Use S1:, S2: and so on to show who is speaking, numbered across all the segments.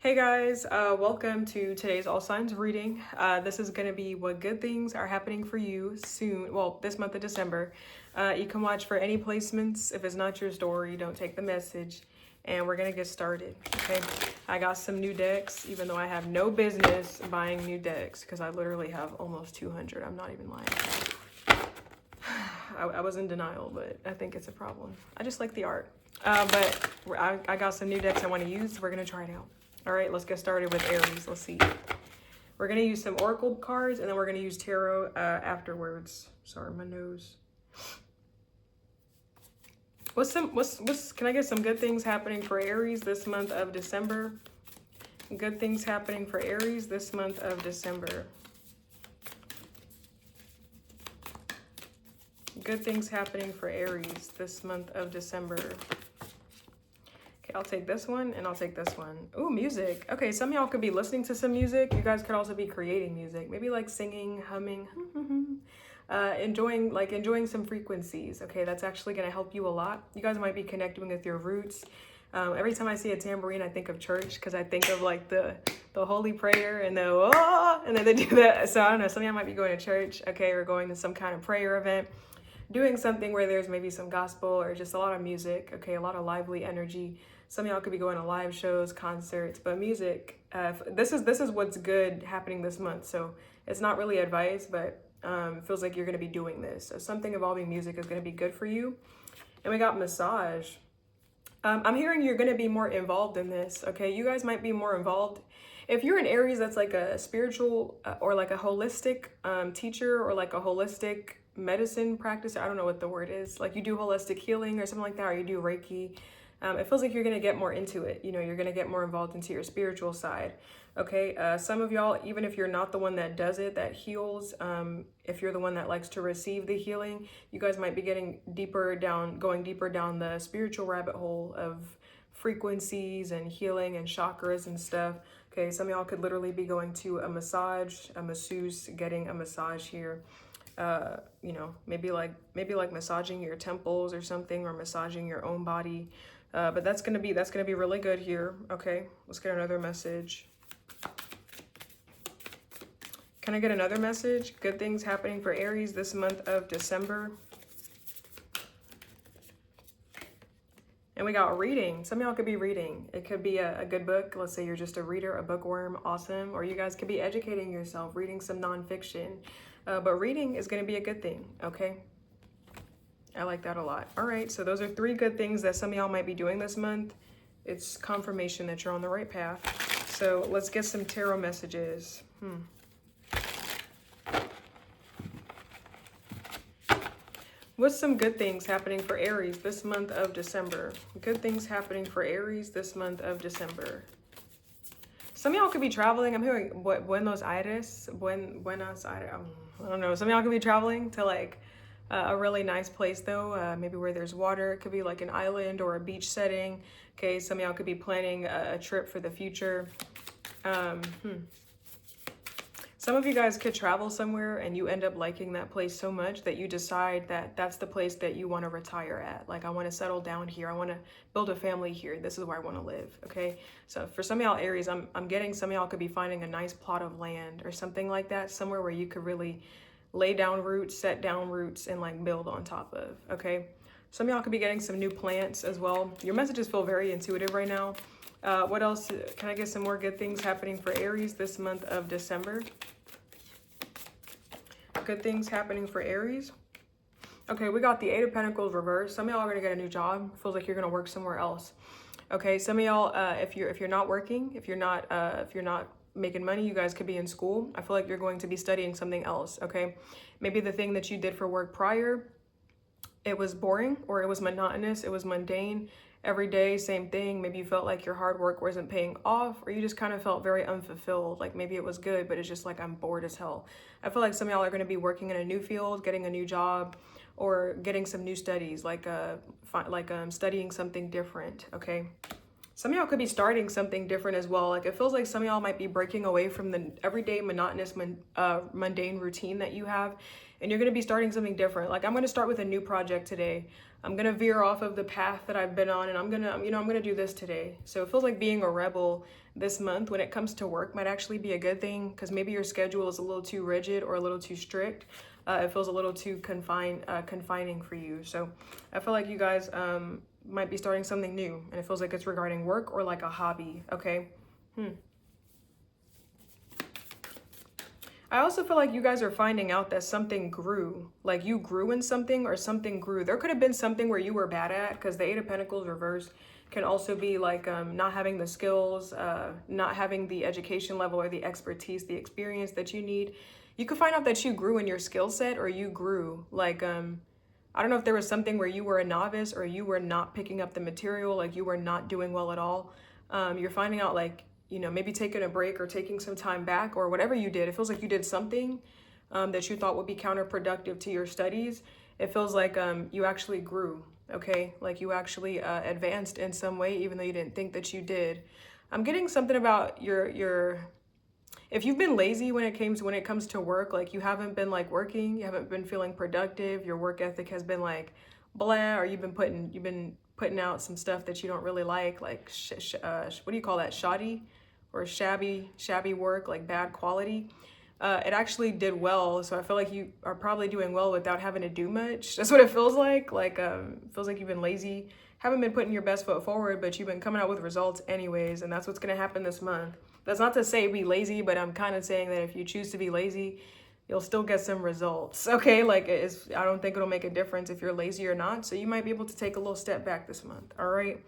S1: Hey guys, welcome to today's All Signs reading. This is going to be what good things are happening for you soon, well, this month of December. You can watch for any placements. If it's not your story, don't take the message. And we're going to get started, okay? I got some new decks, even though I have no business buying new decks, because I literally have almost 200. I'm not even lying. I was in denial, but I think it's a problem. I just like the art. But I got some new decks I want to use, so we're going to try it out. All right, let's get started with Aries. Let's see. We're going to use some oracle cards, and then we're going to use tarot afterwards. Sorry, my nose. Can I get some good things happening for Aries this month of December? Good things happening for Aries this month of December. Good things happening for Aries this month of December. Okay, I'll take this one and I'll take this one. Ooh, music. Okay, some of y'all could be listening to some music. You guys could also be creating music. Maybe like singing, humming, enjoying some frequencies. Okay, that's actually gonna help you a lot. You guys might be connecting with your roots. Every time I see a tambourine, I think of church because I think of like the holy prayer and and then they do that. So I don't know, some of y'all might be going to church, okay, or going to some kind of prayer event, doing something where there's maybe some gospel or just a lot of music, okay, a lot of lively energy. Some of y'all could be going to live shows, concerts, but music, this is what's good happening this month. So it's not really advice, but it feels like you're going to be doing this. So something involving music is going to be good for you. And we got massage. I'm hearing you're going to be more involved in this, okay? You guys might be more involved. If you're an Aries that's like a spiritual or like a holistic teacher or like a holistic medicine practice, I don't know what the word is, like you do holistic healing or something like that, or you do Reiki, it feels like you're going to get more into it. You know, you're going to get more involved into your spiritual side. Okay. Some of y'all, even if you're not the one that does it, that heals, if you're the one that likes to receive the healing, you guys might be going deeper down the spiritual rabbit hole of frequencies and healing and chakras and stuff. Okay. Some of y'all could literally be going to a masseuse, getting a massage here. You know, maybe like massaging your temples or something, or massaging your own body. But that's gonna be really good here. Okay, let's get another message. Can I get another message? Good things happening for Aries this month of December. And we got reading. Some of y'all could be reading. It could be a good book. Let's say you're just a reader, a bookworm, awesome. Or you guys could be educating yourself, reading some nonfiction. But reading is going to be a good thing, okay? I like that a lot. All right, so those are 3 good things that some of y'all might be doing this month. It's confirmation that you're on the right path. So let's get some tarot messages. What's some good things happening for Aries this month of December? Good things happening for Aries this month of December. Some of y'all could be traveling. I'm hearing Buenos Aires. I don't know. Some of y'all could be traveling to like a really nice place though. Maybe where there's water. It could be like an island or a beach setting. Okay, some of y'all could be planning a trip for the future. Some of you guys could travel somewhere and you end up liking that place so much that you decide that that's the place that you want to retire at. Like, I want to settle down here. I want to build a family here. This is where I want to live. Okay. So for some of y'all Aries, I'm getting some of y'all could be finding a nice plot of land or something like that. Somewhere where you could really lay down roots, set down roots, and like build on top of. Okay. Some of y'all could be getting some new plants as well. Your messages feel very intuitive right now. What else? Can I get some more good things happening for Aries this month of December? Good things happening for Aries. Okay, we got the 8 of Pentacles reversed. Some of y'all are gonna get a new job. Feels like you're gonna work somewhere else. Okay, some of y'all, if you're not working, if you're not making money, you guys could be in school. I feel like you're going to be studying something else. Okay, maybe the thing that you did for work prior, it was boring or it was monotonous, it was mundane, every day, same thing. Maybe you felt like your hard work wasn't paying off, or you just kind of felt very unfulfilled. Like maybe it was good, but it's just like, I'm bored as hell. I feel like some of y'all are going to be working in a new field, getting a new job, or getting some new studies, like studying something different. Okay. Some of y'all could be starting something different as well. Like it feels like some of y'all might be breaking away from the everyday monotonous, mundane routine that you have. And you're going to be starting something different. Like I'm going to start with a new project today. I'm gonna veer off of the path that I've been on, and I'm gonna do this today. So it feels like being a rebel this month when it comes to work might actually be a good thing, because maybe your schedule is a little too rigid or a little too strict. It feels a little too confining for you. So I feel like you guys might be starting something new, and it feels like it's regarding work or like a hobby. Okay. I also feel like you guys are finding out that something grew, like you grew in something or something grew. There could have been something where you were bad at, because the Eight of Pentacles reversed can also be like not having the skills, not having the education level or the expertise, the experience that you need. You could find out that you grew in your skill set, or you grew like, I don't know if there was something where you were a novice or you were not picking up the material, like you were not doing well at all. You're finding out like, you know, maybe taking a break or taking some time back or whatever you did. It feels like you did something that you thought would be counterproductive to your studies. It feels like you actually grew, okay? Like you actually advanced in some way, even though you didn't think that you did. I'm getting something about your if you've been lazy when it comes to work, like you haven't been like working, you haven't been feeling productive, your work ethic has been like blah, or you've been putting out some stuff that you don't really like what do you call that? Shoddy or shabby work, like bad quality. It actually did well. So I feel like you are probably doing well without having to do much. That's what it feels like. Like, it feels like you've been lazy, haven't been putting your best foot forward, but you've been coming out with results anyways. And that's what's going to happen this month. That's not to say be lazy, but I'm kind of saying that if you choose to be lazy, you'll still get some results. Okay. Like I don't think it'll make a difference if you're lazy or not. So you might be able to take a little step back this month. All right.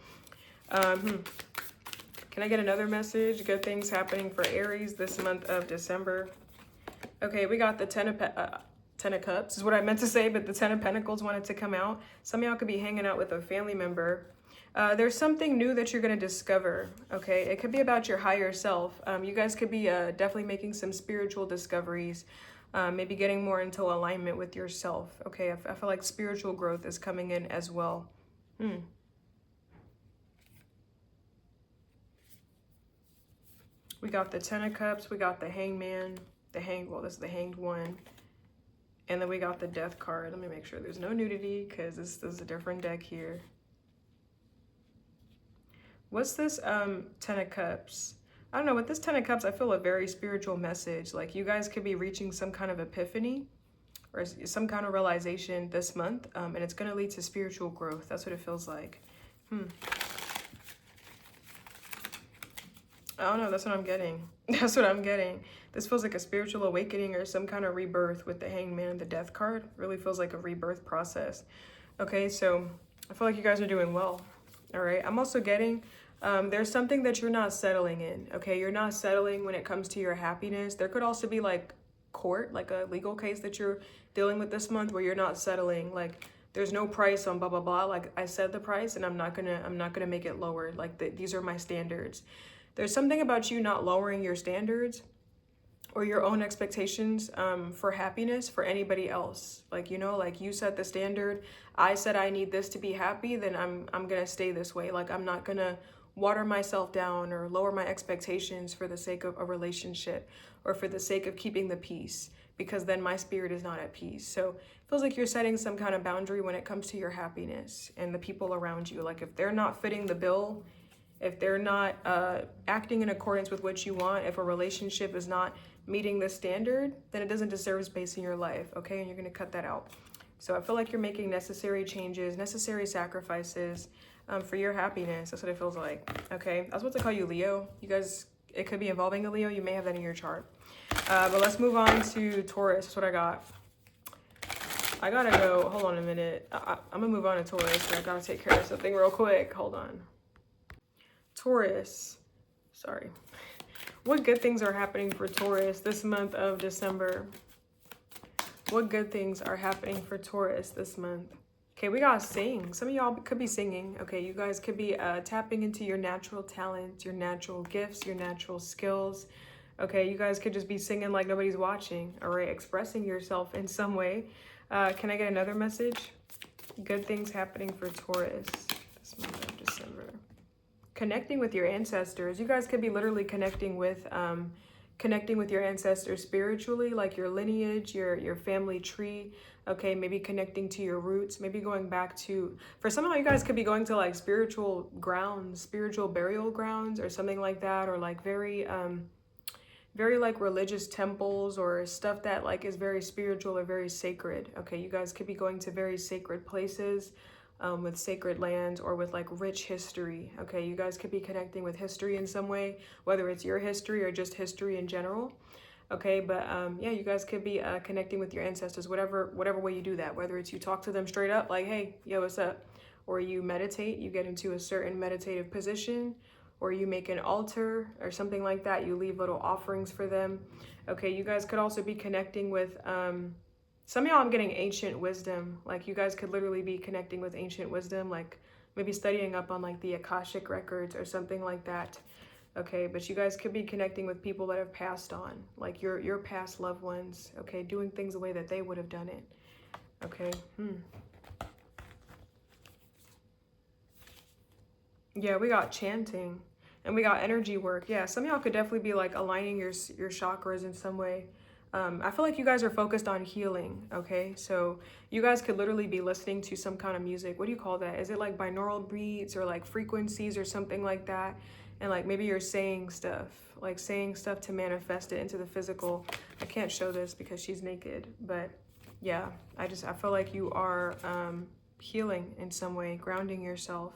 S1: Can I get another message? Good things happening for Aries this month of December. Okay, we got the Ten of Cups is what I meant to say, but the Ten of Pentacles wanted to come out. Some of y'all could be hanging out with a family member. There's something new that you're going to discover, okay? It could be about your higher self. You guys could be definitely making some spiritual discoveries, maybe getting more into alignment with yourself, okay? I feel like spiritual growth is coming in as well. We got the Ten of Cups, we got the Hangman, this is the Hanged One. And then we got the Death card. Let me make sure there's no nudity, because this is a different deck here. What's this Ten of Cups? I don't know, with this Ten of Cups, I feel a very spiritual message. Like you guys could be reaching some kind of epiphany or some kind of realization this month, and it's going to lead to spiritual growth. That's what it feels like. I don't know, that's what I'm getting. That's what I'm getting. This feels like a spiritual awakening or some kind of rebirth with the Hangman and the Death card. Really feels like a rebirth process. Okay, so I feel like you guys are doing well. All right, I'm also getting, there's something that you're not settling in. Okay, you're not settling when it comes to your happiness. There could also be like court, like a legal case that you're dealing with this month where you're not settling. Like there's no price on blah, blah, blah. Like I said the price and I'm not gonna make it lower. Like these are my standards. There's something about you not lowering your standards or your own expectations for happiness for anybody else. Like, you know, like you set the standard. I said I need this to be happy, then I'm going to stay this way. Like I'm not going to water myself down or lower my expectations for the sake of a relationship or for the sake of keeping the peace, because then my spirit is not at peace. So it feels like you're setting some kind of boundary when it comes to your happiness and the people around you. Like if they're not fitting the bill, if they're not acting in accordance with what you want, if a relationship is not meeting the standard, then it doesn't deserve space in your life, okay? And you're gonna cut that out. So I feel like you're making necessary changes, necessary sacrifices for your happiness. That's what it feels like, okay? I was about to call you Leo. You guys, it could be involving a Leo. You may have that in your chart. But let's move on to Taurus. That's what I got. I gotta go, hold on a minute. I'm gonna move on to Taurus, but I gotta take care of something real quick. Hold on. Taurus, sorry. What good things are happening for Taurus this month of December? What good things are happening for Taurus this month? Okay, we gotta sing. Some of y'all could be singing. Okay, you guys could be tapping into your natural talent, your natural gifts, your natural skills. Okay, you guys could just be singing like nobody's watching, all right? Expressing yourself in some way. Can I get another message? Good things happening for Taurus this month of December. Connecting with your ancestors. You guys could be literally connecting with connecting with your ancestors spiritually, like your lineage, your family tree. Okay, maybe connecting to your roots, maybe going back to, for some of you guys could be going to like spiritual grounds, spiritual burial grounds or something like that, or like very like religious temples or stuff that like is very spiritual or very sacred. Okay, you guys could be going to very sacred places with sacred lands or with like rich history. Okay, you guys could be connecting with history in some way, whether it's your history or just history in general. Okay, but yeah, you guys could be connecting with your ancestors, whatever way you do that, whether it's you talk to them straight up like, hey, yo, what's up? Or you meditate, you get into a certain meditative position, or you make an altar or something like that. You leave little offerings for them. Okay, you guys could also be connecting with, some of y'all I'm getting ancient wisdom. Like you guys could literally be connecting with ancient wisdom, like maybe studying up on like the Akashic records or something like that. Okay, but you guys could be connecting with people that have passed on, like your past loved ones. Okay, doing things the way that they would have done it. Okay. Yeah, we got chanting and we got energy work. Yeah, some of y'all could definitely be like aligning your chakras in some way. I feel like you guys are focused on healing. Okay, so you guys could literally be listening to some kind of music. What do you call that? Is it like binaural beats or like frequencies or something like that? And like maybe you're saying stuff to manifest it into the physical. I can't show this because she's naked, but yeah, I feel like you are healing in some way, grounding yourself.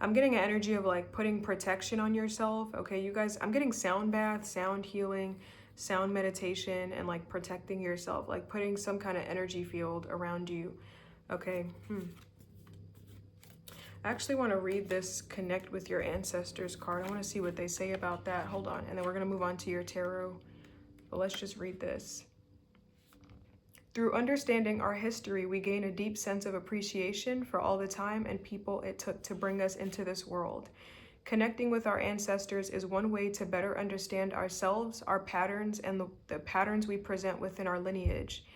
S1: I'm getting an energy of like putting protection on yourself. Okay, you guys, I'm getting sound bath, sound healing, sound meditation, and like protecting yourself, like putting some kind of energy field around you. Okay. I actually want to read this Connect with Your Ancestors card. I want to see what they say about that. Hold on. And then we're going to move on to your tarot. But let's just read this. Through understanding our history, we gain a deep sense of appreciation for all the time and people it took to bring us into this world. Connecting with our ancestors is one way to better understand ourselves, our patterns, and the patterns we present within our lineage.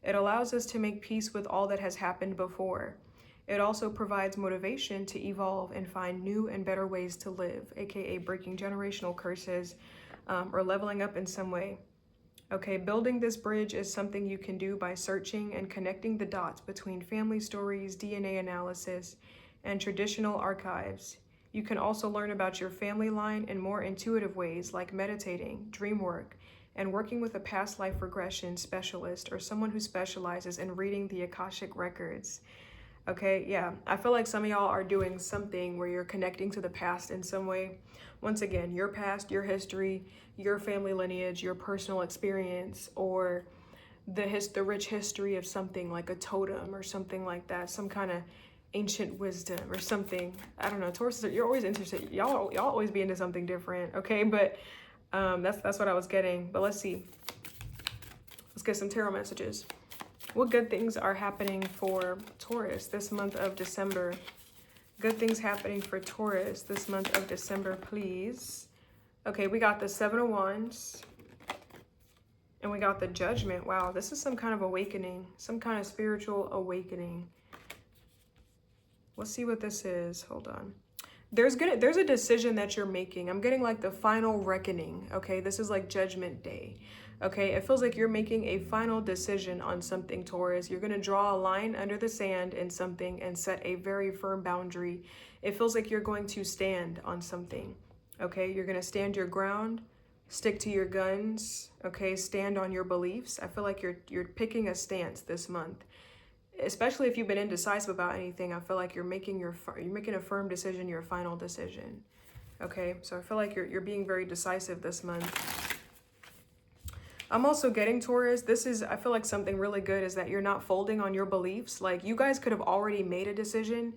S1: It allows us to make peace with all that has happened before. It also provides motivation to evolve and find new and better ways to live, aka breaking generational curses or leveling up in some way. Okay, building this bridge is something you can do by searching and connecting the dots between family stories, DNA analysis, and traditional archives. You can also learn about your family line in more intuitive ways like meditating, dream work, and working with a past life regression specialist or someone who specializes in reading the Akashic records. Okay, yeah, I feel like some of y'all are doing something where you're connecting to the past in some way. Once again, your past, your history, your family lineage, your personal experience, or the rich history of something like a totem or something like that, some kind of ancient wisdom or something. I don't know, Taurus, you're always interested. Y'all always be into something different, okay? But that's what I was getting. But let's see. Let's get some tarot messages. What good things are happening for Taurus this month of December? Good things happening for Taurus this month of December, please. Okay, we got the Seven of Wands. And we got the Judgment. Wow, this is some kind of awakening. Some kind of spiritual awakening. Let's see what this is. Hold on. There's a decision that you're making. I'm getting like the final reckoning. Okay, this is like Judgment Day. Okay, it feels like you're making a final decision on something, Taurus. You're going to draw a line under the sand in something and set a very firm boundary. It feels like you're going to stand on something. Okay, you're going to stand your ground, stick to your guns. Okay, stand on your beliefs. I feel like you're picking a stance this month. Especially if you've been indecisive about anything, I feel like you're making a firm decision, your final decision. Okay, so I feel like you're being very decisive this month. I'm also getting, Taurus, I feel like something really good is that you're not folding on your beliefs. Like you guys could have already made a decision,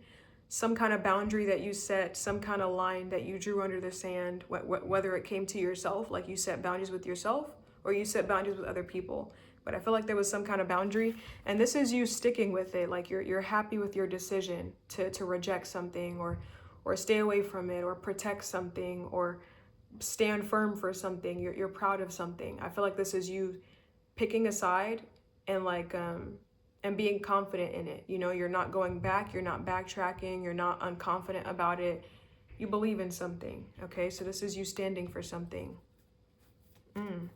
S1: some kind of boundary that you set, some kind of line that you drew under the sand, whether it came to yourself, like you set boundaries with yourself, or you set boundaries with other people. But I feel like there was some kind of boundary, and this is you sticking with it. Like you're happy with your decision to reject something or stay away from it or protect something or stand firm for something. You're proud of something. I feel like this is you picking a side and like and being confident in it. You know, you're not going back, you're not backtracking, you're not unconfident about it. You believe in something. Okay, so this is you standing for something. Can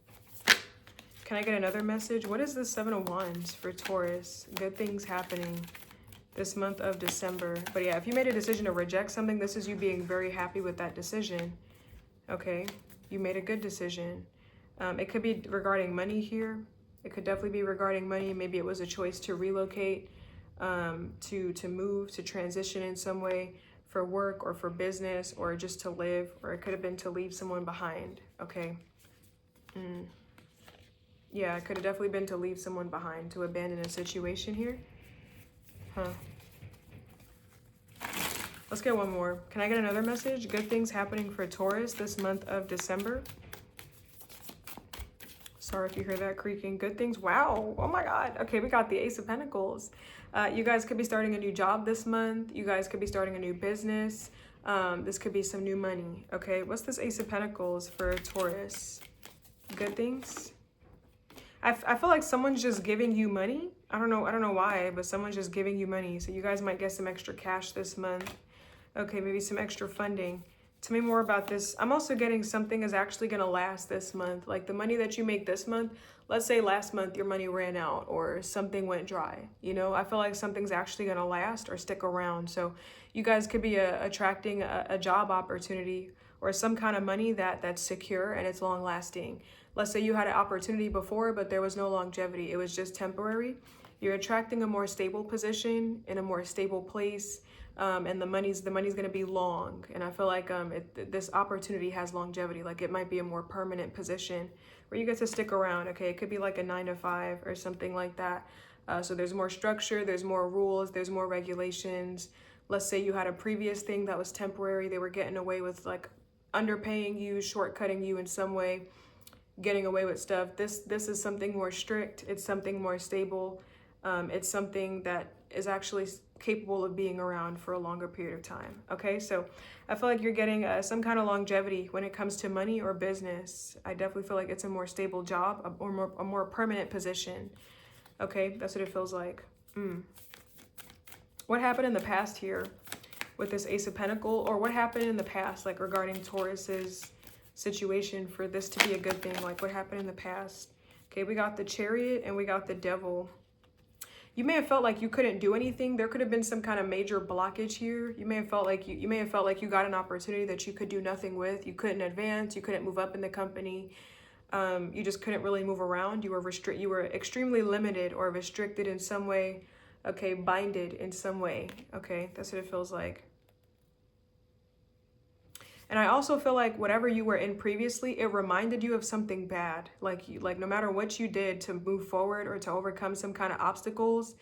S1: I get another message? What is the Seven of Wands for Taurus? Good things happening this month of December. But yeah, if you made a decision to reject something, this is you being very happy with that decision. Okay, you made a good decision. It could be regarding money here. It could definitely be regarding money. Maybe it was a choice to relocate, to move, to transition in some way for work or for business or just to live, or it could have been to leave someone behind. Okay. Yeah, it could have definitely been to leave someone behind, to abandon a situation here. Huh. Let's get one more. Can I get another message? Good things happening for Taurus this month of December. Sorry if you hear that creaking. Good things. Wow. Oh my God. Okay, we got the Ace of Pentacles. You guys could be starting a new job this month. You guys could be starting a new business. This could be some new money. Okay, what's this Ace of Pentacles for Taurus? Good things. I feel like someone's just giving you money. I don't know why, but someone's just giving you money. So you guys might get some extra cash this month. Okay, maybe some extra funding. Tell me more about this. I'm also getting something is actually going to last this month. Like the money that you make this month, let's say last month your money ran out or something went dry. You know, I feel like something's actually going to last or stick around. So you guys could be attracting a job opportunity or some kind of money that's secure and it's long lasting. Let's say you had an opportunity before, but there was no longevity. It was just temporary. You're attracting a more stable position in a more stable place. And the money's going to be long. And I feel like this opportunity has longevity. Like it might be a more permanent position where you get to stick around. Okay, it could be like a 9 to 5 or something like that. So there's more structure, there's more rules, there's more regulations. Let's say you had a previous thing that was temporary. They were getting away with like underpaying you, shortcutting you in some way, getting away with stuff. This is something more strict. It's something more stable. It's something that is actually capable of being around for a longer period of time. Okay, so I feel like you're getting some kind of longevity when it comes to money or business. I definitely feel like it's a more stable job or a more permanent position. Okay, that's what it feels like. What happened in the past here with this Ace of Pentacles, or what happened in the past, like regarding Taurus's situation for this to be a good thing? Like what happened in the past? Okay, we got the Chariot and we got the Devil. You may have felt like you couldn't do anything. There could have been some kind of major blockage here. You may have felt like you got an opportunity that you could do nothing with. You couldn't advance. You couldn't move up in the company. You just couldn't really move around. You were extremely limited or restricted in some way. Okay, binded in some way. Okay, that's what it feels like. And I also feel like whatever you were in previously, it reminded you of something bad. Like no matter what you did to move forward or to overcome some kind of obstacles,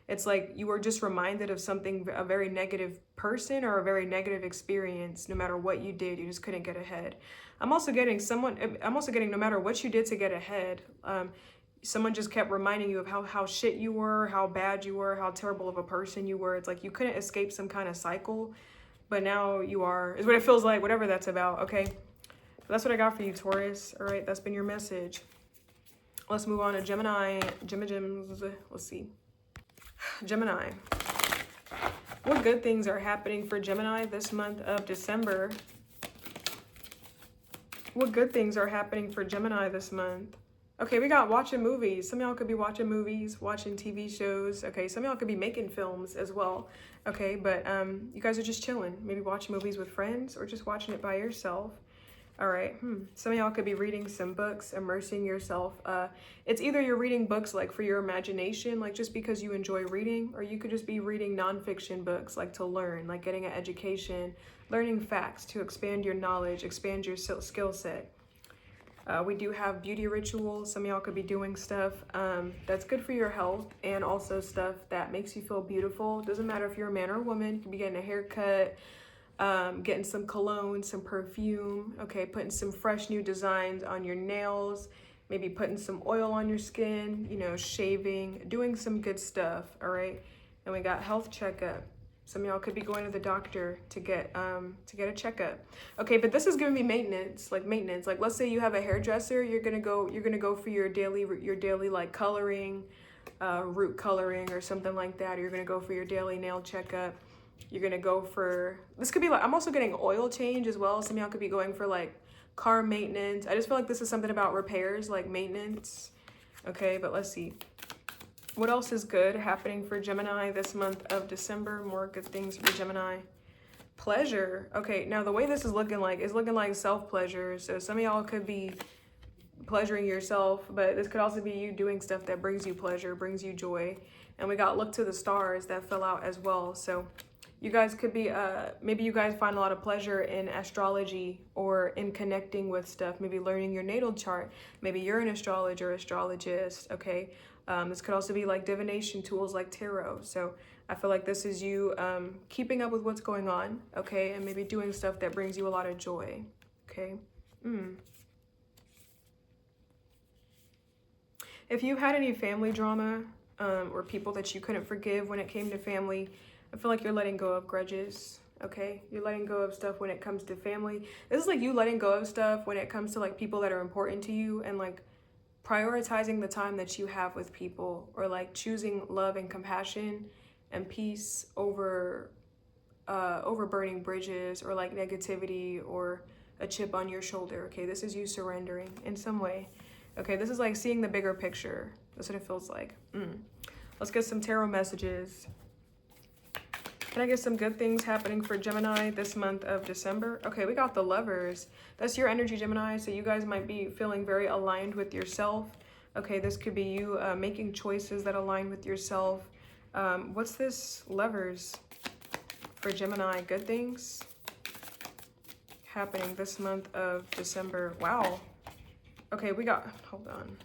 S1: it's like you were just reminded of something, a very negative person or a very negative experience. No matter what you did, you just couldn't get ahead. I'm also getting no matter what you did to get ahead, someone just kept reminding you of how shit you were, how bad you were, how terrible of a person you were. It's like you couldn't escape some kind of cycle. But now you are, is what it feels like, whatever that's about, okay? That's what I got for you, Taurus. All right, that's been your message. Let's move on to Gemini. Let's see. Gemini. What good things are happening for Gemini this month of December? What good things are happening for Gemini this month? Okay, we got watching movies. Some of y'all could be watching movies, watching TV shows. Okay, some of y'all could be making films as well. Okay, but you guys are just chilling. Maybe watching movies with friends or just watching it by yourself. All right, some of y'all could be reading some books, immersing yourself. It's either you're reading books like for your imagination, like just because you enjoy reading, or you could just be reading nonfiction books like to learn, like getting an education, learning facts to expand your knowledge, expand your skill set. We do have beauty rituals. Some of y'all could be doing stuff that's good for your health and also stuff that makes you feel beautiful. Doesn't matter if you're a man or a woman. You could be getting a haircut, getting some cologne, some perfume, okay, putting some fresh new designs on your nails, maybe putting some oil on your skin, you know, shaving, doing some good stuff, all right? And we got health checkup. Some of y'all could be going to the doctor to get a checkup. Okay, but this is giving me maintenance. Like let's say you have a hairdresser, you're gonna go for your daily like coloring, root coloring or something like that. Or you're gonna go for your daily nail checkup. You're gonna go for, this could be like, I'm also getting oil change as well. Some of y'all could be going for like car maintenance. I just feel like this is something about repairs, like maintenance. Okay, but let's see. What else is good happening for Gemini this month of December? More good things for Gemini. Pleasure. Okay, now the way this is looking like self-pleasure. So some of y'all could be pleasuring yourself, but this could also be you doing stuff that brings you pleasure, brings you joy. And we got look to the stars that fell out as well. So you guys could be, maybe you guys find a lot of pleasure in astrology or in connecting with stuff, maybe learning your natal chart. Maybe you're an astrologer, astrologist, okay? This could also be like divination tools like tarot. So I feel like this is you keeping up with what's going on, okay? And maybe doing stuff that brings you a lot of joy, okay? If you had any family drama or people that you couldn't forgive when it came to family, I feel like you're letting go of grudges, okay? You're letting go of stuff when it comes to family. This is like you letting go of stuff when it comes to like people that are important to you, and like prioritizing the time that you have with people, or like choosing love and compassion and peace over burning bridges or like negativity or a chip on your shoulder, okay? This is you surrendering in some way. Okay, this is like seeing the bigger picture. That's what it feels like. Let's get some tarot messages. Can I get some good things happening for Gemini this month of December? Okay, we got the Lovers. That's your energy, Gemini. So you guys might be feeling very aligned with yourself. Okay, this could be you making choices that align with yourself. What's this Lovers for Gemini? Good things happening this month of December. Wow. Okay, we got, hold on.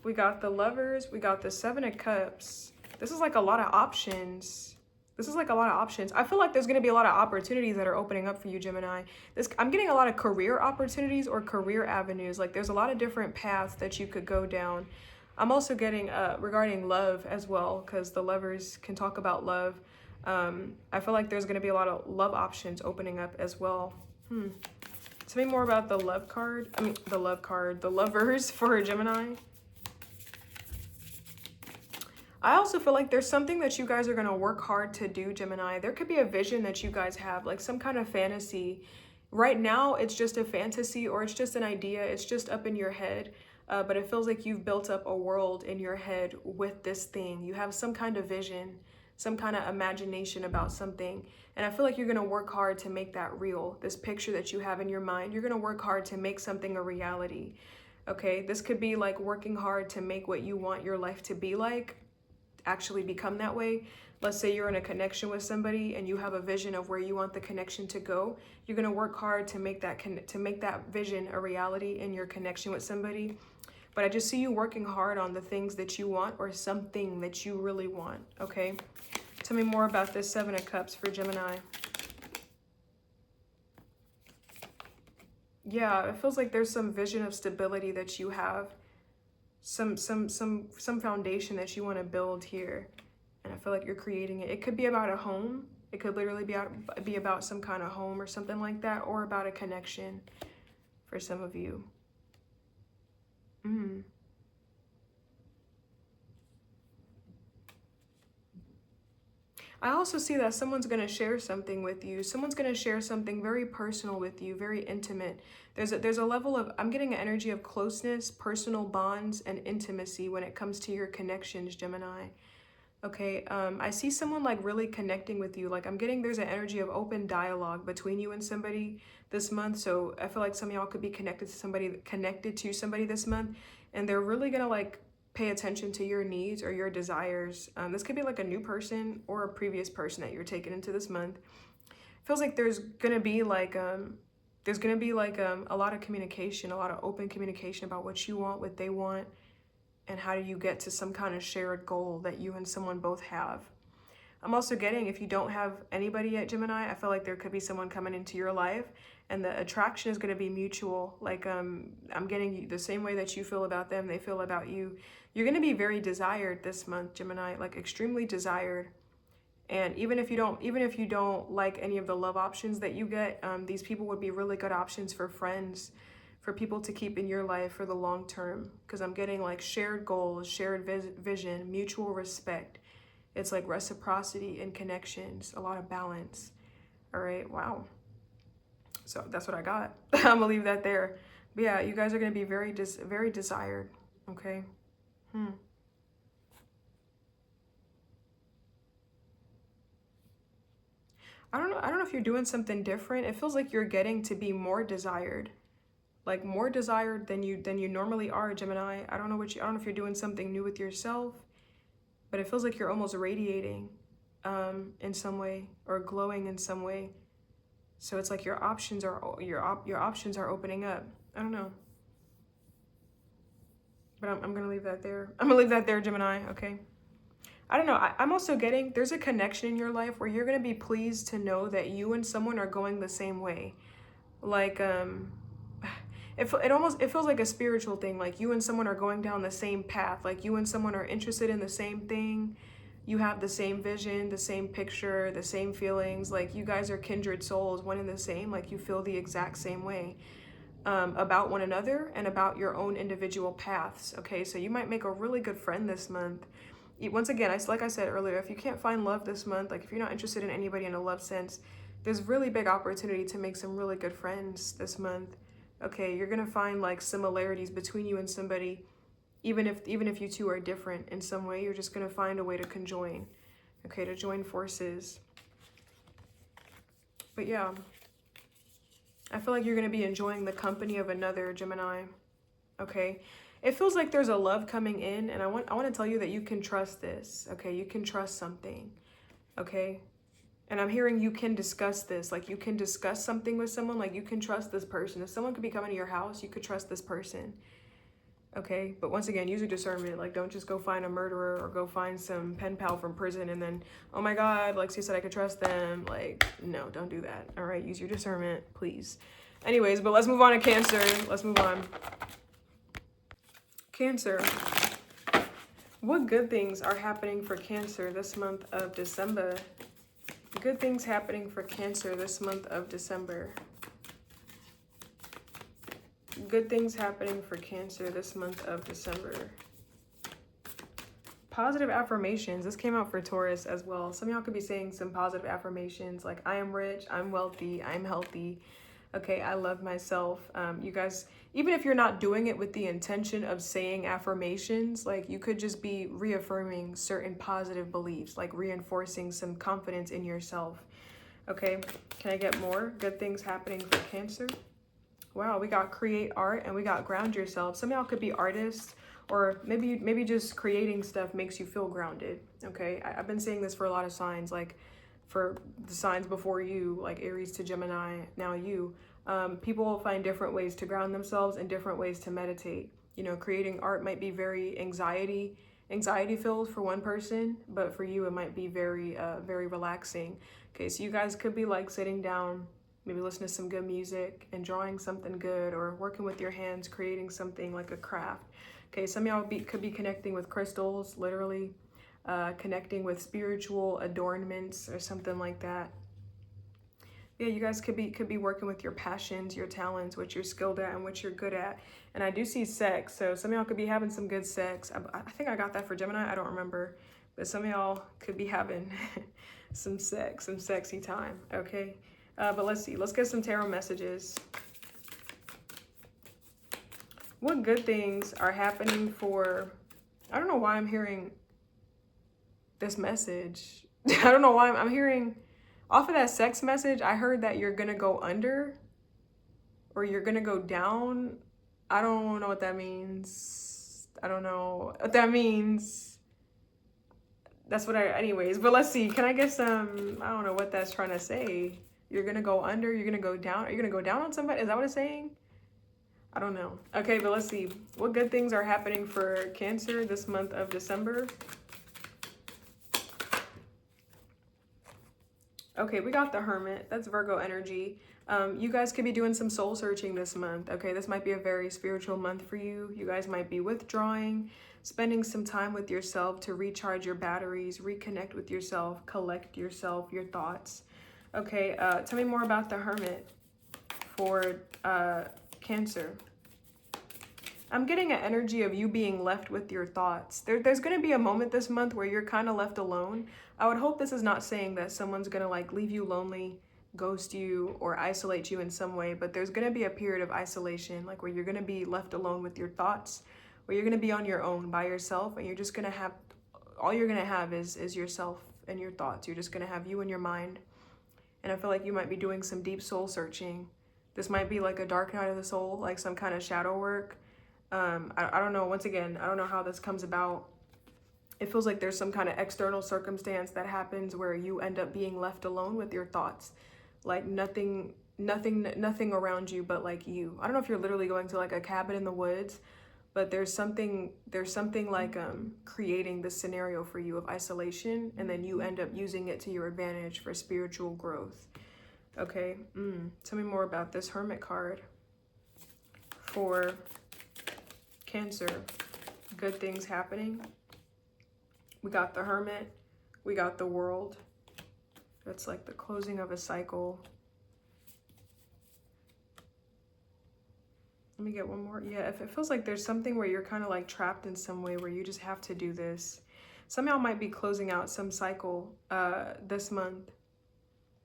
S1: We got the Lovers, we got the Seven of Cups. This is like a lot of options. This is like a lot of options. I feel like there's going to be a lot of opportunities that are opening up for you, Gemini. I'm getting a lot of career opportunities or career avenues. Like there's a lot of different paths that you could go down. I'm also getting regarding love as well, because the Lovers can talk about love. I feel like there's going to be a lot of love options opening up as well. Tell me more about the love card. I mean, the love card, the Lovers for Gemini. I also feel like there's something that you guys are going to work hard to do, Gemini. There could be a vision that you guys have, like some kind of fantasy. Right now, it's just a fantasy, or it's just an idea. It's just up in your head. But it feels like you've built up a world in your head with this thing. You have some kind of vision, some kind of imagination about something. And I feel like you're going to work hard to make that real. This picture that you have in your mind, you're going to work hard to make something a reality. Okay, this could be like working hard to make what you want your life to be like actually become that way. Let's say you're in a connection with somebody and you have a vision of where you want the connection to go. You're going to work hard to make that vision a reality in your connection with somebody. But I just see you working hard on the things that you want, or something that you really want, okay? Tell me more about this Seven of Cups for Gemini. Yeah, it feels like there's some vision of stability that you have. Some foundation that you want to build here. And I feel like you're creating it. It could be about a home. It could literally be about some kind of home or something like that, or about a connection for some of you. I also see that someone's going to share something with you. Someone's going to share something very personal with you, very intimate. There's a level of, I'm getting an energy of closeness, personal bonds, and intimacy when it comes to your connections, Gemini. Okay, I see someone like really connecting with you. Like I'm getting, there's an energy of open dialogue between you and somebody this month. So I feel like some of y'all could be connected to somebody this month, and they're really going to like pay attention to your needs or your desires. This could be like a new person or a previous person that you're taking into this month. Feels like there's gonna be like a lot of communication, a lot of open communication about what you want, what they want, and how do you get to some kind of shared goal that you and someone both have. I'm also getting, if you don't have anybody yet, Gemini, I feel like there could be someone coming into your life, and the attraction is going to be mutual. Like I'm getting the same way that you feel about them, they feel about you. You're going to be very desired this month, Gemini, like extremely desired. And even if you don't like any of the love options that you get, these people would be really good options for friends, for people to keep in your life for the long term. Because I'm getting like shared goals, shared vision, mutual respect. It's like reciprocity and connections, a lot of balance. All right, wow. So that's what I got. I'm gonna leave that there. But yeah, you guys are gonna be very desired. Okay. I don't know if you're doing something different. It feels like you're getting to be more desired. Like more desired than you normally are, Gemini. I don't know if you're doing something new with yourself, but it feels like you're almost radiating in some way, or glowing in some way. So it's like your options are opening up. I don't know. But I'm gonna leave that there. I'm gonna leave that there, Gemini, okay? I don't know. I'm also getting, there's a connection in your life where you're going to be pleased to know that you and someone are going the same way. Like, it feels like a spiritual thing. Like you and someone are going down the same path. Like you and someone are interested in the same thing. You have the same vision, the same picture, the same feelings. Like you guys are kindred souls, one and the same. Like you feel the exact same way about one another and about your own individual paths. Okay, so you might make a really good friend this month. Once again, like I said earlier, if you can't find love this month, like if you're not interested in anybody in a love sense, there's really big opportunity to make some really good friends this month. Okay, you're gonna find like similarities between you and somebody, even if you two are different in some way. You're just gonna find a way to conjoin, okay, to join forces. But yeah, I feel like you're gonna be enjoying the company of another Gemini. Okay. It feels like there's a love coming in, and I want to tell you that you can trust this, okay? You can trust something, okay? And I'm hearing you can discuss this, like you can discuss something with someone, like you can trust this person. If someone could be coming to your house, you could trust this person, okay? But once again, use your discernment. Like don't just go find a murderer or go find some pen pal from prison and then, oh my God, Lexi said I could trust them. Like, no, don't do that, all right? Use your discernment, please. Anyways, but let's move on to Cancer. Let's move on. Cancer, what good things are happening for Cancer this month of December? Good things happening for Cancer this month of December. Good things happening for Cancer this month of December. Positive affirmations. This came out for Taurus as well. Some of y'all could be saying some positive affirmations like I am rich, I'm wealthy, I'm healthy. Okay, I love myself. You guys, even if you're not doing it with the intention of saying affirmations, like you could just be reaffirming certain positive beliefs, like reinforcing some confidence in yourself. Okay, can I get more good things happening for Cancer? Wow, we got create art and we got ground yourself. Some of y'all could be artists, or maybe just creating stuff makes you feel grounded. Okay, I've been saying this for a lot of signs, like for the signs before you, like Aries to Gemini, now you. People will find different ways to ground themselves and different ways to meditate. You know, creating art might be very anxiety filled for one person, but for you it might be very relaxing. Okay, so you guys could be like sitting down, maybe listening to some good music and drawing something good, or working with your hands, creating something like a craft. Okay, some of y'all could be connecting with crystals, literally. Connecting with spiritual adornments or something like that. Yeah, you guys could be working with your passions, your talents, what you're skilled at and what you're good at. And I do see sex, so some of y'all could be having some good sex. I think I got that for Gemini, I don't remember, but some of y'all could be having some sex, some sexy time, okay? But let's see, let's get some tarot messages. What good things are happening for, I don't know why I'm hearing this message. I don't know why I'm hearing off of that sex message. I heard that you're gonna go under or you're gonna go down. I don't know what that means. I don't know what that means. That's what anyways, but let's see. Can I get some, I don't know what that's trying to say. You're gonna go under, you're gonna go down. Are you gonna go down on somebody? Is that what it's saying? I don't know. Okay, but let's see. What good things are happening for Cancer this month of December? Okay, we got the Hermit. That's Virgo energy. You guys could be doing some soul searching this month. Okay, this might be a very spiritual month for you. You guys might be withdrawing, spending some time with yourself to recharge your batteries, reconnect with yourself, collect yourself, your thoughts. Okay, tell me more about the Hermit for Cancer. I'm getting an energy of you being left with your thoughts. There's going to be a moment this month where you're kind of left alone. I would hope this is not saying that someone's going to like leave you lonely, ghost you or isolate you in some way, but there's going to be a period of isolation, like where you're going to be left alone with your thoughts, where you're going to be on your own by yourself, and you're just going to have, all you're going to have is yourself and your thoughts. You're just going to have you and your mind. And I feel like you might be doing some deep soul searching. This might be like a dark night of the soul, like some kind of shadow work. I don't know. Once again, I don't know how this comes about. It feels like there's some kind of external circumstance that happens where you end up being left alone with your thoughts. Like nothing around you but like you. I don't know if you're literally going to like a cabin in the woods, but there's something like creating this scenario for you of isolation, and then you end up using it to your advantage for spiritual growth. Okay, tell me more about this Hermit card for Cancer. Good things happening. We got the Hermit, we got the World. That's like the closing of a cycle. Let me get one more. Yeah, if it feels like there's something where you're kind of like trapped in some way where you just have to do this. Some of y'all might be closing out some cycle this month.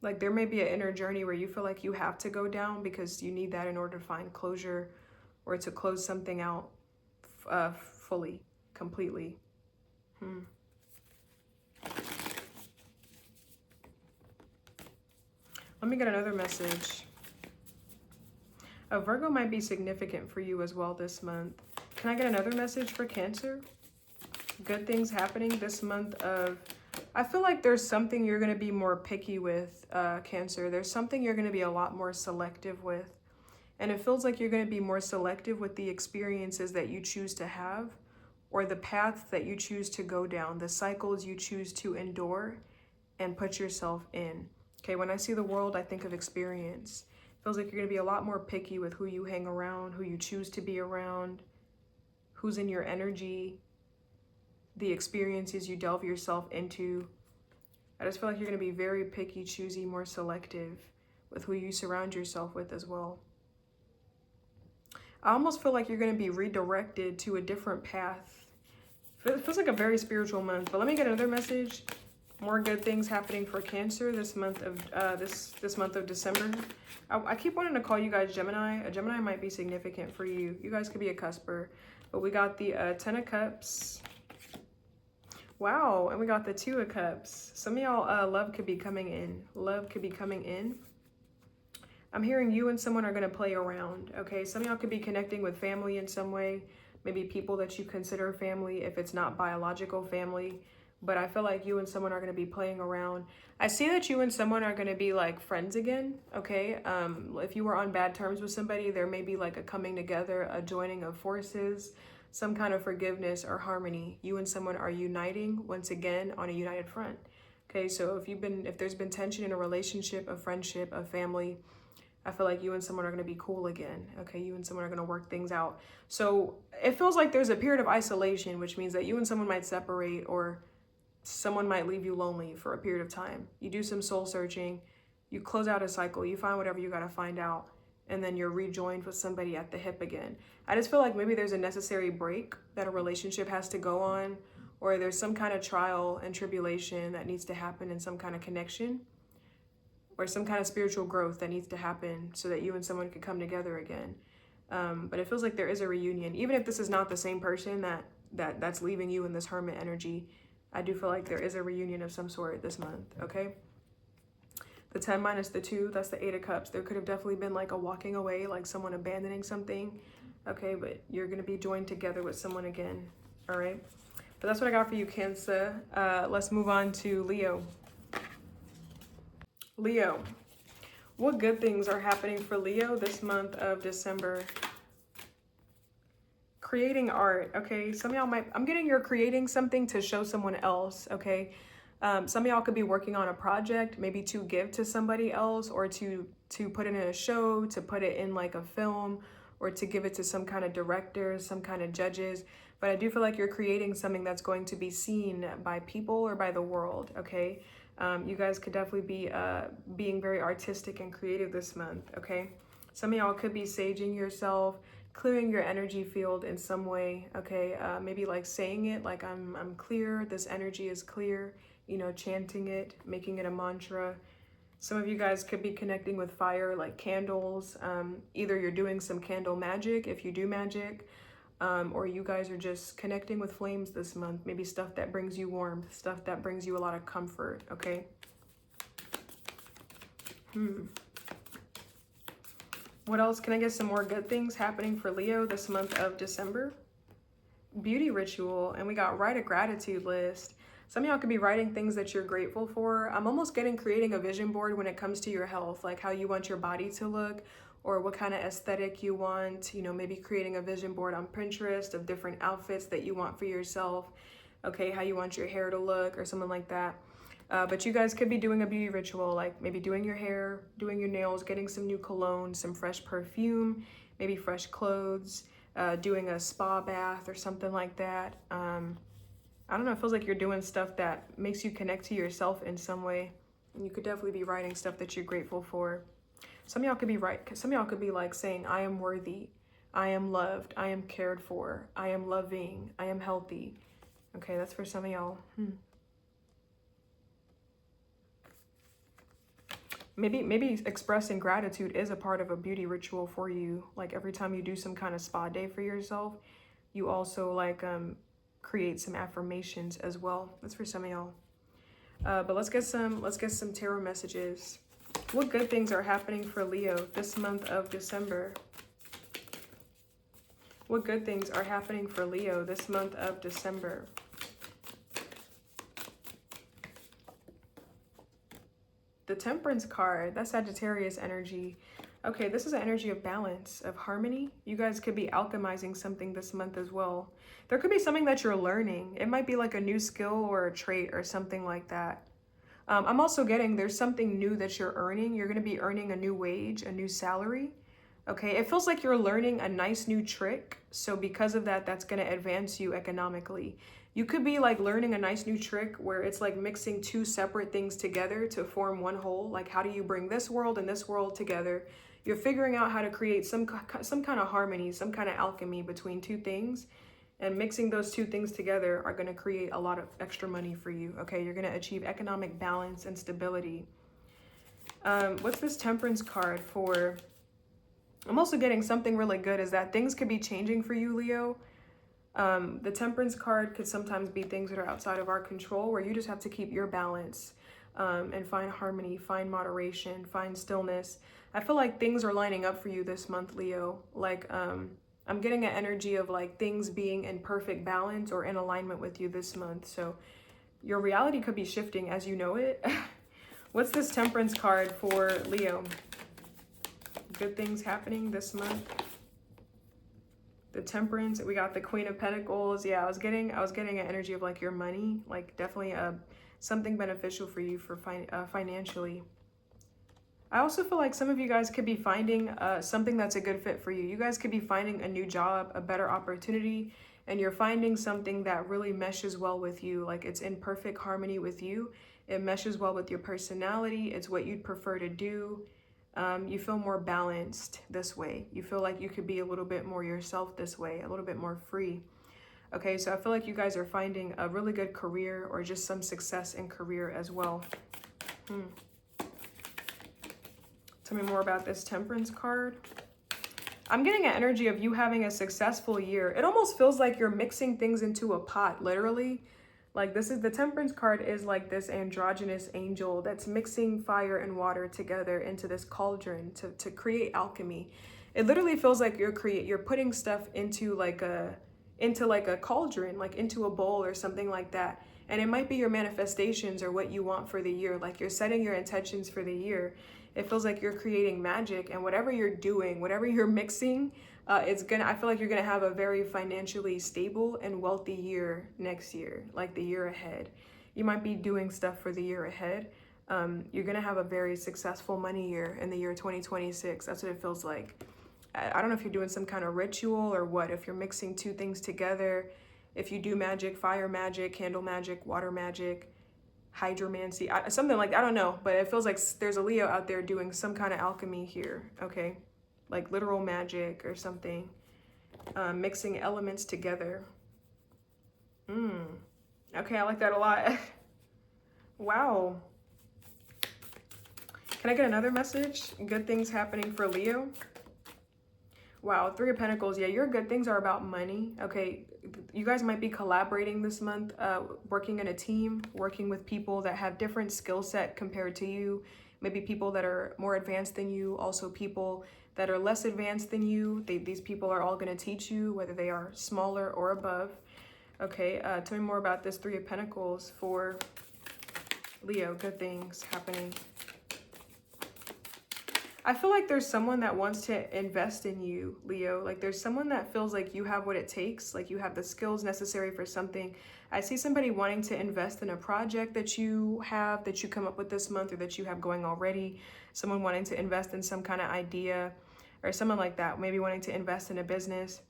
S1: Like there may be an inner journey where you feel like you have to go down because you need that in order to find closure or to close something out fully, completely. Let me get another message. A Virgo might be significant for you as well this month. Can I get another message for Cancer? Good things happening this month of... I feel like there's something you're going to be more picky with, Cancer. There's something you're going to be a lot more selective with. And it feels like you're going to be more selective with the experiences that you choose to have, or the paths that you choose to go down, the cycles you choose to endure and put yourself in. Okay, when I see the World, I think of experience. It feels like you're going to be a lot more picky with who you hang around, who you choose to be around, who's in your energy, the experiences you delve yourself into. I just feel like you're going to be very picky, choosy, more selective with who you surround yourself with as well. I almost feel like you're going to be redirected to a different path. It feels like a very spiritual month, but let me get another message. More good things happening for Cancer this month of this month of December. I keep wanting to call you guys Gemini. A Gemini might be significant for you. You guys could be a cusper. But we got the 10 of Cups. Wow, and we got the 2 of Cups. Some of y'all, love could be coming in. Love could be coming in. I'm hearing you and someone are going to play around, okay? Some of y'all could be connecting with family in some way. Maybe people that you consider family if it's not biological family. But I feel like you and someone are going to be playing around. I see that you and someone are going to be like friends again, okay? If you were on bad terms with somebody, there may be like a coming together, a joining of forces, some kind of forgiveness or harmony. You and someone are uniting once again on a united front. Okay, so if there's been tension in a relationship, a friendship, a family, I feel like you and someone are going to be cool again. Okay, you and someone are going to work things out. So it feels like there's a period of isolation, which means that you and someone might separate, or someone might leave you lonely for a period of time. You do some soul searching, you close out a cycle, you find whatever you got to find out, and then you're rejoined with somebody at the hip again. I just feel like maybe there's a necessary break that a relationship has to go on, or there's some kind of trial and tribulation that needs to happen in some kind of connection, or some kind of spiritual growth that needs to happen so that you and someone could come together again. But it feels like there is a reunion. Even if this is not the same person that's leaving you in this Hermit energy, I do feel like there is a reunion of some sort this month, okay? The 10 minus the 2, that's the 8 of Cups. There could have definitely been like a walking away, like someone abandoning something, okay? But you're going to be joined together with someone again, all right? But that's what I got for you, Cancer. Let's move on to Leo. Leo, what good things are happening for Leo this month of December? Creating art, okay? Some of y'all I'm getting you're creating something to show someone else, okay? Some of y'all could be working on a project, maybe to give to somebody else, or to put it in a show, to put it in like a film, or to give it to some kind of director, some kind of judges. But I do feel like you're creating something that's going to be seen by people or by the world, okay? You guys could definitely be being very artistic and creative this month, okay? Some of y'all could be saging yourself, clearing your energy field in some way, okay? Maybe like saying it, like I'm clear, this energy is clear, you know, chanting it, making it a mantra. Some of you guys could be connecting with fire, like candles. Either you're doing some candle magic if you do magic, or you guys are just connecting with flames this month. Maybe stuff that brings you warmth, stuff that brings you a lot of comfort, okay? What else? Can I get some more good things happening for Leo this month of December? Beauty ritual, and we got write a gratitude list. Some of y'all could be writing things that you're grateful for. I'm almost getting creating a vision board when it comes to your health, like how you want your body to look or what kind of aesthetic you want. You know, maybe creating a vision board on Pinterest of different outfits that you want for yourself. Okay, how you want your hair to look or something like that. But you guys could be doing a beauty ritual, like maybe doing your hair, doing your nails, getting some new cologne, some fresh perfume, maybe fresh clothes, doing a spa bath or something like that. I don't know, it feels like you're doing stuff that makes you connect to yourself in some way. And you could definitely be writing stuff that you're grateful for. Some of y'all could be like saying, I am worthy, I am loved, I am cared for, I am loving, I am healthy. Okay, that's for some of y'all. Maybe expressing gratitude is a part of a beauty ritual for you. Like every time you do some kind of spa day for yourself, you also like create some affirmations as well. That's for some of y'all. But let's get some tarot messages. What good things are happening for Leo this month of December? What good things are happening for Leo this month of December? The Temperance card, that's Sagittarius energy. Okay, this is an energy of balance, of harmony. You guys could be alchemizing something this month as well. There could be something that you're learning. It might be like a new skill or a trait or something like that. I'm also getting there's something new that you're earning. You're going to be earning a new wage, a new salary. Okay, it feels like you're learning a nice new trick. So because of that, that's going to advance you economically. You could be like learning a nice new trick where it's like mixing two separate things together to form one whole. Like how do you bring this world and this world together? You're figuring out how to create some kind of harmony, some kind of alchemy between two things. And mixing those two things together are going to create a lot of extra money for you. Okay, you're going to achieve economic balance and stability. What's this Temperance card for? I'm also getting something really good is that things could be changing for you, Leo. The Temperance card could sometimes be things that are outside of our control where you just have to keep your balance and find harmony, find moderation, find stillness. I feel like things are lining up for you this month, Leo. Like, I'm getting an energy of like things being in perfect balance or in alignment with you this month. So your reality could be shifting as you know it. What's this Temperance card for Leo? Good things happening this month. The Temperance, we got the Queen of Pentacles. Yeah, I was getting an energy of like your money, like definitely something beneficial for you for financially. I also feel like some of you guys could be finding something that's a good fit for you. You guys could be finding a new job, a better opportunity, and you're finding something that really meshes well with you. Like it's in perfect harmony with you. It meshes well with your personality. It's what you'd prefer to do. You feel more balanced this way. You feel like you could be a little bit more yourself this way, a little bit more free. Okay, so I feel like you guys are finding a really good career or just some success in career as well. Tell me more about this Temperance card. I'm getting an energy of you having a successful year. It almost feels like you're mixing things into a pot, literally. Like this is the Temperance card is like this androgynous angel that's mixing fire and water together into this cauldron to create alchemy. It literally feels like you're putting stuff into like a cauldron, like into a bowl or something like that. And it might be your manifestations or what you want for the year. Like you're setting your intentions for the year. It feels like you're creating magic, and whatever you're doing, whatever you're mixing, I feel like you're gonna have a very financially stable and wealthy year next year, like the year ahead. You might be doing stuff for the year ahead. You're gonna have a very successful money year in the year 2026. That's what it feels like. I don't know if you're doing some kind of ritual or what, if you're mixing two things together, if you do magic, fire magic, candle magic, water magic, hydromancy, something like that. I don't know, but it feels like there's a Leo out there doing some kind of alchemy here, okay? Like literal magic or something, mixing elements together. Okay, I like that a lot. Wow. Can I get another message? Good things happening for Leo. Wow, Three of Pentacles. Yeah, your good things are about money. Okay, you guys might be collaborating this month, working in a team, working with people that have different skill set compared to you. Maybe people that are more advanced than you, also people that are less advanced than you. These people are all going to teach you, whether they are smaller or above. Okay, tell me more about this Three of Pentacles for Leo. Good things happening. I feel like there's someone that wants to invest in you, Leo. Like there's someone that feels like you have what it takes, like you have the skills necessary for something. I see somebody wanting to invest in a project that you have, that you come up with this month or that you have going already. Someone wanting to invest in some kind of idea or someone like that, maybe wanting to invest in a business.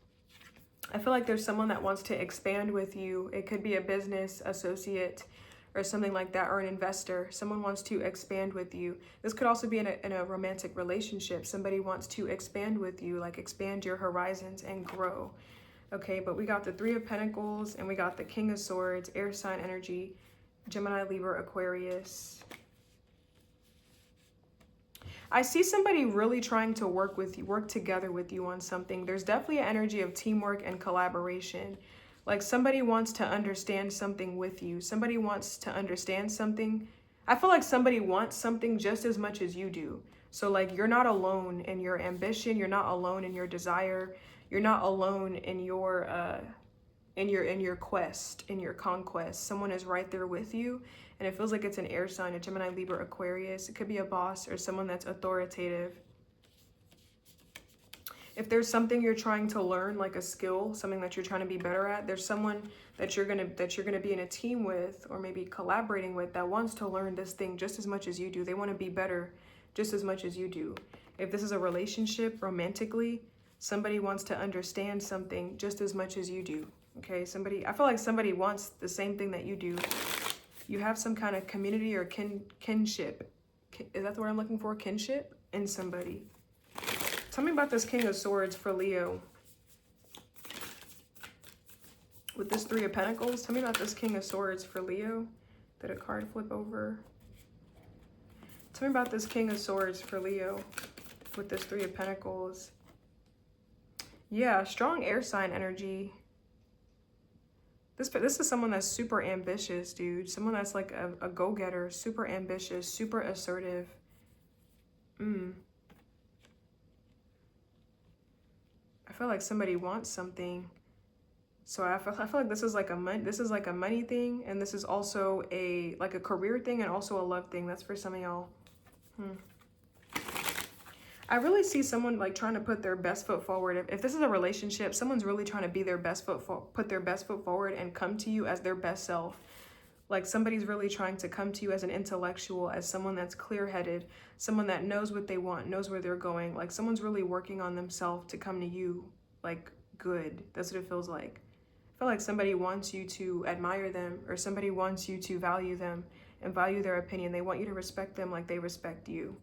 S1: I feel like there's someone that wants to expand with you. It could be a business associate or something like that, or an investor. Someone wants to expand with you. This could also be in a romantic relationship. Somebody wants to expand with you, like expand your horizons and grow. Okay, but we got the Three of Pentacles and we got the King of Swords, air sign energy, Gemini, Libra, Aquarius. I see somebody really trying to work with you, work together with you on something. There's definitely an energy of teamwork and collaboration. Like somebody wants to understand something with you. Somebody wants to understand something. I feel like somebody wants something just as much as you do. So like you're not alone in your ambition. You're not alone in your desire. You're not alone in your quest, in your conquest. Someone is right there with you. And it feels like it's an air sign, a Gemini, Libra, Aquarius. It could be a boss or someone that's authoritative. If there's something you're trying to learn, like a skill, something that you're trying to be better at, there's someone that you're gonna be in a team with or maybe collaborating with that wants to learn this thing just as much as you do. They want to be better just as much as you do. If this is a relationship romantically, somebody wants to understand something just as much as you do. Okay, I feel like somebody wants the same thing that you do. You have some kind of community or kinship. Is that the word I'm looking for? Kinship in somebody. Tell me about this King of Swords for Leo. With this Three of Pentacles, tell me about this King of Swords for Leo. Did a card flip over? Tell me about this King of Swords for Leo with this Three of Pentacles. Yeah, strong air sign energy. This is someone that's super ambitious, dude. Someone that's like a go-getter, super ambitious, super assertive. I feel like somebody wants something. So I feel like this is like a money thing, and this is also like a career thing and also a love thing. That's for some of y'all. I really see someone like trying to put their best foot forward. If this is a relationship, someone's really trying to be their best put their best foot forward and come to you as their best self. Like somebody's really trying to come to you as an intellectual, as someone that's clear-headed, someone that knows what they want, knows where they're going. Like someone's really working on themselves to come to you like good. That's what it feels like. I feel like somebody wants you to admire them, or somebody wants you to value them and value their opinion. They want you to respect them like they respect you.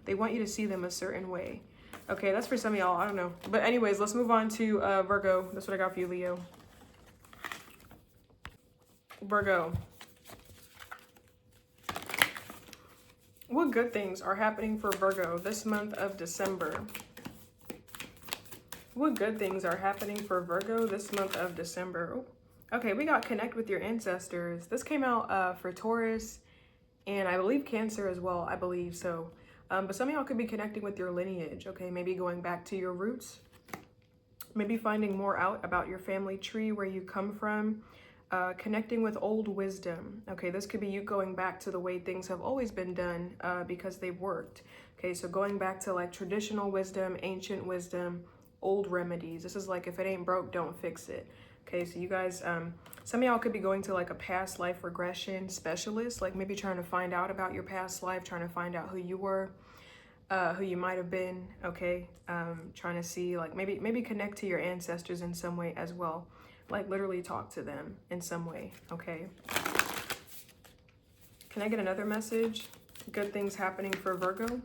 S1: They want you to see them a certain way. Okay, that's for some of y'all. I don't know. But anyways, let's move on to Virgo. That's what I got for you, Leo. Virgo. What good things are happening for Virgo this month of December? What good things are happening for Virgo this month of December? Oh, okay, we got connect with your ancestors. This came out for Taurus and I believe Cancer as well. I believe so. But some of y'all could be connecting with your lineage, okay? Maybe going back to your roots. Maybe finding more out about your family tree, where you come from. Connecting with old wisdom. Okay, this could be you going back to the way things have always been done because they've worked. Okay, so going back to like traditional wisdom, ancient wisdom, old remedies. This is like, if it ain't broke, don't fix it. Okay, so you guys, some of y'all could be going to like a past life regression specialist, like maybe trying to find out about your past life, trying to find out who you were, who you might have been, okay? Trying to see, like maybe connect to your ancestors in some way as well. Like literally talk to them in some way, okay? Can I get another message? Good things happening for Virgo.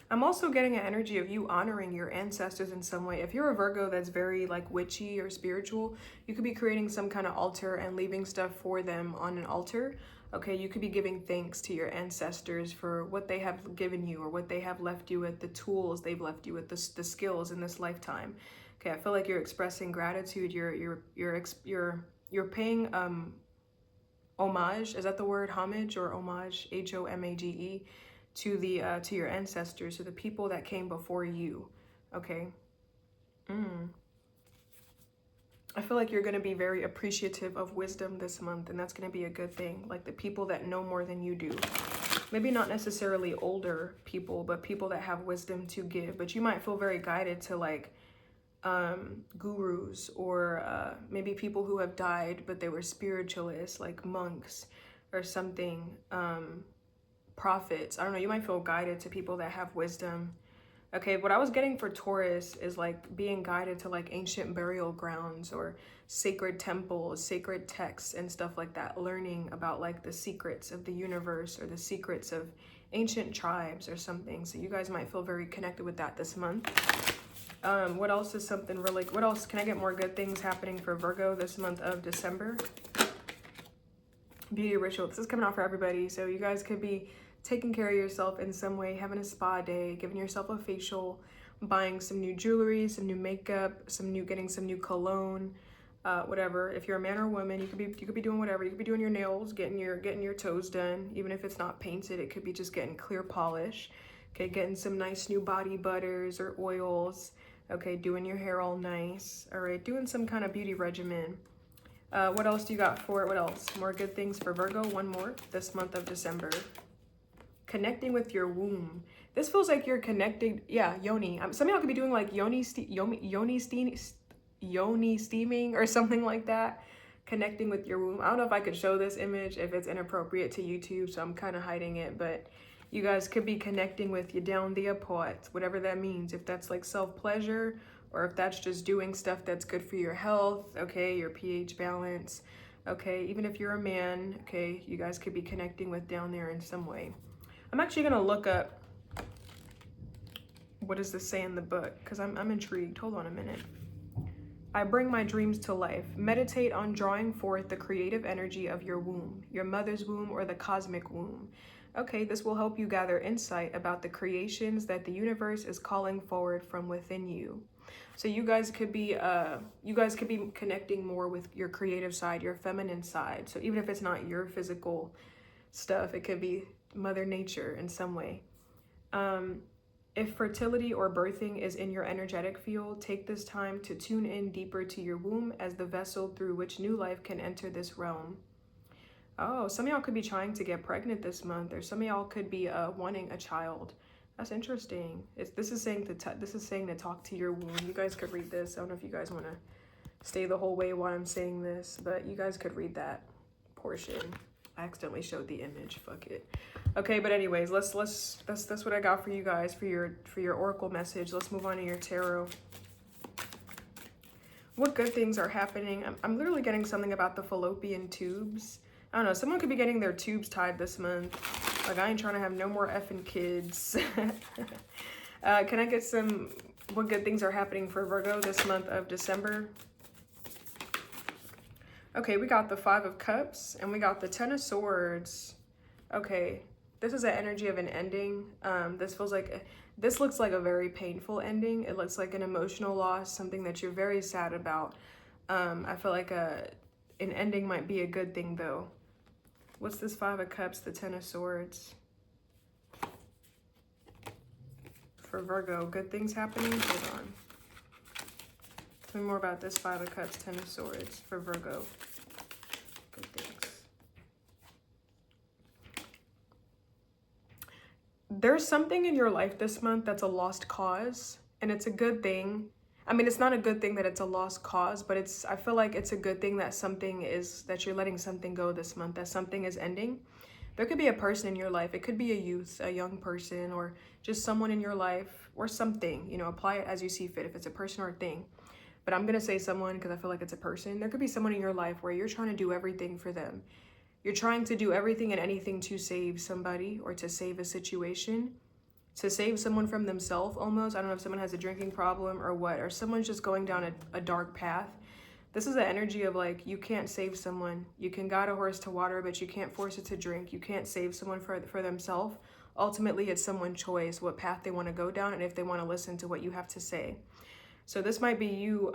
S1: I'm also getting an energy of you honoring your ancestors in some way. If you're a Virgo that's very like witchy or spiritual, you could be creating some kind of altar and leaving stuff for them on an altar. Okay, you could be giving thanks to your ancestors for what they have given you or what they have left you with, the tools they've left you with, the skills in this lifetime. Okay, I feel like you're expressing gratitude. You're paying homage. Is that the word? Homage or homage? HOMAGE to your ancestors, to the people that came before you. Okay. I feel like you're going to be very appreciative of wisdom this month, and that's going to be a good thing. Like the people that know more than you do. Maybe not necessarily older people, but people that have wisdom to give. But you might feel very guided to like gurus or maybe people who have died, but they were spiritualists, like monks or something, prophets. I don't know, you might feel guided to people that have wisdom. Okay, what I was getting for Taurus is like being guided to like ancient burial grounds or sacred temples, sacred texts and stuff like that, learning about like the secrets of the universe or the secrets of ancient tribes or something. So you guys might feel very connected with that this month. What else is something really, what else can I get more good things happening for Virgo this month of December? Beauty ritual. This is coming out for everybody. So you guys could be taking care of yourself in some way, having a spa day, giving yourself a facial, buying some new jewelry, some new makeup, getting some new cologne, whatever. If you're a man or a woman, you could be doing whatever. You could be doing your nails, getting your toes done, even if it's not painted. It could be just getting clear polish. Okay, getting some nice new body butters or oils. Okay, doing your hair all nice. All right, doing some kind of beauty regimen. What else do you got for it? What else? More good things for Virgo. One more this month of December. Connecting with your womb. This feels like you're connecting. Yeah, yoni. Some of y'all could be doing like yoni steaming or something like that. Connecting with your womb. I don't know if I could show this image if it's inappropriate to YouTube, so I'm kind of hiding it. But you guys could be connecting with your down there part, whatever that means. If that's like self-pleasure or if that's just doing stuff that's good for your health, okay, your pH balance. Okay, even if you're a man, okay, you guys could be connecting with down there in some way. I'm actually gonna look up what does this say in the book because I'm intrigued. Hold on a minute. I bring my dreams to life. Meditate on drawing forth the creative energy of your womb, your mother's womb or the cosmic womb. Okay, this will help you gather insight about the creations that the universe is calling forward from within you. So you guys could be connecting more with your creative side, your feminine side. So even if it's not your physical stuff, it could be Mother Nature in some way. If fertility or birthing is in your energetic field, take this time to tune in deeper to your womb as the vessel through which new life can enter this realm. Oh, some of y'all could be trying to get pregnant this month, or some of y'all could be wanting a child. That's interesting. This is saying to talk to your womb. You guys could read this. I don't know if you guys want to stay the whole way while I'm saying this, but you guys could read that portion. I accidentally showed the image. Fuck it. Okay, but anyways, that's what I got for you guys for your oracle message. Let's move on to your tarot. What good things are happening? I'm literally getting something about the fallopian tubes. I don't know. Someone could be getting their tubes tied this month. Like, I ain't trying to have no more effing kids. Can I get some what good things are happening for Virgo this month of December? Okay, we got the 5 of Cups and we got the 10 of Swords. Okay, this is an energy of an ending. This looks like a very painful ending. It looks like an emotional loss, something that you're very sad about. I feel like an ending might be a good thing though. What's this 5 of Cups, the 10 of Swords? For Virgo, good things happening? Hold on. Tell me more about this 5 of Cups, 10 of Swords for Virgo. Good things. There's something in your life this month that's a lost cause, and it's a good thing. I mean, it's not a good thing that it's a lost cause, but I feel like it's a good thing that that you're letting something go this month, that something is ending. There could be a person in your life. It could be a youth, a young person, or just someone in your life or something, you know, apply it as you see fit if it's a person or a thing. But I'm going to say someone because I feel like it's a person. There could be someone in your life where you're trying to do everything for them. You're trying to do everything and anything to save somebody or to save a situation, to save someone from themselves almost. I don't know if someone has a drinking problem or what, or someone's just going down a dark path. This is the energy of like, you can't save someone. You can guide a horse to water, but you can't force it to drink. You can't save someone for themselves. Ultimately, it's someone's choice, what path they want to go down, and if they want to listen to what you have to say. So this might be you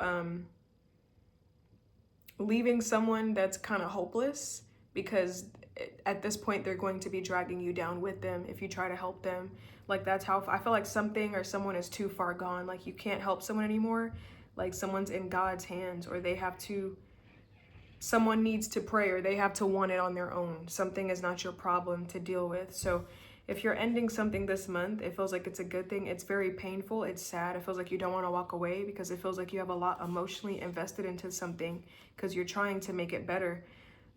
S1: leaving someone that's kind of hopeless, because at this point, they're going to be dragging you down with them if you try to help them. Like, that's how I feel like something or someone is too far gone. Like, you can't help someone anymore. Like, someone's in God's hands, or someone needs to pray, or they have to want it on their own. Something is not your problem to deal with. So if you're ending something this month, it feels like it's a good thing. It's very painful. It's sad. It feels like you don't want to walk away, because it feels like you have a lot emotionally invested into something, because you're trying to make it better.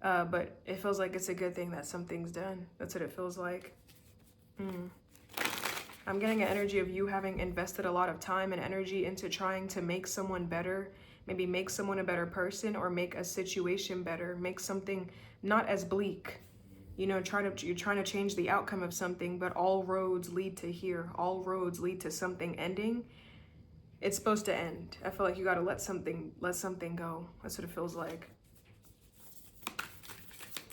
S1: But it feels like it's a good thing that something's done. That's what it feels like. I'm getting an energy of you having invested a lot of time and energy into trying to make someone better, maybe make someone a better person, or make a situation better, make something not as bleak. You know, you're trying to change the outcome of something, but all roads lead to here. All roads lead to something ending. It's supposed to end. I feel like you got to let something go. That's what it feels like.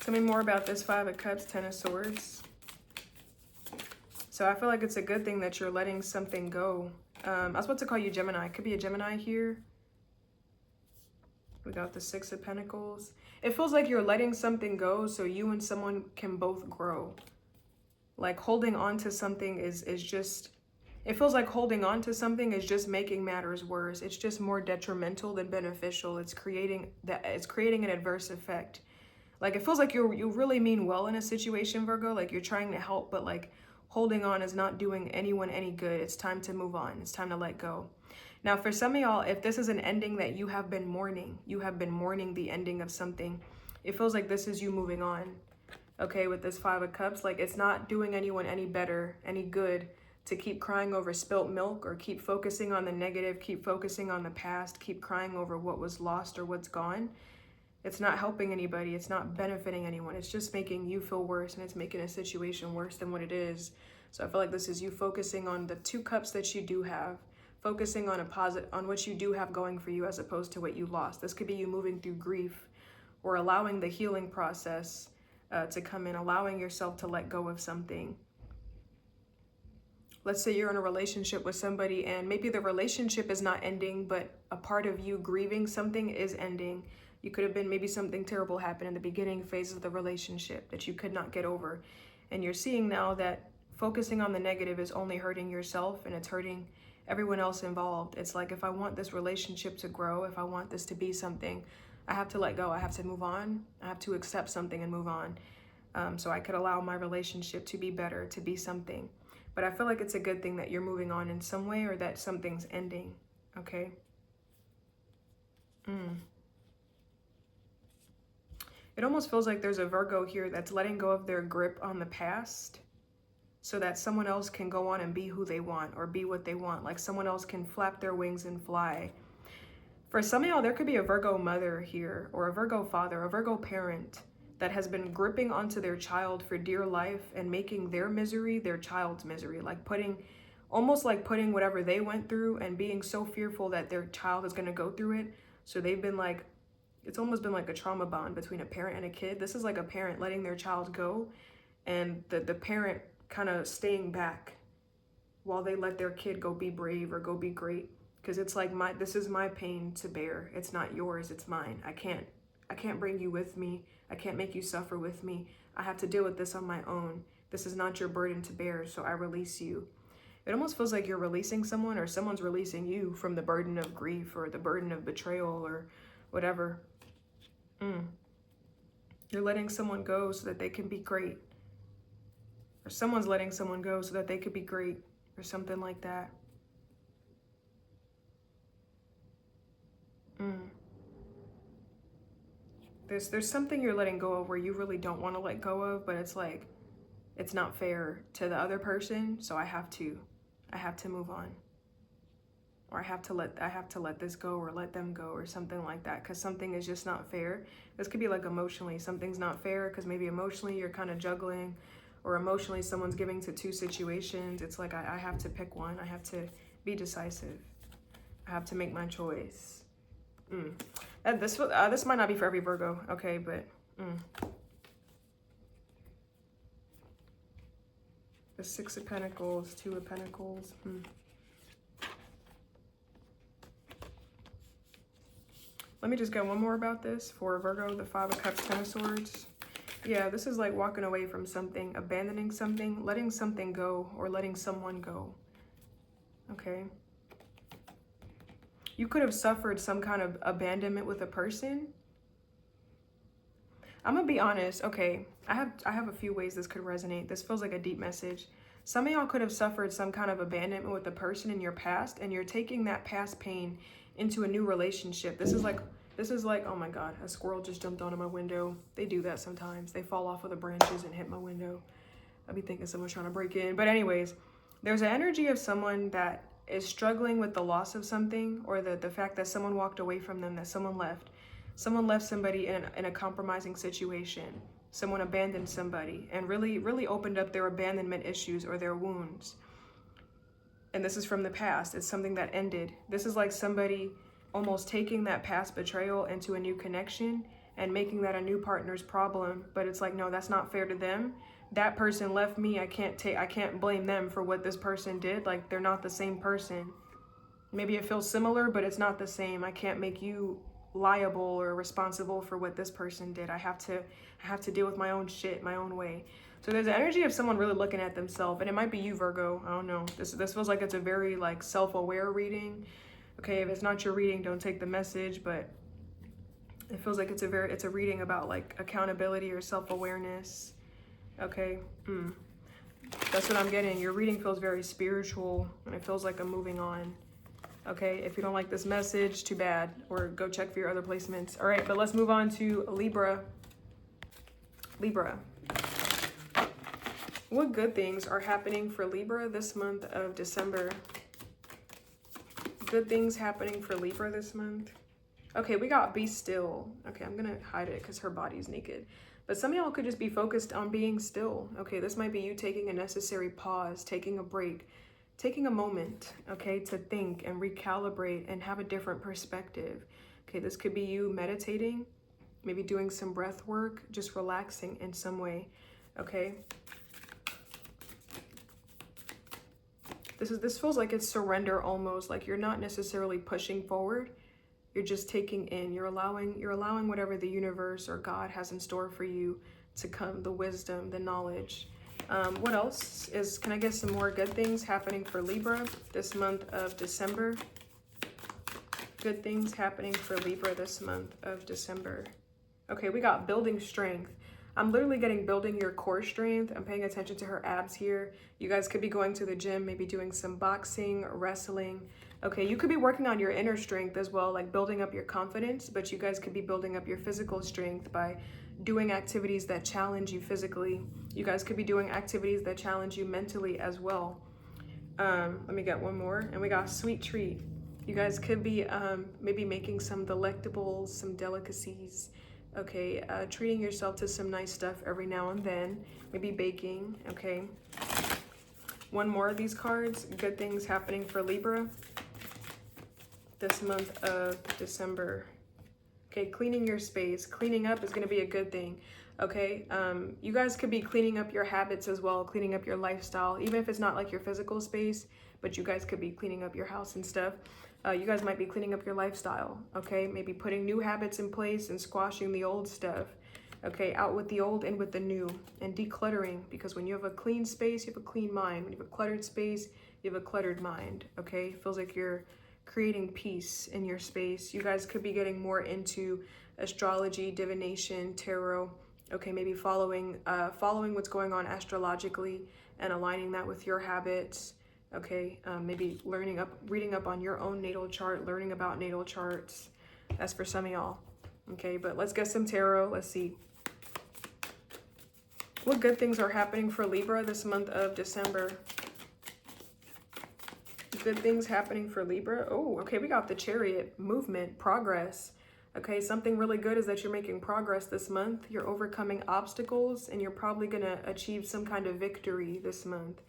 S1: Tell me more about this Five of Cups, Ten of Swords. So I feel like it's a good thing that you're letting something go. I was about to call you Gemini. It could be a Gemini here. We got the Six of Pentacles. It feels like you're letting something go so you and someone can both grow. Like, holding on to something is just... It feels like holding on to something is just making matters worse. It's just more detrimental than beneficial. It's creating an adverse effect. Like, it feels like you really mean well in a situation, Virgo. Like, you're trying to help, but like, holding on is not doing anyone any good. It's time to move on. It's time to let go. Now, for some of y'all, if this is an ending that you have been mourning the ending of something, it feels like this is you moving on. Okay, with this Five of Cups, like, it's not doing anyone any better, any good to keep crying over spilt milk, or keep focusing on the negative, keep focusing on the past, keep crying over what was lost or what's gone. It's not helping anybody. It's not benefiting anyone. It's just making you feel worse, and it's making a situation worse than what it is. So I feel like this is you focusing on the two cups that you do have, focusing on on what you do have going for you, as opposed to what you lost. This could be you moving through grief, or allowing the healing process to come in, allowing yourself to let go of something. Let's say you're in a relationship with somebody, and maybe the relationship is not ending, but a part of you grieving something is ending. You could have been, maybe something terrible happened in the beginning phase of the relationship that you could not get over. And you're seeing now that focusing on the negative is only hurting yourself, and it's hurting everyone else involved. It's like, if I want this relationship to grow, if I want this to be something, I have to let go. I have to move on. I have to accept something and move on. So I could allow my relationship to be better, to be something. But I feel like it's a good thing that you're moving on in some way, or that something's ending. Okay. It almost feels like there's a Virgo here that's letting go of their grip on the past, so that someone else can go on and be who they want, or be what they want. Like, someone else can flap their wings and fly. For some of y'all, there could be a Virgo mother here, or a Virgo father, a Virgo parent that has been gripping onto their child for dear life, and making their misery their child's misery. Like, almost like putting whatever they went through, and being so fearful that their child is going to go through it. So they've been like, it's almost been like a trauma bond between a parent and a kid. This is like a parent letting their child go, and the parent kind of staying back while they let their kid go be brave or go be great. Because it's like, this is my pain to bear. It's not yours, it's mine. I can't bring you with me. I can't make you suffer with me. I have to deal with this on my own. This is not your burden to bear, so I release you. It almost feels like you're releasing someone, or someone's releasing you from the burden of grief, or the burden of betrayal, or whatever. You're letting someone go so that they can be great. Or someone's letting someone go so that they could be great, or something like that. There's something you're letting go of where you really don't want to let go of, but it's like, it's not fair to the other person, so I have to move on. Or I have to let this go, or let them go, or something like that, because something is just not fair. This could be like emotionally, something's not fair, because maybe emotionally you're kind of juggling, or emotionally someone's giving to two situations. It's like, I have to pick one. I have to be decisive. I have to make my choice. This might not be for every Virgo, okay, but the Six of Pentacles, Two of Pentacles. Let me just get one more about this for Virgo, the Five of Cups, Ten of Swords. Yeah, this is like walking away from something, abandoning something, letting something go, or letting someone go. Okay. You could have suffered some kind of abandonment with a person. I'm gonna be honest. Okay, I have a few ways this could resonate. This feels like a deep message. Some of y'all could have suffered some kind of abandonment with a person in your past, and you're taking that past pain into a new relationship. This is like, oh my God, a squirrel just jumped onto my window. They do that sometimes. They fall off of the branches and hit my window. I'd be thinking someone's trying to break in. But anyways, there's an energy of someone that is struggling with the loss of something, or the fact that someone walked away from them, that someone left. Someone left somebody in a compromising situation. Someone abandoned somebody and really opened up their abandonment issues or their wounds. And this is from the past. It's something that ended. This is like somebody almost taking that past betrayal into a new connection and making that a new partner's problem. But it's like, no, that's not fair to them. That person left me. I can't blame them for what this person did. Like, they're not the same person. Maybe it feels similar, but it's not the same. I can't make you liable or responsible for what this person did. I have to deal with my own shit my own way. So there's an energy of someone really looking at themselves, and it might be you, Virgo. I don't know. This feels like it's a very like self-aware reading. Okay, if it's not your reading, don't take the message, but it feels like it's a reading about like accountability or self-awareness. Okay, that's what I'm getting. Your reading feels very spiritual, and it feels like I'm moving on. Okay, if you don't like this message, too bad, or go check for your other placements. All right, but let's move on to Libra. Libra. What good things are happening for Libra this month of December? Good things happening for Libra this month. Okay, we got be still. Okay, I'm gonna hide it because her body's naked. But some of y'all could just be focused on being still. Okay, this might be you taking a necessary pause, taking a break, taking a moment, okay, to think and recalibrate and have a different perspective. Okay, this could be you meditating, maybe doing some breath work, just relaxing in some way, okay? This feels like it's surrender almost, like you're not necessarily pushing forward. You're just taking in, you're allowing whatever the universe or God has in store for you to come, the wisdom, the knowledge. What else can I get some more good things happening for Libra this month of December? Good things happening for Libra this month of December. Okay, we got building strength. I'm literally getting building your core strength. I'm paying attention to her abs here. You guys could be going to the gym, maybe doing some boxing, wrestling. Okay, you could be working on your inner strength as well, like building up your confidence, but you guys could be building up your physical strength by doing activities that challenge you physically. You guys could be doing activities that challenge you mentally as well. Let me get one more, and we got sweet treat. You guys could be maybe making some delectables, some delicacies. Okay, treating yourself to some nice stuff every now and then, maybe baking. Okay, one more of these cards. Good things happening for Libra this month of December. Okay, cleaning your space. Cleaning up is going to be a good thing. Okay, you guys could be cleaning up your habits as well, cleaning up your lifestyle, even if it's not like your physical space, but you guys could be cleaning up your house and stuff. You guys might be cleaning up your lifestyle, okay? Maybe putting new habits in place and squashing the old stuff, okay? Out with the old and with the new, and decluttering, because when you have a clean space, you have a clean mind. When you have a cluttered space, you have a cluttered mind, okay? Feels like you're creating peace in your space. You guys could be getting more into astrology, divination, tarot, okay? Maybe following what's going on astrologically and aligning that with your habits. Okay, maybe reading up on your own natal chart, learning about natal charts. That's for some of y'all. Okay, but let's get some tarot. Let's see. What good things are happening for Libra this month of December? Good things happening for Libra. Oh, okay, we got the Chariot, movement, progress. Okay, something really good is that you're making progress this month. You're overcoming obstacles, and you're probably going to achieve some kind of victory this month.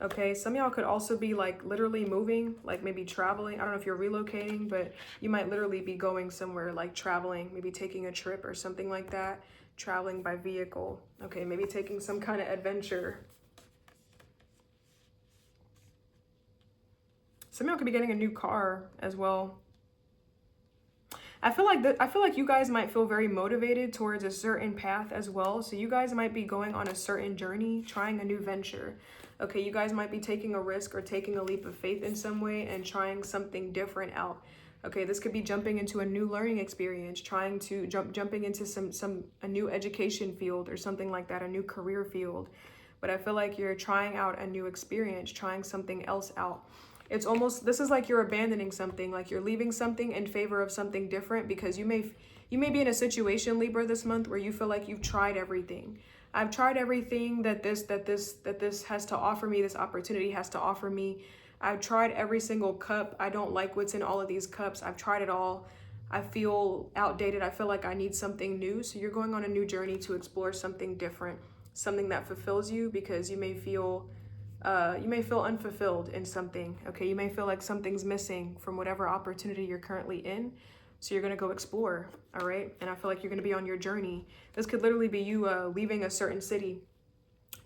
S1: Okay, some of y'all could also be like literally moving, like maybe traveling. I don't know if you're relocating, but you might literally be going somewhere, like traveling, maybe taking a trip or something like that, traveling by vehicle. Okay, maybe taking some kind of adventure. Some of y'all could be getting a new car as well. I feel like you guys might feel very motivated towards a certain path as well. So you guys might be going on a certain journey, trying a new venture. Okay, you guys might be taking a risk or taking a leap of faith in some way and trying something different out. Okay, this could be jumping into a new learning experience, trying to jumping into a new education field or something like that, a new career field. But I feel like you're trying out a new experience, trying something else out. It's almost, this is like you're abandoning something, like you're leaving something in favor of something different, because you may be in a situation, Libra, this month where you feel like you've tried everything. I've tried everything that this has to offer me, this opportunity has to offer me. I've tried every single cup. I don't like what's in all of these cups. I've tried it all. I feel outdated. I feel like I need something new. So you're going on a new journey to explore something different, something that fulfills you, because you may feel unfulfilled in something. Okay, you may feel like something's missing from whatever opportunity you're currently in. So you're going to go explore, all right? And I feel like you're going to be on your journey. This could literally be you leaving a certain city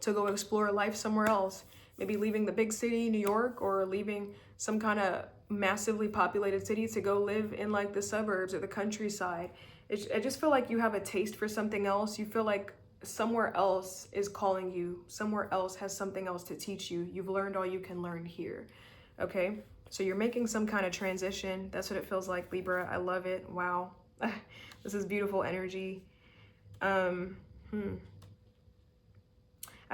S1: to go explore life somewhere else. Maybe leaving the big city, New York, or leaving some kind of massively populated city to go live in like the suburbs or the countryside. I just feel like you have a taste for something else. You feel like somewhere else is calling you. Somewhere else has something else to teach you. You've learned all you can learn here, okay? So you're making some kind of transition. That's what it feels like, Libra. I love it. Wow. This is beautiful energy. I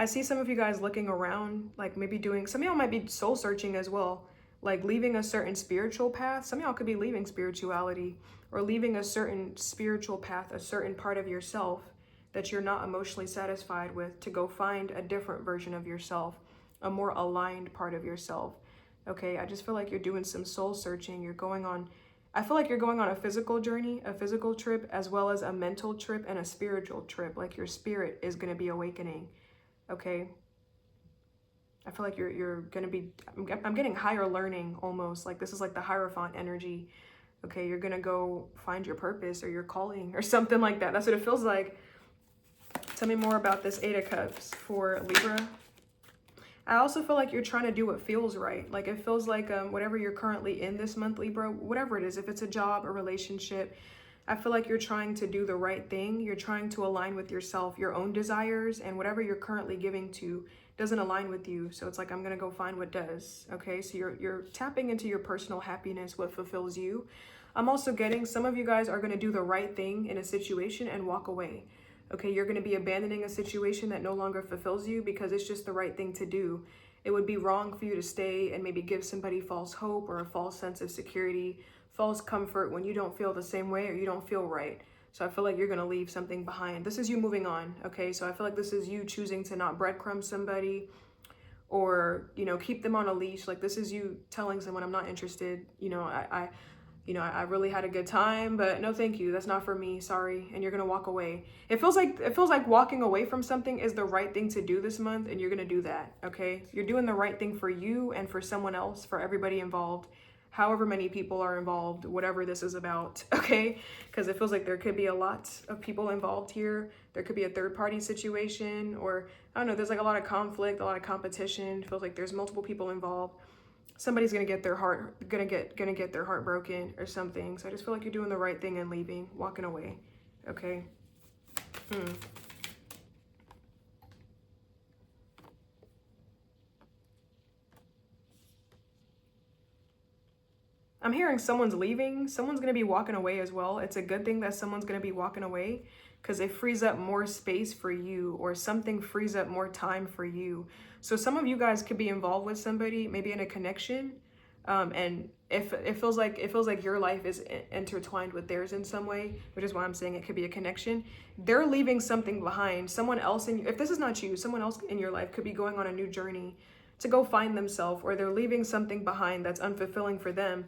S1: see some of you guys looking around, like maybe some of y'all might be soul searching as well, like leaving a certain spiritual path. Some of y'all could be leaving spirituality or leaving a certain spiritual path, a certain part of yourself that you're not emotionally satisfied with, to go find a different version of yourself, a more aligned part of yourself. Okay, I just feel like you're doing some soul searching. I feel like you're going on a physical journey, a physical trip, as well as a mental trip and a spiritual trip. Like your spirit is going to be awakening. Okay. I feel like you're going to be, I'm getting higher learning almost. Like this is like the Hierophant energy. Okay, you're going to go find your purpose or your calling or something like that. That's what it feels like. Tell me more about this Eight of Cups for Libra. I also feel like you're trying to do what feels right. Like it feels like whatever you're currently in this month, Libra, whatever it is, if it's a job, a relationship, I feel like you're trying to do the right thing. You're trying to align with yourself, your own desires, and whatever you're currently giving to doesn't align with you. So it's like, I'm going to go find what does. Okay, so you're tapping into your personal happiness, what fulfills you. I'm also getting some of you guys are going to do the right thing in a situation and walk away. Okay, you're going to be abandoning a situation that no longer fulfills you because it's just the right thing to do. It would be wrong for you to stay and maybe give somebody false hope or a false sense of security, false comfort when you don't feel the same way or you don't feel right. So I feel like you're going to leave something behind. This is you moving on, okay? So I feel like this is you choosing to not breadcrumb somebody or, keep them on a leash. Like this is you telling someone, I'm not interested. I really had a good time, but no, thank you. That's not for me. Sorry. And you're going to walk away. It feels like walking away from something is the right thing to do this month. And you're going to do that. Okay. You're doing the right thing for you and for someone else, for everybody involved, however many people are involved, whatever this is about. Okay. Because it feels like there could be a lot of people involved here. There could be a third party situation, or I don't know. There's like a lot of conflict, a lot of competition. It feels like there's multiple people involved. Somebody's gonna get their heart broken or something. So I just feel like you're doing the right thing and leaving, walking away. Okay. I'm hearing someone's leaving. Someone's gonna be walking away as well. It's a good thing that someone's gonna be walking away because it frees up more space for you, or something frees up more time for you. So some of you guys could be involved with somebody, maybe in a connection, and if it feels like your life is intertwined with theirs in some way, which is why I'm saying it could be a connection. They're leaving something behind. Someone else if this is not you, someone else in your life could be going on a new journey to go find themselves, or they're leaving something behind that's unfulfilling for them.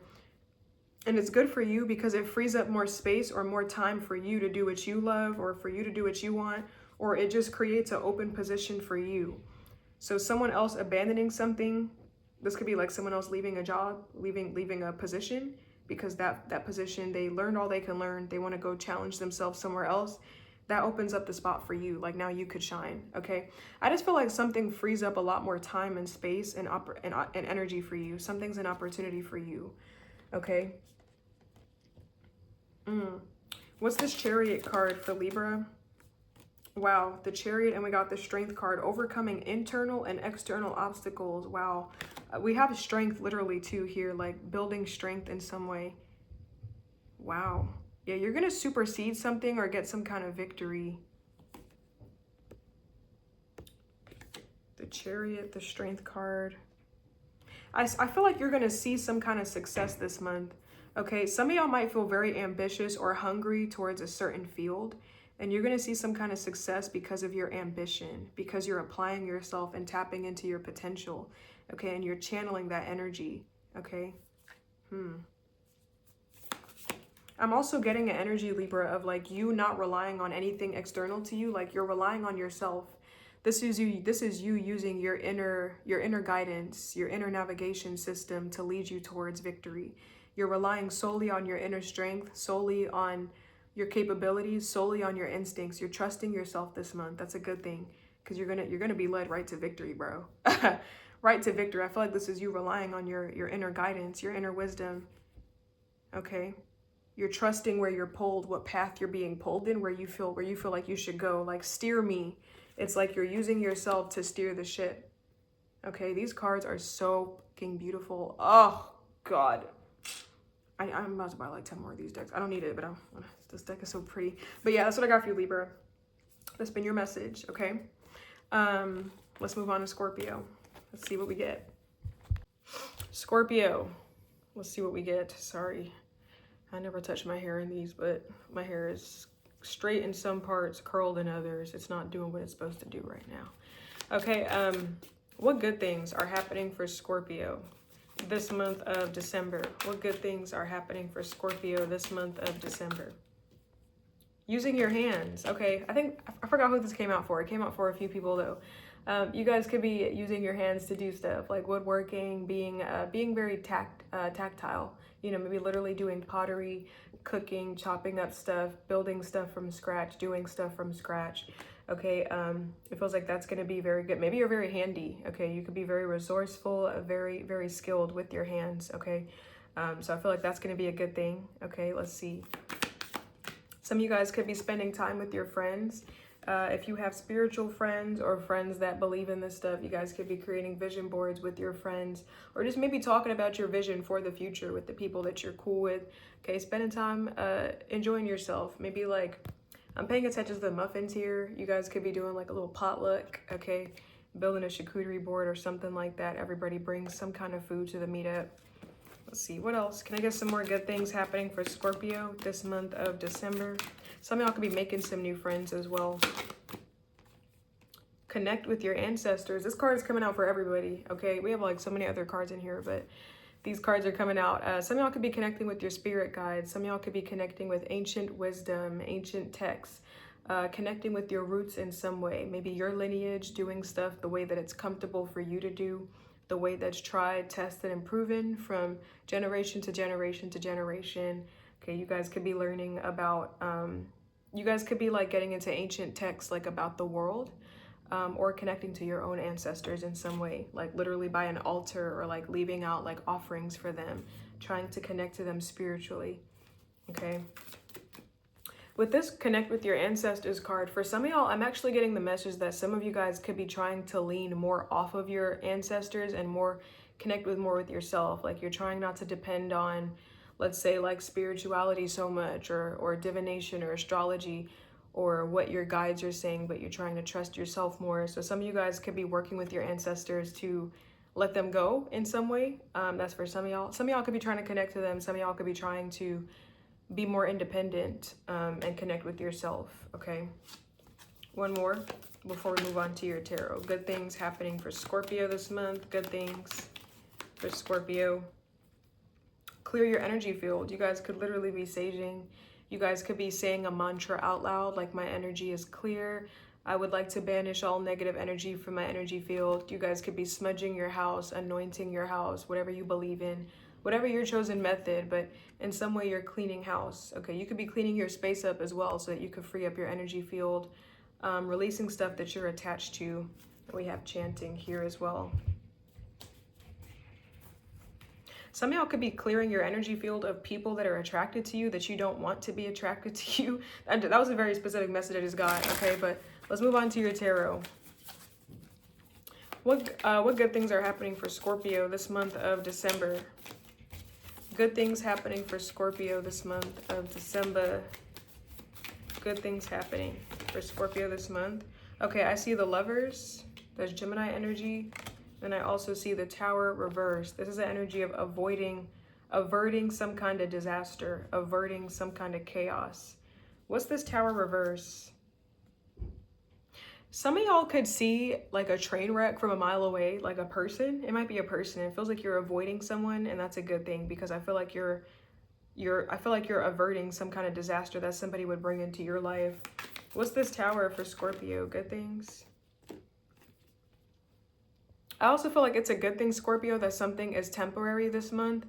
S1: And it's good for you because it frees up more space or more time for you to do what you love, or for you to do what you want, or it just creates an open position for you. So someone else abandoning something, this could be like someone else leaving a job, leaving a position, because that position, they learned all they can learn. They want to go challenge themselves somewhere else. That opens up the spot for you. Like now you could shine, okay? I just feel like something frees up a lot more time and space and energy for you. Something's an opportunity for you, okay? What's this Chariot card for Libra? Wow, the Chariot, and we got the Strength card, overcoming internal and external obstacles. Wow, we have strength literally too here, like building strength in some way. Wow. Yeah, you're gonna supersede something or get some kind of victory. The Chariot, the Strength card. I feel like you're gonna see some kind of success this month. Okay, some of y'all might feel very ambitious or hungry towards a certain field, and you're gonna see some kind of success because of your ambition, because you're applying yourself and tapping into your potential. Okay, and you're channeling that energy. Okay. I'm also getting an energy, Libra, of like you not relying on anything external to you, like you're relying on yourself. This is you using your inner guidance, your inner navigation system to lead you towards victory. You're relying solely on your inner strength, solely on your capabilities, solely on your instincts. You're trusting yourself this month. That's a good thing, because you're gonna be led right to victory, bro. Right to victory. I feel like this is you relying on your inner guidance, your inner wisdom. Okay. You're trusting where you're pulled, what path you're being pulled in, where you feel like you should go. Like, steer me. It's like you're using yourself to steer the ship. Okay, these cards are so fucking beautiful. Oh God, I'm about to buy like 10 more of these decks. I don't need it, but this deck is so pretty. But yeah, that's what I got for you, Libra. That's been your message. Okay, let's move on to Scorpio. Let's see what we get. Scorpio, let's see what we get. Sorry, I never touch my hair in these, but my hair is straight in some parts, curled in others. It's not doing what it's supposed to do right now. Okay, what good things are happening for Scorpio this month of December? What good things are happening for Scorpio this month of December? Using your hands. Okay, I forgot who this came out for. It came out for a few people though. You guys could be using your hands to do stuff like woodworking, being very tactile. You know, maybe literally doing pottery, cooking, chopping up stuff, building stuff from scratch, doing stuff from scratch. Okay, it feels like that's going to be very good. Maybe you're very handy. Okay, you could be very resourceful, very, very skilled with your hands. Okay, so I feel like that's going to be a good thing. Okay, let's see. Some of you guys could be spending time with your friends. If you have spiritual friends or friends that believe in this stuff, you guys could be creating vision boards with your friends, or just maybe talking about your vision for the future with the people that you're cool with. Okay, spending time enjoying yourself. Maybe like, I'm paying attention to the muffins here. You guys could be doing like a little potluck, okay? Building a charcuterie board or something like that. Everybody brings some kind of food to the meetup. Let's see, what else? Can I get some more good things happening for Scorpio this month of December? Some of y'all could be making some new friends as well. Connect with your ancestors. This card is coming out for everybody, okay? We have like so many other cards in here, but these cards are coming out. Some of y'all could be connecting with your spirit guides. Some of y'all could be connecting with ancient wisdom, ancient texts, connecting with your roots in some way. Maybe your lineage, doing stuff the way that it's comfortable for you to do, the way that's tried, tested, and proven from generation to generation to generation. Okay, you guys could be learning about, you guys could be like getting into ancient texts like about the world, or connecting to your own ancestors in some way, like literally by an altar, or like leaving out like offerings for them, trying to connect to them spiritually. Okay. With this connect with your ancestors card, for some of y'all, I'm actually getting the message that some of you guys could be trying to lean more off of your ancestors and connect more with yourself. Like you're trying not to depend on, let's say, like spirituality so much, or divination or astrology, or what your guides are saying, but you're trying to trust yourself more. So some of you guys could be working with your ancestors to let them go in some way. That's for some of y'all. Some of y'all could be trying to connect to them. Some of y'all could be trying to be more independent and connect with yourself, okay? One more before we move on to your tarot. Good things happening for Scorpio this month. Good things for Scorpio. Clear your energy field. You guys could literally be saging. You guys could be saying a mantra out loud, like my energy is clear. I would like to banish all negative energy from my energy field. You guys could be smudging your house, anointing your house, whatever you believe in, whatever your chosen method, but in some way you're cleaning house. Okay, you could be cleaning your space up as well so that you could free up your energy field, releasing stuff that you're attached to. We have chanting here as well. Some of y'all could be clearing your energy field of people that are attracted to you that you don't want to be attracted to you. And that was a very specific message I just got, okay? But let's move on to your tarot. What good things are happening for Scorpio this month of December? Good things happening for Scorpio this month of December. Good things happening for Scorpio this month. Okay, I see the Lovers. There's Gemini energy. And I also see the Tower reversed. This is the energy of averting some kind of disaster, averting some kind of chaos. What's this Tower reverse? Some of y'all could see like a train wreck from a mile away, like a person. It might be a person. It feels like you're avoiding someone, and that's a good thing because I feel like you're averting some kind of disaster that somebody would bring into your life. What's this Tower for Scorpio? Good things. I also feel like it's a good thing, Scorpio, that something is temporary this month.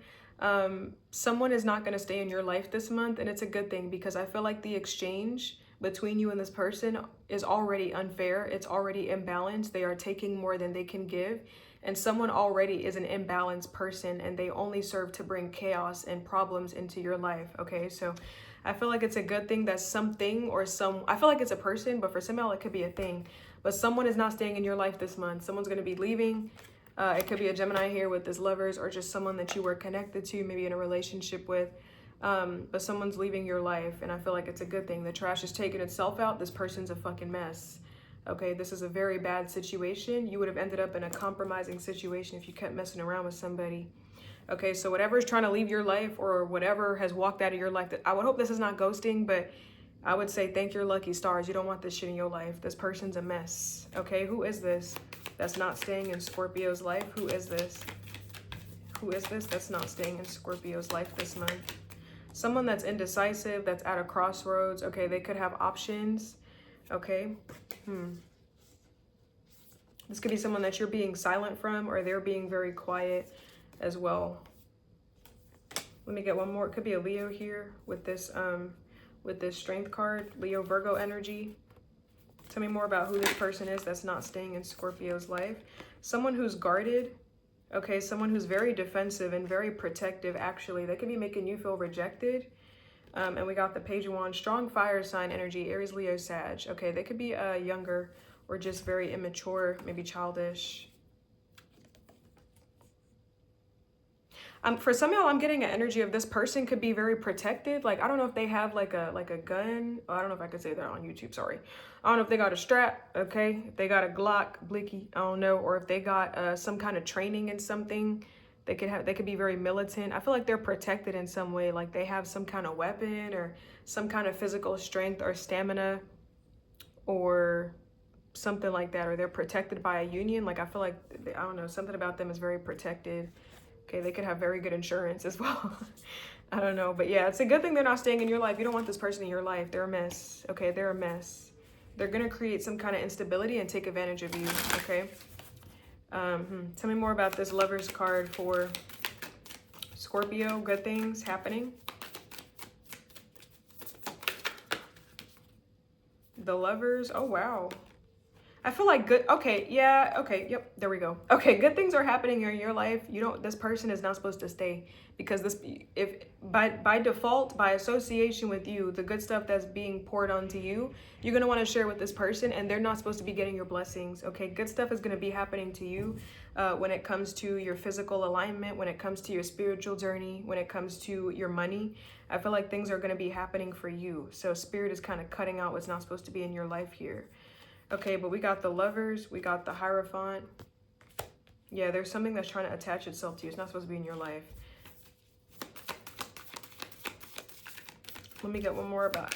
S1: Someone is not going to stay in your life this month, and it's a good thing because I feel like the exchange between you and this person is already unfair. It's already imbalanced. They are taking more than they can give, and someone already is an imbalanced person, and they only serve to bring chaos and problems into your life, okay? So I feel like it's a good thing that something or I feel like it's a person, but for some of y'all, it could be a thing. But someone is not staying in your life this month. Someone's going to be leaving. It could be a Gemini here with this Lovers, or just someone that you were connected to, maybe in a relationship with. But someone's leaving your life, and I feel like it's a good thing. The trash is taking itself out. This person's a fucking mess. Okay, this is a very bad situation. You would have ended up in a compromising situation if you kept messing around with somebody. Okay, so whatever is trying to leave your life, or whatever has walked out of your life, I would hope this is not ghosting, but I would say thank your lucky stars. You don't want this shit in your life. This person's a mess. Okay, who is this that's not staying in Scorpio's life? Who is this? Who is this that's not staying in Scorpio's life this month? Someone that's indecisive, that's at a crossroads. Okay, they could have options. Okay. This could be someone that you're being silent from, or they're being very quiet as well. Let me get one more. It could be a Leo here with this strength card. Leo, Virgo energy. Tell me more about who this person is that's not staying in Scorpio's life. Someone who's guarded. Okay, someone who's very defensive and very protective, actually. They could be making you feel rejected. And we got the Page of Wands, strong fire sign energy, Aries, Leo, Sag. Okay, they could be younger or just very immature, maybe childish. For some of y'all, I'm getting an energy of this person could be very protected. Like, I don't know if they have like a gun. Oh, I don't know if I could say that on YouTube, sorry. I don't know if they got a strap, okay? If they got a Glock, blicky, I don't know. Or if they got some kind of training in something. They could be very militant. I feel like they're protected in some way. Like they have some kind of weapon or some kind of physical strength or stamina or something like that. Or they're protected by a union. Like I feel like, I don't know, something about them is very protected. Okay, they could have very good insurance as well. I don't know, but yeah, it's a good thing they're not staying in your life. You don't want this person in your life. They're a mess. Okay, they're a mess. They're gonna create some kind of instability and take advantage of you. Okay. Tell me more about this Lovers card for Scorpio. Good things happening. The Lovers. Oh wow. I feel like good. Okay, yeah, okay, yep, there we go. Okay, good things are happening in your life. This person is not supposed to stay because if by default, by association with you, the good stuff that's being poured onto you, you're gonna want to share with this person, and they're not supposed to be getting your blessings. Okay, good stuff is gonna be happening to you when it comes to your physical alignment, when it comes to your spiritual journey, when it comes to your money. I feel like things are gonna be happening for you. So spirit is kind of cutting out what's not supposed to be in your life here. Okay, but we got the Lovers, we got the Hierophant. Yeah, there's something that's trying to attach itself to you. It's not supposed to be in your life. Let me get one more about.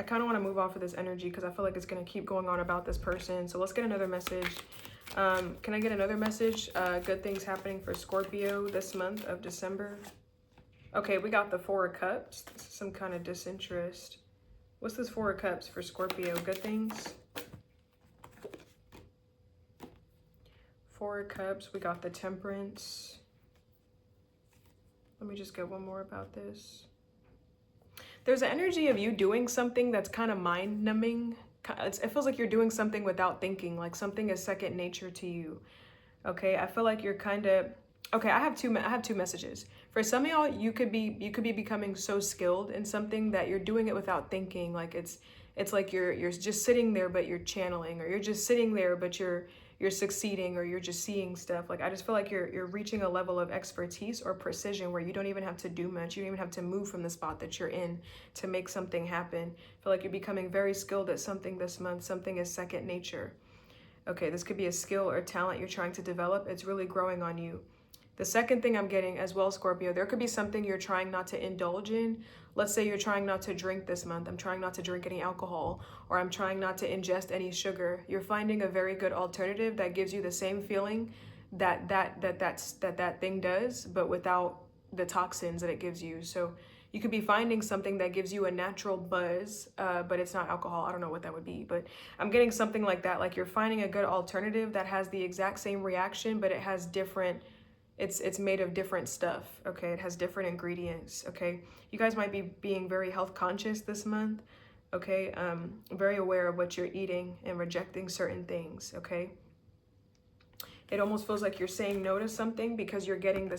S1: I kind of want to move off of this energy because I feel like it's going to keep going on about this person. So let's get another message. Can I get another message? Good things happening for Scorpio this month of December. Okay, we got the Four of Cups. This is some kind of disinterest. What's this Four of Cups for Scorpio? Good things. Four of Cups. We got the Temperance. Let me just get one more about this. There's an energy of you doing something that's kind of mind-numbing. It feels like you're doing something without thinking, like something is second nature to you. Okay, I feel like you're kind of... Okay, I have two messages. For some of y'all, you could be becoming so skilled in something that you're doing it without thinking. Like it's like you're just sitting there, but you're channeling, or you're just sitting there, but you're succeeding, or you're just seeing stuff. Like I just feel like you're reaching a level of expertise or precision where you don't even have to do much. You don't even have to move from the spot that you're in to make something happen. I feel like you're becoming very skilled at something this month. Something is second nature. Okay, this could be a skill or talent you're trying to develop. It's really growing on you. The second thing I'm getting as well, Scorpio, there could be something you're trying not to indulge in. Let's say you're trying not to drink this month. I'm trying not to drink any alcohol, or I'm trying not to ingest any sugar. You're finding a very good alternative that gives you the same feeling that thing does, but without the toxins that it gives you. So you could be finding something that gives you a natural buzz, but it's not alcohol. I don't know what that would be, but I'm getting something like that. Like you're finding a good alternative that has the exact same reaction, but it has different... It's made of different stuff, okay? It has different ingredients, okay? You guys might be being very health conscious this month, okay? Very aware of what you're eating and rejecting certain things, okay? It almost feels like you're saying no to something because you're getting the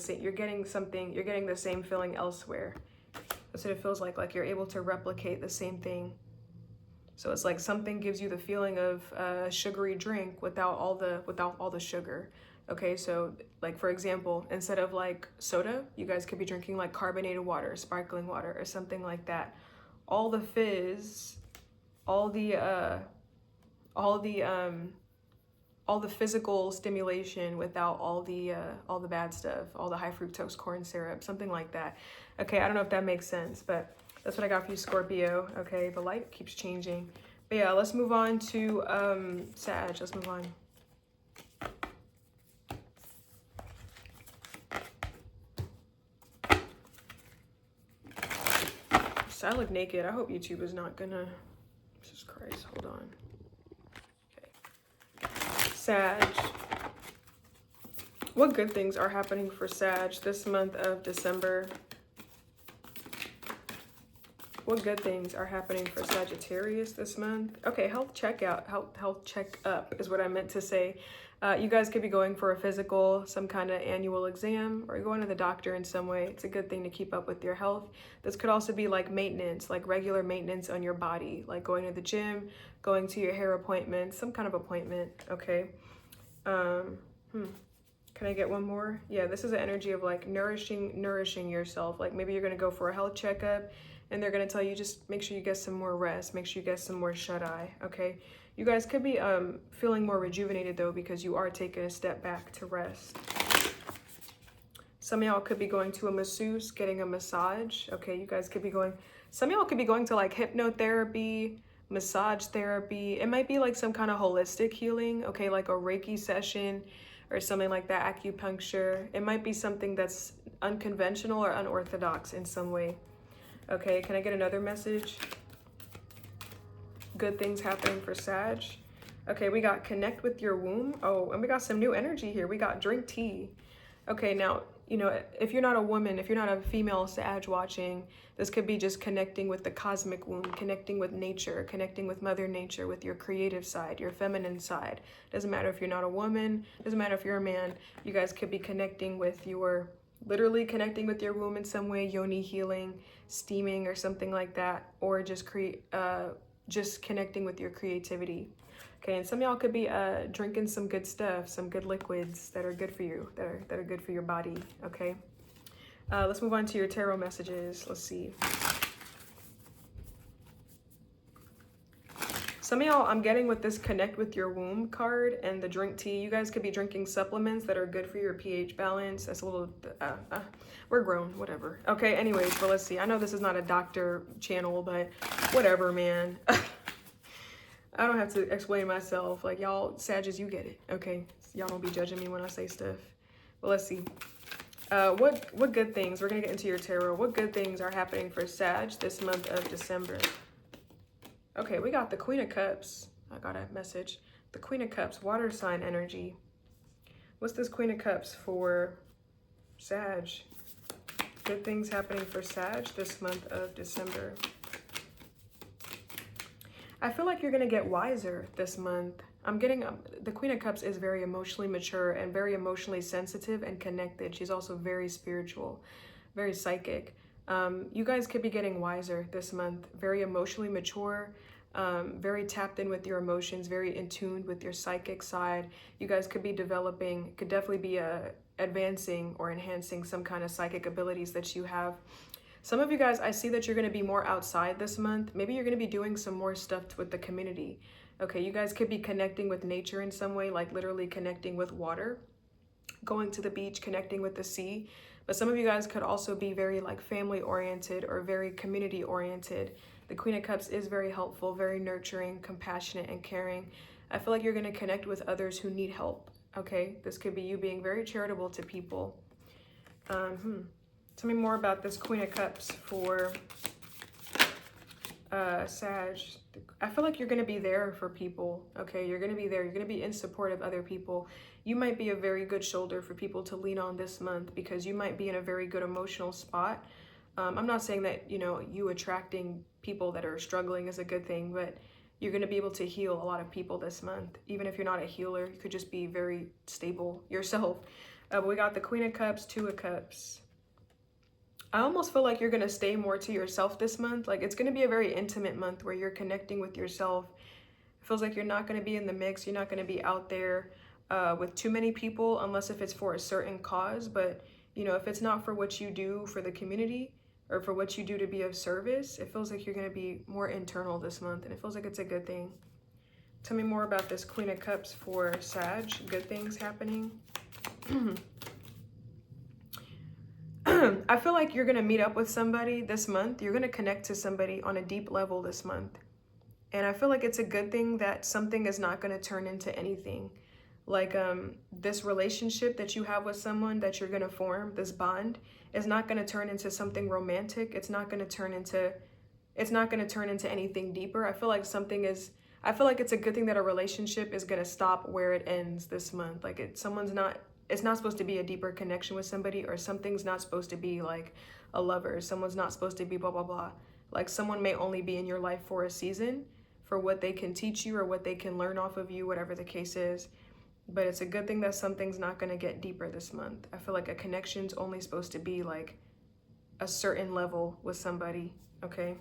S1: same feeling elsewhere. That's what it feels like you're able to replicate the same thing. So it's like something gives you the feeling of a sugary drink without all the sugar. Okay, so like for example, instead of like soda, you guys could be drinking like carbonated water, sparkling water, or something like that. All the fizz, all the physical stimulation without all the bad stuff, all the high fructose corn syrup, something like that. Okay, I don't know if that makes sense, but that's what I got for you, Scorpio. Okay, the light keeps changing. But yeah, let's move on to Sag. Let's move on. I look naked. I hope YouTube is not gonna... Jesus Christ, hold on. Okay. Sag. What good things are happening for Sag this month of December? What good things are happening for Sagittarius this month? Okay, health checkup is what I meant to say. You guys could be going for a physical, some kind of annual exam, or going to the doctor in some way. It's a good thing to keep up with your health. This could also be like maintenance, like regular maintenance on your body, like going to the gym, going to your hair appointment, some kind of appointment, okay? Can I get one more? Yeah, this is an energy of like nourishing yourself. Like maybe you're gonna go for a health checkup and they're gonna tell you just make sure you get some more rest, make sure you get some more shut-eye, okay? You guys could be feeling more rejuvenated though, because you are taking a step back to rest. Some of y'all could be going to a masseuse, getting a massage, okay? You guys could be going, some of y'all could be going to like hypnotherapy, massage therapy. It might be like some kind of holistic healing, okay? Like a Reiki session or something like that, acupuncture. It might be something that's unconventional or unorthodox in some way. Okay, can I get another message? Good things happening for Sag. Okay, we got connect with your womb. Oh, and we got some new energy here. We got drink tea. Okay, now, you know, if you're not a woman, if you're not a female Sag watching, this could be just connecting with the cosmic womb, connecting with nature, connecting with Mother Nature, with your creative side, your feminine side. Doesn't matter if you're not a woman, doesn't matter if you're a man. You guys could be connecting with your, literally connecting with your womb in some way, yoni healing, steaming or something like that, or just connecting with your creativity. Okay, and some of y'all could be drinking some good stuff, some good liquids that are good for you, that are good for your body, okay? Let's move on to your tarot messages. Let's see. Some of y'all, I'm getting with this connect with your womb card and the drink tea. You guys could be drinking supplements that are good for your pH balance. That's a little, we're grown, whatever. Okay, anyways, but let's see. I know this is not a doctor channel, but whatever, man. I don't have to explain myself. Like y'all, Sagittarius, you get it, okay? Y'all don't be judging me when I say stuff. But let's see. What good things, we're gonna get into your tarot. What good things are happening for Sag this month of December? Okay, we got the Queen of Cups. I got a message. The Queen of Cups, water sign energy. What's this Queen of Cups for Sag? Good things happening for Sag this month of December. I feel like you're going to get wiser this month. I'm getting, the Queen of Cups is very emotionally mature and very emotionally sensitive and connected. She's also very spiritual, very psychic. You guys could be getting wiser this month, very emotionally mature, very tapped in with your emotions, very in tune with your psychic side. You guys could be developing, could definitely be advancing or enhancing some kind of psychic abilities that you have. Some of you guys, I see that you're going to be more outside this month. Maybe you're going to be doing some more stuff with the community. Okay, you guys could be connecting with nature in some way, like literally connecting with water, going to the beach, connecting with the sea. But some of you guys could also be very like family oriented or very community oriented. The Queen of Cups is very helpful, very nurturing, compassionate, and caring. I feel like you're going to connect with others who need help. Okay, this could be you being very charitable to people. Tell me more about this Queen of Cups for Sag. I feel like you're going to be there for people. Okay, you're going to be there. You're going to be in support of other people. You might be a very good shoulder for people to lean on this month because you might be in a very good emotional spot. I'm not saying that, you know, you attracting people that are struggling is a good thing, but you're going to be able to heal a lot of people this month. Even if you're not a healer, you could just be very stable yourself. But we got the Queen of Cups, Two of Cups. I almost feel like you're going to stay more to yourself this month. Like it's going to be a very intimate month where you're connecting with yourself. It feels like you're not going to be in the mix. You're not going to be out there with too many people unless if it's for a certain cause. But, you know, if it's not for what you do for the community or for what you do to be of service, it feels like you're going to be more internal this month. And it feels like it's a good thing. Tell me more about this Queen of Cups for Sag. Good things happening. I feel like you're going to meet up with somebody this month. You're going to connect to somebody on a deep level this month. And I feel like it's a good thing that something is not going to turn into anything. Like this relationship that you have with someone that you're going to form, this bond, is not going to turn into something romantic. It's not going to turn into anything deeper. I feel like it's a good thing that a relationship is going to stop where it ends this month. Like it's not supposed to be a deeper connection with somebody, or something's not supposed to be like a lover. Someone's not supposed to be blah, blah, blah. Like someone may only be in your life for a season, for what they can teach you or what they can learn off of you, whatever the case is. But it's a good thing that something's not going to get deeper this month. I feel like a connection's only supposed to be like a certain level with somebody, okay?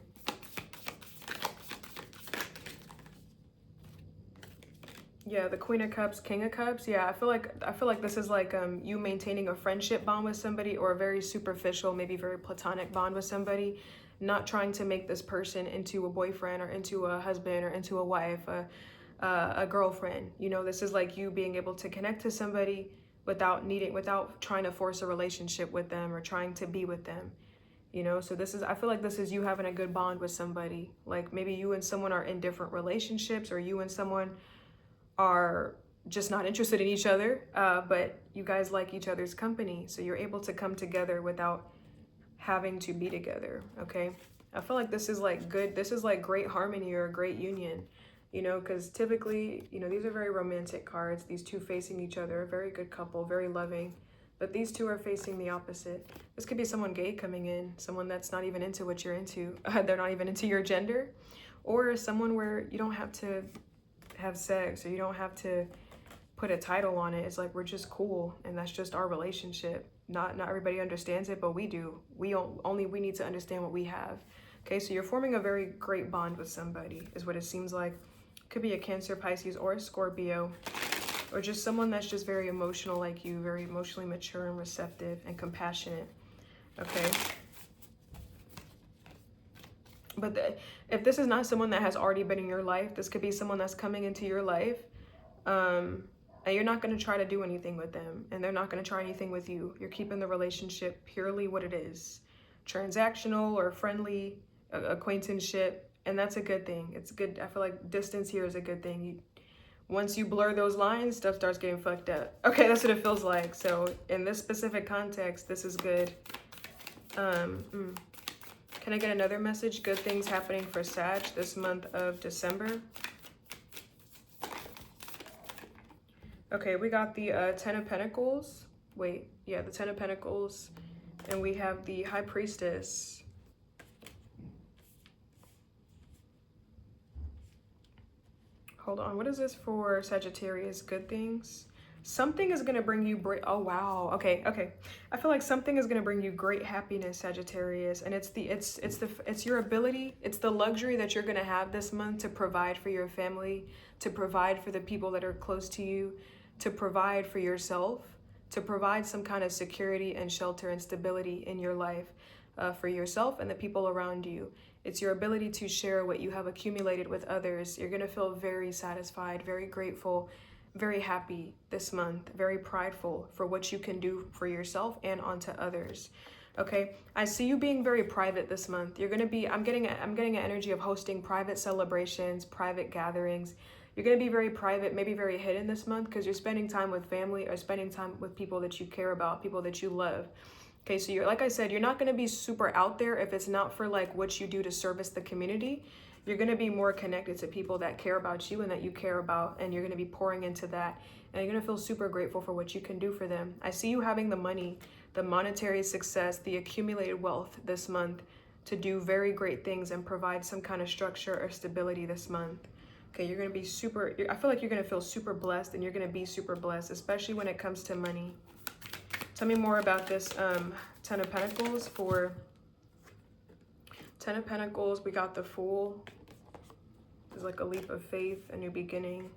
S1: Yeah, the Queen of Cups, King of Cups. Yeah, I feel like this is like you maintaining a friendship bond with somebody, or a very superficial, maybe very platonic bond with somebody, not trying to make this person into a boyfriend or into a husband or into a wife, a girlfriend. You know, this is like you being able to connect to somebody without trying to force a relationship with them or trying to be with them. You know, so I feel like this is you having a good bond with somebody. Like maybe you and someone are in different relationships, or you and someone are just not interested in each other, but you guys like each other's company, so you're able to come together without having to be together, okay? I feel like this is like good, this is like great harmony or a great union, you know, because typically, you know, these are very romantic cards, these two facing each other, a very good couple, very loving, but these two are facing the opposite. This could be someone gay coming in, someone that's not even into what you're into, they're not even into your gender, or someone where you don't have to have sex, or you don't have to put a title on it. It's like we're just cool, and that's just our relationship. Not everybody understands it, but we do. We need to understand what we have. Okay, so you're forming a very great bond with somebody is what it seems like. Could be a Cancer, Pisces, or a Scorpio, or just someone that's just very emotional like you, very emotionally mature and receptive and compassionate. Okay, but if this is not someone that has already been in your life, this could be someone that's coming into your life, and you're not going to try to do anything with them, and they're not going to try anything with you. You're keeping the relationship purely what it is, transactional or friendly acquaintanceship, and that's a good thing. It's good. I feel like distance here is a good thing. Once you blur those lines, stuff starts getting fucked up. Okay, that's what it feels like. So in this specific context, this is good. Can I get another message? Good things happening for Sag this month of December. Okay, we got the 10 of Pentacles. Wait, yeah, the 10 of Pentacles. And we have the High Priestess. Hold on, what is this for Sagittarius? Good things? Something is going to bring you oh wow. Okay. I feel like something is going to bring you great happiness, Sagittarius, and it's your ability, it's the luxury that you're going to have this month to provide for your family, to provide for the people that are close to you, to provide for yourself, to provide some kind of security and shelter and stability in your life for yourself and the people around you. It's your ability to share what you have accumulated with others. You're going to feel very satisfied, very grateful, very happy this month, very prideful for what you can do for yourself and onto others. Okay, I see you being very private this month. You're going to be, I'm getting an energy of hosting private celebrations, private gatherings. You're going to be very private, maybe very hidden this month because you're spending time with family or spending time with people that you care about, people that you love. Okay, so you're, like I said, you're not going to be super out there if it's not for like what you do to service the community. You're going to be more connected to people that care about you and that you care about, and you're going to be pouring into that, and you're going to feel super grateful for what you can do for them. I see you having the money, the monetary success, the accumulated wealth this month to do very great things and provide some kind of structure or stability this month. Okay, you're going to be super, I feel like you're going to feel super blessed, and you're going to be super blessed, especially when it comes to money. Tell me more about this 10 of Pentacles for 10 of Pentacles. We got the Fool. There's like a leap of faith, a new beginning.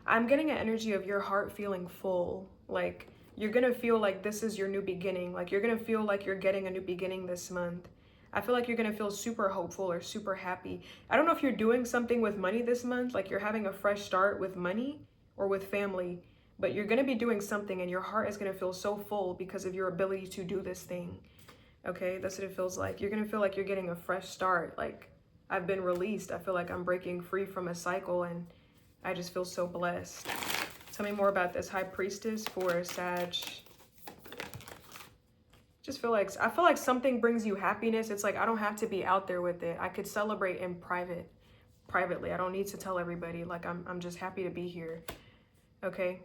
S1: I'm getting an energy of your heart feeling full. Like you're going to feel like this is your new beginning. Like you're going to feel like you're getting a new beginning this month. I feel like you're going to feel super hopeful or super happy. I don't know if you're doing something with money this month, like you're having a fresh start with money or with family, but you're going to be doing something and your heart is going to feel so full because of your ability to do this thing. Okay, that's what it feels like. You're going to feel like you're getting a fresh start. Like I've been released. I feel like I'm breaking free from a cycle and I just feel so blessed. Tell me more about this High Priestess for Sag. I feel like something brings you happiness. It's like, I don't have to be out there with it. I could celebrate in privately. I don't need to tell everybody. Like I'm just happy to be here. Okay.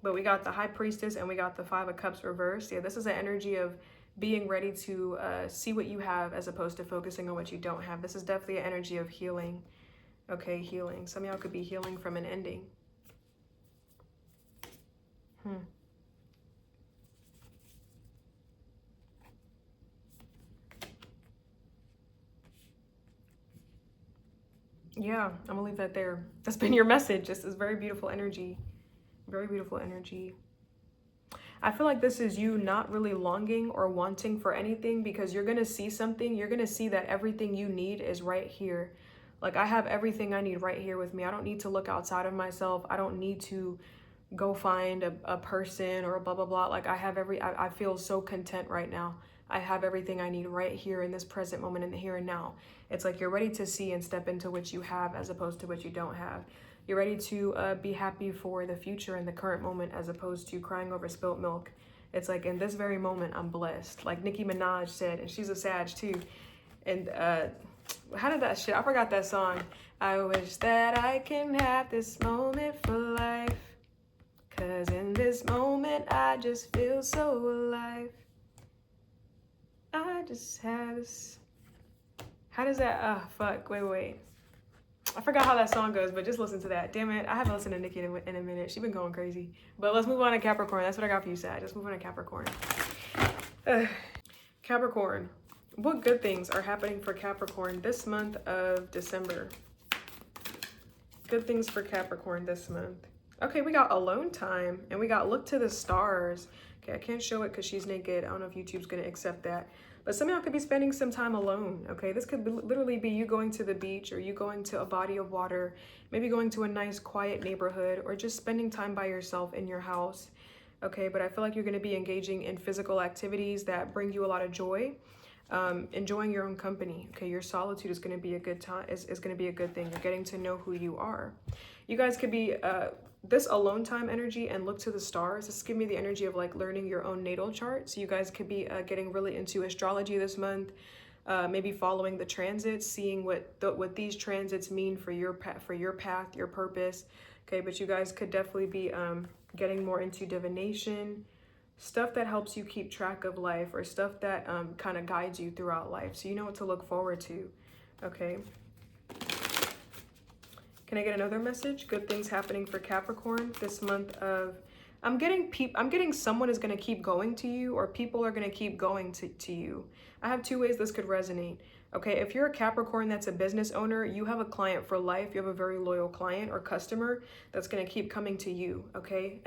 S1: But we got the High Priestess and we got the 5 of Cups reversed. Yeah, this is an energy of being ready to see what you have as opposed to focusing on what you don't have. This is definitely an energy of healing. Okay, healing. Some of y'all could be healing from an ending. Yeah, I'm gonna leave that there. That's been your message. This is very beautiful energy. Very beautiful energy. I feel like this is you not really longing or wanting for anything because you're going to see something. You're going to see that everything you need is right here. Like I have everything I need right here with me. I don't need to look outside of myself. I don't need to go find a person or a blah, blah, blah. Like I feel so content right now. I have everything I need right here in this present moment, in the here and now. It's like you're ready to see and step into what you have as opposed to what you don't have. You're ready to be happy for the future and the current moment as opposed to crying over spilt milk. It's like in this very moment, I'm blessed. Like Nicki Minaj said, and she's a Sag too. And how did that shit? I forgot that song. I wish that I can have this moment for life. 'Cause in this moment, I just feel so alive. I just have this. How does that? Fuck. Wait. I forgot how that song goes, but just listen to that. Damn it, I haven't listened to Nicki in a minute. She's been going crazy. But let's move on to Capricorn. That's what I got for you, Sag. Let's move on to Capricorn. Capricorn. What good things are happening for Capricorn this month of December? Good things for Capricorn this month. Okay, we got alone time and we got look to the stars. Okay, I can't show it because she's naked. I don't know if YouTube's going to accept that. But some of y'all could be spending some time alone, okay? This could literally be you going to the beach or you going to a body of water, maybe going to a nice quiet neighborhood or just spending time by yourself in your house, okay? But I feel like you're gonna be engaging in physical activities that bring you a lot of joy, enjoying your own company, okay? Your solitude is gonna be a good time, is gonna be a good thing. You're getting to know who you are. You guys could be, this alone time energy and look to the stars. This give me the energy of like learning your own natal chart. So you guys could be getting really into astrology this month, maybe following the transits, seeing what these transits mean for your path, your purpose. Okay, but you guys could definitely be getting more into divination, stuff that helps you keep track of life, or stuff that kind of guides you throughout life, so you know what to look forward to. Okay. Can I get another message? Good things happening for Capricorn this month of, I'm getting someone is going to keep going to you, or people are going to keep going to you. I have two ways this could resonate. Okay, if you're a Capricorn that's a business owner, you have a client for life. You have a very loyal client or customer that's going to keep coming to you. Okay,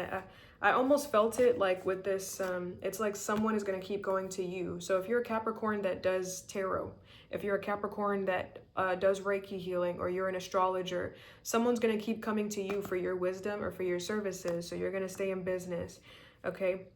S1: I almost felt it like with this, it's like someone is going to keep going to you. So if you're a Capricorn that does tarot, if you're a Capricorn that does Reiki healing, or you're an astrologer, someone's going to keep coming to you for your wisdom or for your services. So you're going to stay in business. Okay.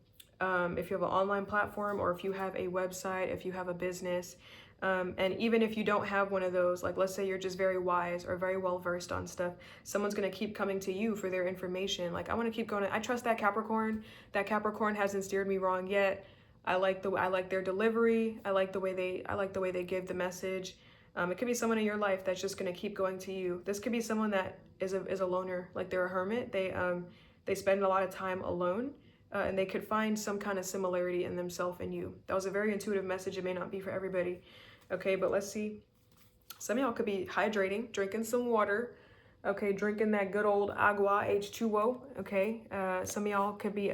S1: If you have an online platform, or if you have a website, if you have a business, and even if you don't have one of those, like let's say you're just very wise or very well versed on stuff, someone's going to keep coming to you for their information. Like, I want to keep going. I trust that Capricorn. That Capricorn hasn't steered me wrong yet. I like their delivery. I like the way they give the message. It could be someone in your life that's just going to keep going to you. This could be someone that is a loner, like they're a hermit. They spend a lot of time alone, and they could find some kind of similarity in themselves and you. That was a very intuitive message. It may not be for everybody. Okay, but let's see. Some of y'all could be hydrating, drinking some water. Okay, drinking that good old agua, H2O. Okay, some of y'all could be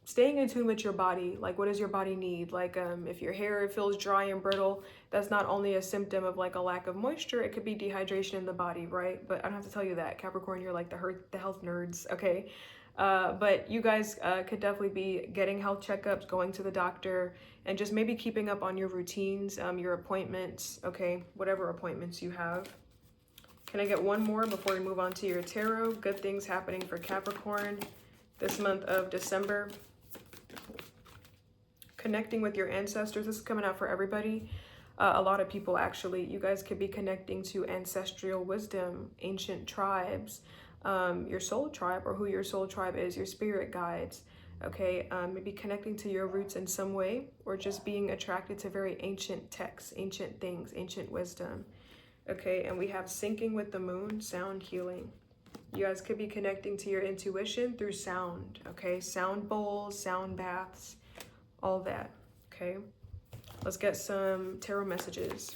S1: staying in tune with your body. Like, what does your body need? Like, if your hair feels dry and brittle, that's not only a symptom of like a lack of moisture, it could be dehydration in the body, right? But I don't have to tell you that. Capricorn, you're like the health nerds, okay? But you guys could definitely be getting health checkups, going to the doctor, and just maybe keeping up on your routines, your appointments, okay? Whatever appointments you have. Can I get one more before we move on to your tarot? Good things happening for Capricorn this month of December. Connecting with your ancestors. This is coming out for everybody. A lot of people, actually. You guys could be connecting to ancestral wisdom, ancient tribes, your soul tribe, or who your soul tribe is, your spirit guides. Okay, maybe connecting to your roots in some way, or just being attracted to very ancient texts, ancient things, ancient wisdom. Okay, and we have syncing with the moon, sound healing. You guys could be connecting to your intuition through sound. Okay, sound bowls, sound baths, all that. Okay, let's get some tarot messages.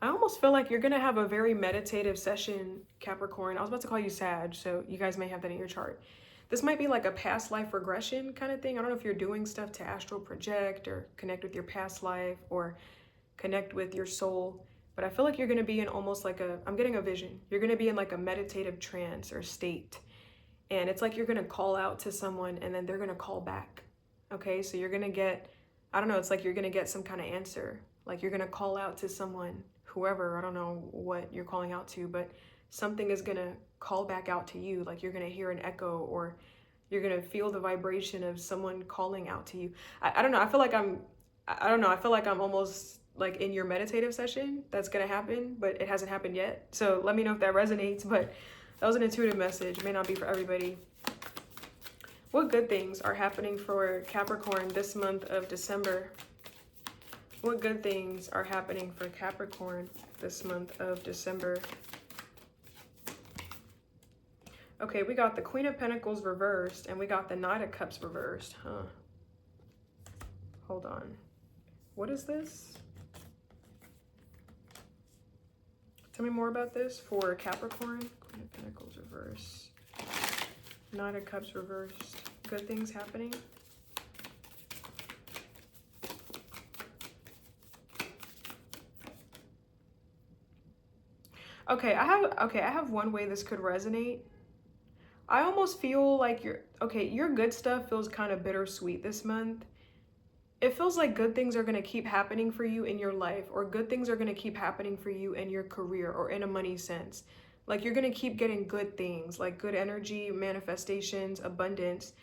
S1: I almost feel like you're going to have a very meditative session, Capricorn. I was about to call you Sag, so you guys may have that in your chart. This might be like a past life regression kind of thing. I don't know if you're doing stuff to astral project or connect with your past life or connect with your soul, but I feel like you're going to be in almost like I'm getting a vision. You're going to be in like a meditative trance or state. And it's like you're going to call out to someone and then they're going to call back. Okay, so you're going to get, I don't know, it's like you're going to get some kind of answer. Like you're going to call out to someone, whoever, I don't know what you're calling out to, but something is going to call back out to you. Like you're going to hear an echo, or you're going to feel the vibration of someone calling out to you. I don't know. I feel like I'm almost like in your meditative session. That's going to happen, but it hasn't happened yet. So let me know if that resonates, but that was an intuitive message. It may not be for everybody. What good things are happening for Capricorn this month of December? What good things are happening for Capricorn this month of December? Okay, we got the Queen of Pentacles reversed, and we got the Knight of Cups reversed. Hold on. What is this? Tell me more about this for Capricorn. Queen of Pentacles reversed. Knight of Cups reversed. Good things happening. Okay, I have one way this could resonate. I almost feel like your good stuff feels kind of bittersweet this month. It feels like good things are going to keep happening for you in your life, or good things are going to keep happening for you in your career or in a money sense. Like you're going to keep getting good things, like good energy, manifestations, abundance.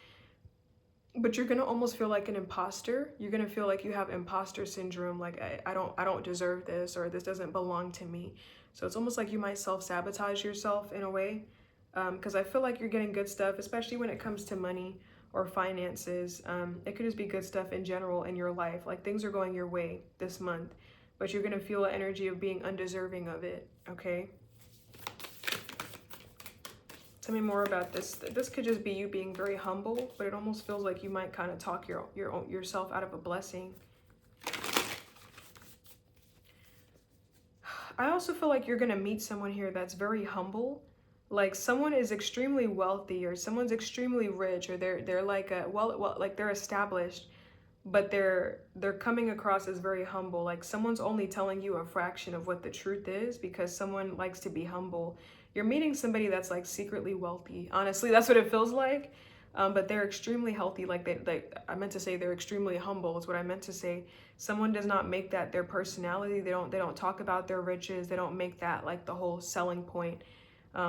S1: But you're going to almost feel like an imposter. You're going to feel like you have imposter syndrome. Like I don't deserve this, or this doesn't belong to me. So it's almost like you might self-sabotage yourself in a way, because I feel like you're getting good stuff, especially when it comes to money, or finances. It could just be good stuff in general in your life. Like things are going your way this month, but you're going to feel an energy of being undeserving of it, okay? Tell me more about this. This could just be you being very humble, but it almost feels like you might kind of talk yourself out of a blessing. I also feel like you're going to meet someone here that's very humble. Like someone is extremely wealthy, or someone's extremely rich, or they're like like they're established, but they're coming across as very humble. Like someone's only telling you a fraction of what the truth is because someone likes to be humble. You're meeting somebody that's like secretly wealthy. Honestly, that's what it feels like. But they're extremely healthy. Like I meant to say they're extremely humble is what I meant to say. Someone does not make that their personality. They don't talk about their riches. They don't make that like the whole selling point.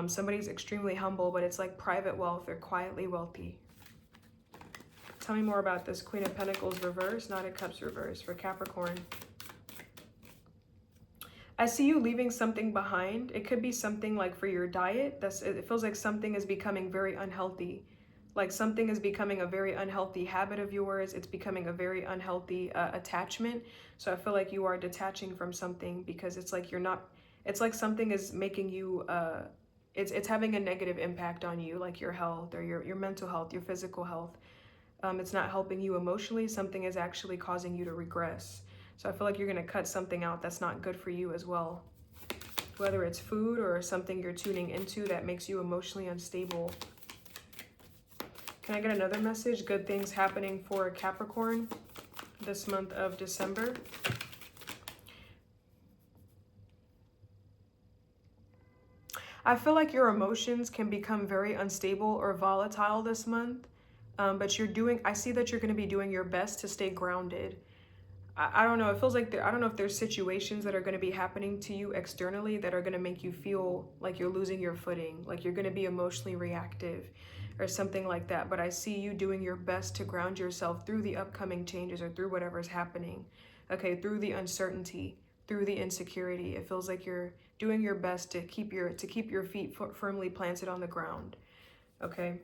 S1: Somebody's extremely humble, but it's like private wealth. They're quietly wealthy. Tell me more about this Queen of Pentacles reverse, Knight of Cups reverse for Capricorn. I see you leaving something behind. It could be something like for your diet. It feels like something is becoming very unhealthy. Like something is becoming a very unhealthy habit of yours. It's becoming a very unhealthy attachment. So I feel like you are detaching from something because it's like you're not, it's like something is making you, it's having a negative impact on you, like your health or your mental health, your physical health. It's not helping you emotionally. Something is actually causing you to regress. So I feel like you're going to cut something out that's not good for you as well. Whether it's food or something you're tuning into that makes you emotionally unstable. Can I get another message? Good things happening for Capricorn this month of December. I feel like your emotions can become very unstable or volatile this month. But I see that you're going to be doing your best to stay grounded. I don't know. It feels like I don't know if there's situations that are going to be happening to you externally that are going to make you feel like you're losing your footing, like you're going to be emotionally reactive or something like that. But I see you doing your best to ground yourself through the upcoming changes or through whatever's happening. Okay, through the uncertainty, through the insecurity. It feels like you're doing your best to keep your feet firmly planted on the ground. Okay.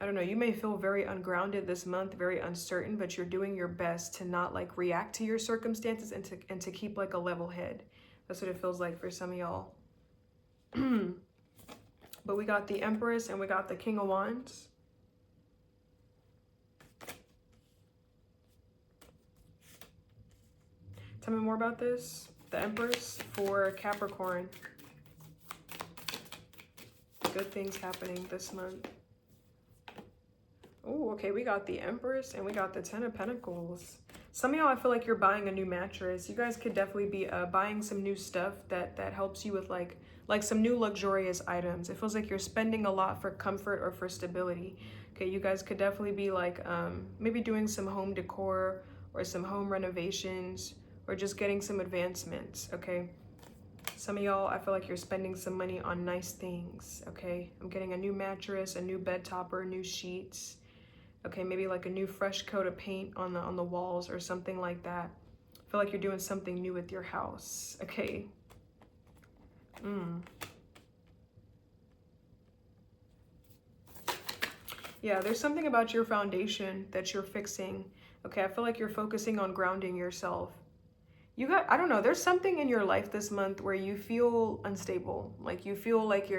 S1: I don't know, you may feel very ungrounded this month, very uncertain, but you're doing your best to not like react to your circumstances and to keep like a level head. That's what it feels like for some of y'all. But we got the Empress and we got the King of Wands. Tell me more about this. The Empress for Capricorn. Good things happening this month. Oh, okay, we got the Empress and we got the Ten of Pentacles. Some of y'all, I feel like you're buying a new mattress. You guys could definitely be buying some new stuff that helps you with like some new luxurious items. It feels like you're spending a lot for comfort or for stability. Okay, you guys could definitely be like maybe doing some home decor or some home renovations or just getting some advancements, okay? Some of y'all, I feel like you're spending some money on nice things, okay? I'm getting a new mattress, a new bed topper, new sheets. Okay, maybe like a new fresh coat of paint on the walls or something like that. I feel like you're doing something new with your house. Okay. Yeah, there's something about your foundation that you're fixing. Okay, I feel like you're focusing on grounding yourself. I don't know, there's something in your life this month where you feel unstable. Like you feel like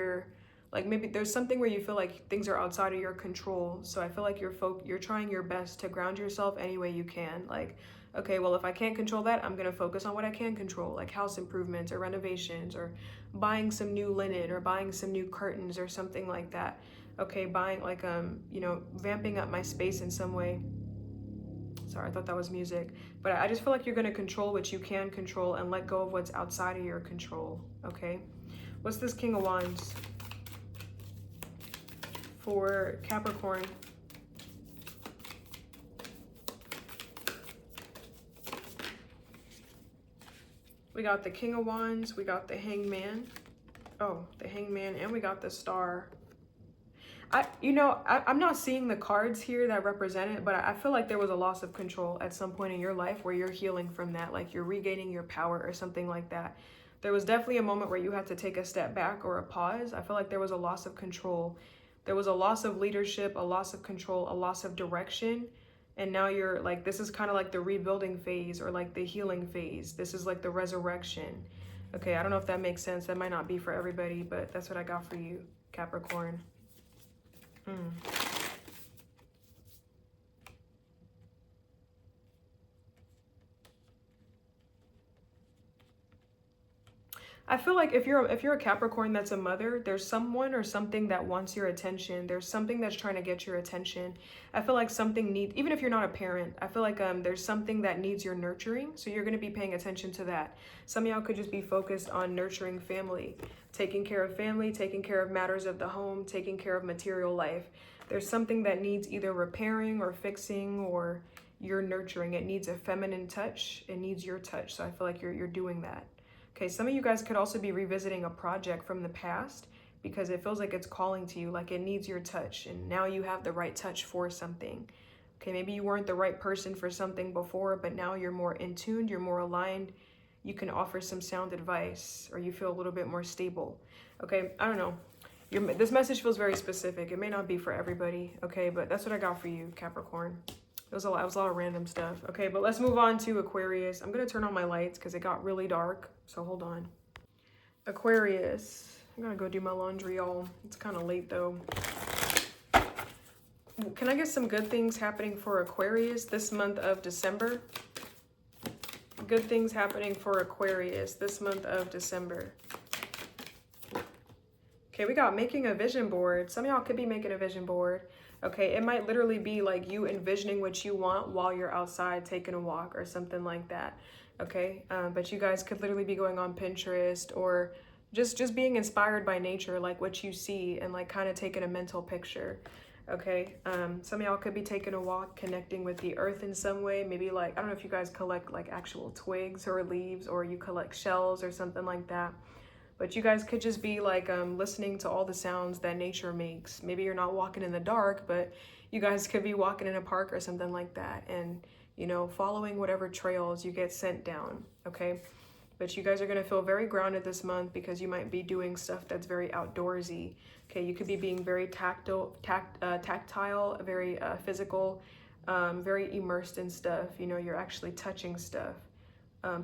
S1: maybe there's something where you feel like things are outside of your control. So I feel like you're trying your best to ground yourself any way you can. Like, okay, well, if I can't control that, I'm going to focus on what I can control, like house improvements or renovations or buying some new linen or buying some new curtains or something like that. Okay, buying like, vamping up my space in some way. Sorry, I thought that was music. But I just feel like you're going to control what you can control and let go of what's outside of your control, okay? What's this King of Wands for Capricorn? We got the King of Wands, we got the Hangman. Oh, the Hangman, and we got the Star. I'm not seeing the cards here that represent it, but I feel like there was a loss of control at some point in your life where you're healing from that, like you're regaining your power or something like that. There was definitely a moment where you had to take a step back or a pause. I feel like there was a loss of control There was a loss of leadership, a loss of control, a loss of direction. And now you're like, this is kind of like the rebuilding phase or like the healing phase. This is like the resurrection. Okay, I don't know if that makes sense. That might not be for everybody, but that's what I got for you, Capricorn. I feel like if you're a Capricorn that's a mother, there's someone or something that wants your attention. There's something that's trying to get your attention. I feel like something needs, even if you're not a parent, I feel like there's something that needs your nurturing. So you're going to be paying attention to that. Some of y'all could just be focused on nurturing family, taking care of matters of the home, taking care of material life. There's something that needs either repairing or fixing, or you're nurturing. It needs a feminine touch. It needs your touch. So I feel like you're doing that. Okay, some of you guys could also be revisiting a project from the past because it feels like it's calling to you, like it needs your touch, and now you have the right touch for something. Okay, maybe you weren't the right person for something before, but now you're more in tune, you're more aligned. You can offer some sound advice, or you feel a little bit more stable. Okay, I don't know. This message feels very specific. It may not be for everybody, okay, but that's what I got for you, Capricorn. It was a lot of random stuff. Okay, but let's move on to Aquarius. I'm going to turn on my lights because it got really dark. So hold on. Aquarius. I'm going to go do my laundry, y'all. It's kind of late, though. Can I get some good things happening for Aquarius this month of December? Good things happening for Aquarius this month of December. Okay, we got making a vision board. Some of y'all could be making a vision board. Okay, it might literally be like you envisioning what you want while you're outside taking a walk or something like that. Okay, but you guys could literally be going on Pinterest or just being inspired by nature, like what you see, and like kind of taking a mental picture. Okay, some of y'all could be taking a walk, connecting with the earth in some way. Maybe like, I don't know if you guys collect like actual twigs or leaves, or you collect shells or something like that. But you guys could just be like listening to all the sounds that nature makes. Maybe you're not walking in the dark, but you guys could be walking in a park or something like that, and you know, following whatever trails you get sent down. Okay, but you guys are going to feel very grounded this month because you might be doing stuff that's very outdoorsy. Okay, you could be being very tactile, very physical, very immersed in stuff. You know, you're actually touching stuff.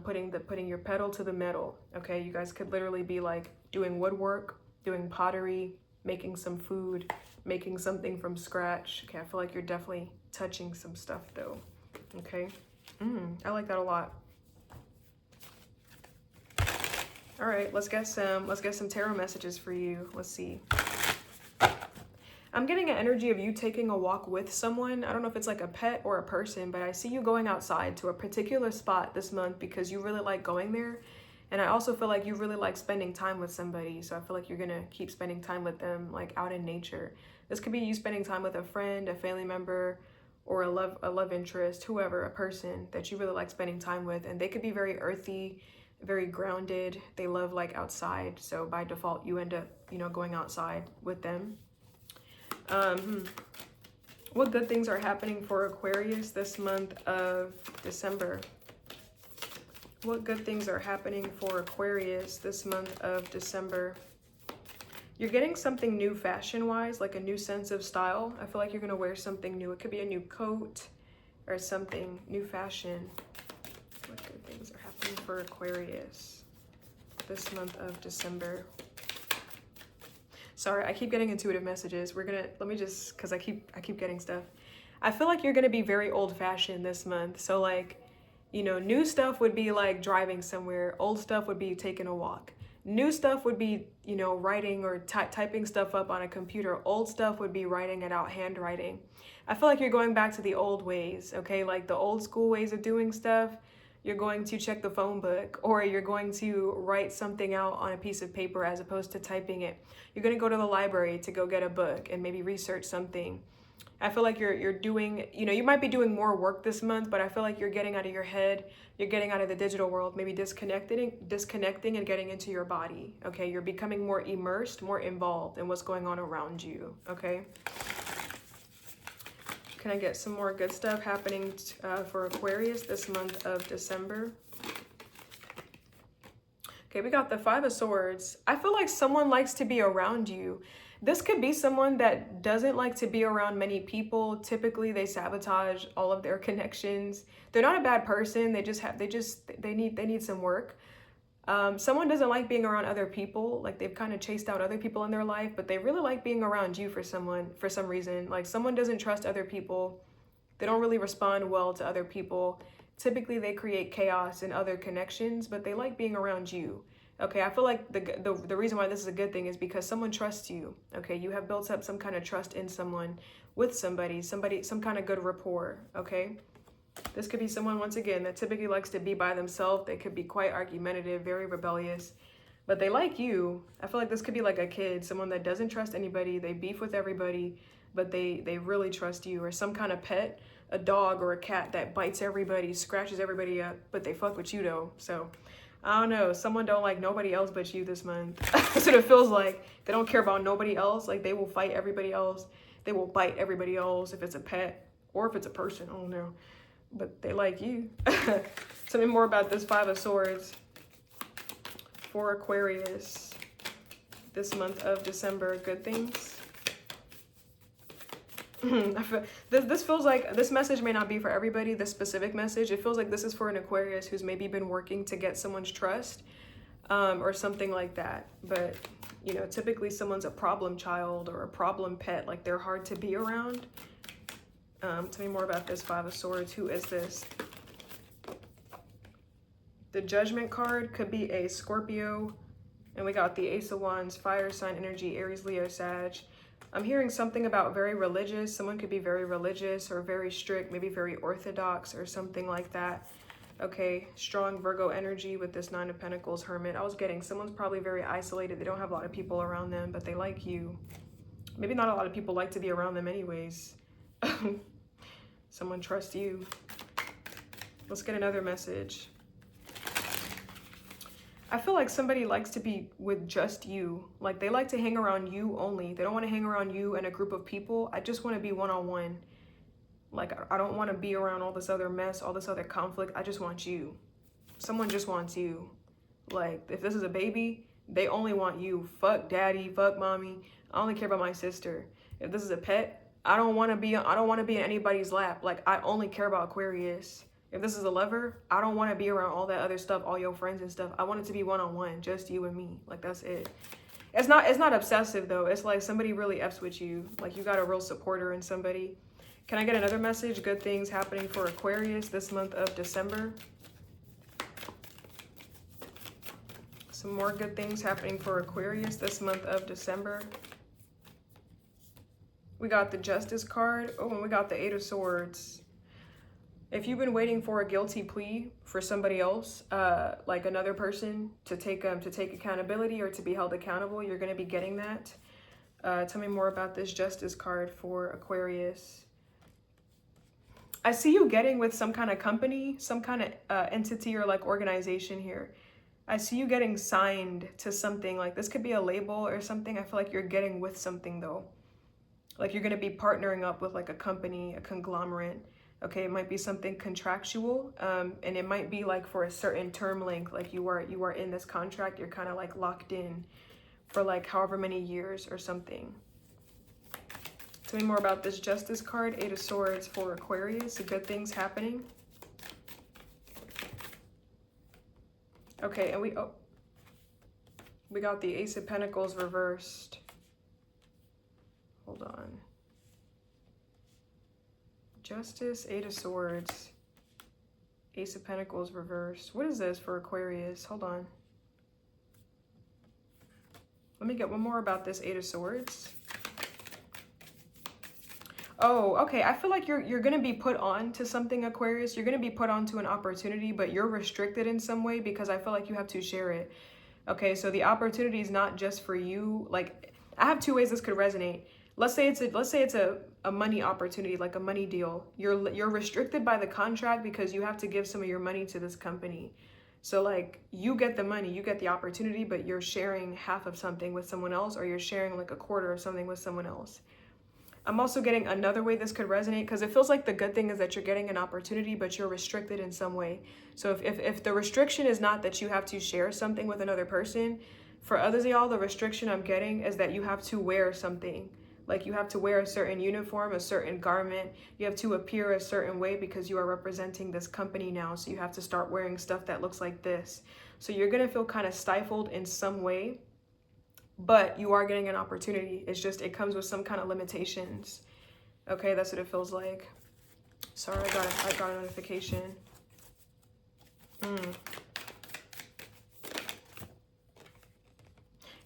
S1: Putting your pedal to the metal. Okay, you guys could literally be like doing woodwork, doing pottery, making some food, making something from scratch. Okay, I feel like you're definitely touching some stuff though. Okay, I like that a lot. All right, let's get some tarot messages for you. Let's see. I'm getting an energy of you taking a walk with someone. I don't know if it's like a pet or a person, but I see you going outside to a particular spot this month because you really like going there. And I also feel like you really like spending time with somebody. So I feel like you're going to keep spending time with them, like out in nature. This could be you spending time with a friend, a family member, or a love interest, whoever, a person that you really like spending time with. And they could be very earthy, very grounded. They love like outside. So by default, you end up, you know, going outside with them. What good things are happening for Aquarius this month of December? What good things are happening for Aquarius this month of December? You're getting something new fashion-wise, like a new sense of style. I feel like you're going to wear something new. It could be a new coat or something, new fashion. What good things are happening for Aquarius this month of December? Sorry, I keep getting intuitive messages. Let me just, because I keep getting stuff. I feel like you're gonna be very old-fashioned this month. So like, you know, new stuff would be like driving somewhere. Old stuff would be taking a walk. New stuff would be, you know, writing or typing stuff up on a computer. Old stuff would be writing it out, handwriting. I feel like you're going back to the old ways, okay? Like the old school ways of doing stuff. You're going to check the phone book, or you're going to write something out on a piece of paper as opposed to typing it. You're going to go to the library to go get a book and maybe research something. I feel like you're doing, you know, you might be doing more work this month, but I feel like you're getting out of your head. You're getting out of the digital world, maybe disconnecting and getting into your body. Okay, you're becoming more immersed, more involved in what's going on around you. Okay. Can I get some more good stuff happening for Aquarius this month of December? Okay, we got the 5 of Swords. I feel like someone likes to be around you. This could be someone that doesn't like to be around many people. Typically, they sabotage all of their connections. They're not a bad person. They need some work. Someone doesn't like being around other people. Like they've kind of chased out other people in their life, but they really like being around you for some reason. Like someone doesn't trust other people. They don't really respond well to other people. Typically, they create chaos in other connections, but they like being around you. Okay, I feel like the reason why this is a good thing is because someone trusts you. Okay, you have built up some kind of trust in someone, with somebody, some kind of good rapport. Okay, this could be someone, once again, that typically likes to be by themselves. They could be quite argumentative, very rebellious, but they like you. I feel like this could be like a kid, someone that doesn't trust anybody. They beef with everybody, but they really trust you. Or some kind of pet, a dog or a cat that bites everybody, scratches everybody up, but they fuck with you though. So I don't know, someone don't like nobody else but you this month. That's what it feels like. They don't care about nobody else. Like they will fight everybody else. They will bite everybody else if it's a pet or if it's a person, I don't know. But they like you. Tell me more about this Five of Swords for Aquarius this month of December. Good things. This feels like this message may not be for everybody, this specific message. It feels like this is for an Aquarius who's maybe been working to get someone's trust or something like that. But, you know, typically someone's a problem child or a problem pet. Like they're hard to be around. Tell me more about this Five of Swords. Who is this? The Judgment card could be a Scorpio. And we got the Ace of Wands, fire sign energy, Aries, Leo, Sag. I'm hearing something about very religious. Someone could be very religious or very strict, maybe very orthodox or something like that. Okay, strong Virgo energy with this Nine of Pentacles, Hermit. I was getting someone's probably very isolated. They don't have a lot of people around them, but they like you. Maybe not a lot of people like to be around them anyways. Someone trusts you. Let's get another message. I feel like somebody likes to be with just you. Like they like to hang around you only. They don't want to hang around you and a group of people. I just want to be one-on-one. Like I don't want to be around all this other mess, all this other conflict. I just want you. Someone just wants you. Like if this is a baby, they only want you. Fuck daddy, fuck mommy. I only care about my sister. If this is a pet, I don't want to be in anybody's lap. Like I only care about Aquarius. If this is a lover, I don't want to be around all that other stuff, all your friends and stuff. I want it to be one-on-one, just you and me. Like that's it. It's not obsessive though. It's like somebody really F's with you. Like you got a real supporter in somebody. Can I get another message? Good things happening for Aquarius this month of December. Some more good things happening for Aquarius this month of December. We got the Justice card. Oh, and we got the Eight of Swords. If you've been waiting for a guilty plea for somebody else, like another person to take accountability or to be held accountable, you're going to be getting that. Tell me more about this Justice card for Aquarius. I see you getting with some kind of company, some kind of entity or like organization here. I see you getting signed to something. Like this could be a label or something. I feel like you're getting with something though. Like you're going to be partnering up with like a company, a conglomerate. Okay, it might be something contractual, and it might be like for a certain term length, like you are in this contract, you're kind of like locked in for like however many years or something. Tell me more about this Justice card, Eight of Swords for Aquarius. So good things happening. Okay, and we got the Ace of Pentacles reversed. Hold on. Justice, Eight of Swords, Ace of Pentacles reversed. What is this for Aquarius? Hold on. Let me get one more about this Eight of Swords. Oh, okay. I feel like you're going to be put on to something, Aquarius. You're going to be put on to an opportunity, but you're restricted in some way because I feel like you have to share it. Okay, so the opportunity is not just for you. Like, I have two ways this could resonate. Let's say it's a money opportunity, like a money deal. You're restricted by the contract because you have to give some of your money to this company. So like you get the money, you get the opportunity, but you're sharing half of something with someone else, or you're sharing like a quarter of something with someone else. I'm also getting another way this could resonate because it feels like the good thing is that you're getting an opportunity, but you're restricted in some way. So if the restriction is not that you have to share something with another person, For others of y'all, the restriction I'm getting is that you have to wear something. Like you have to wear a certain uniform, a certain garment. You have to appear a certain way because you are representing this company now. So you have to start wearing stuff that looks like this. So you're going to feel kind of stifled in some way, but you are getting an opportunity. It's just, it comes with some kind of limitations. Okay, that's what it feels like. Sorry, I got a notification.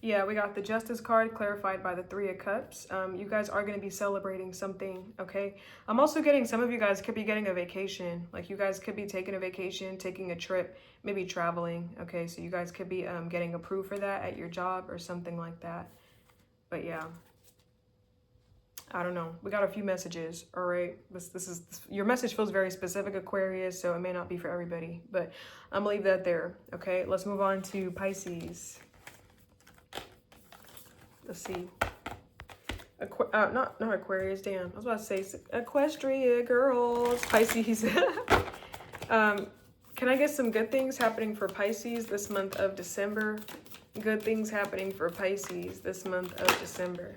S1: Yeah, we got the Justice card clarified by the Three of Cups. You guys are going to be celebrating something, okay? I'm also getting, some of you guys could be getting a vacation. Like you guys could be taking a vacation, taking a trip, maybe traveling, okay? So you guys could be getting approved for that at your job or something like that. But yeah, I don't know. We got a few messages, all right? Your message feels very specific, Aquarius, so it may not be for everybody. But I'm going to leave that there, okay? Let's move on to Pisces. Let's see. Not Aquarius, damn. I was about to say Equestria girls. Pisces. Can I get some good things happening for Pisces this month of December? Good things happening for Pisces this month of December.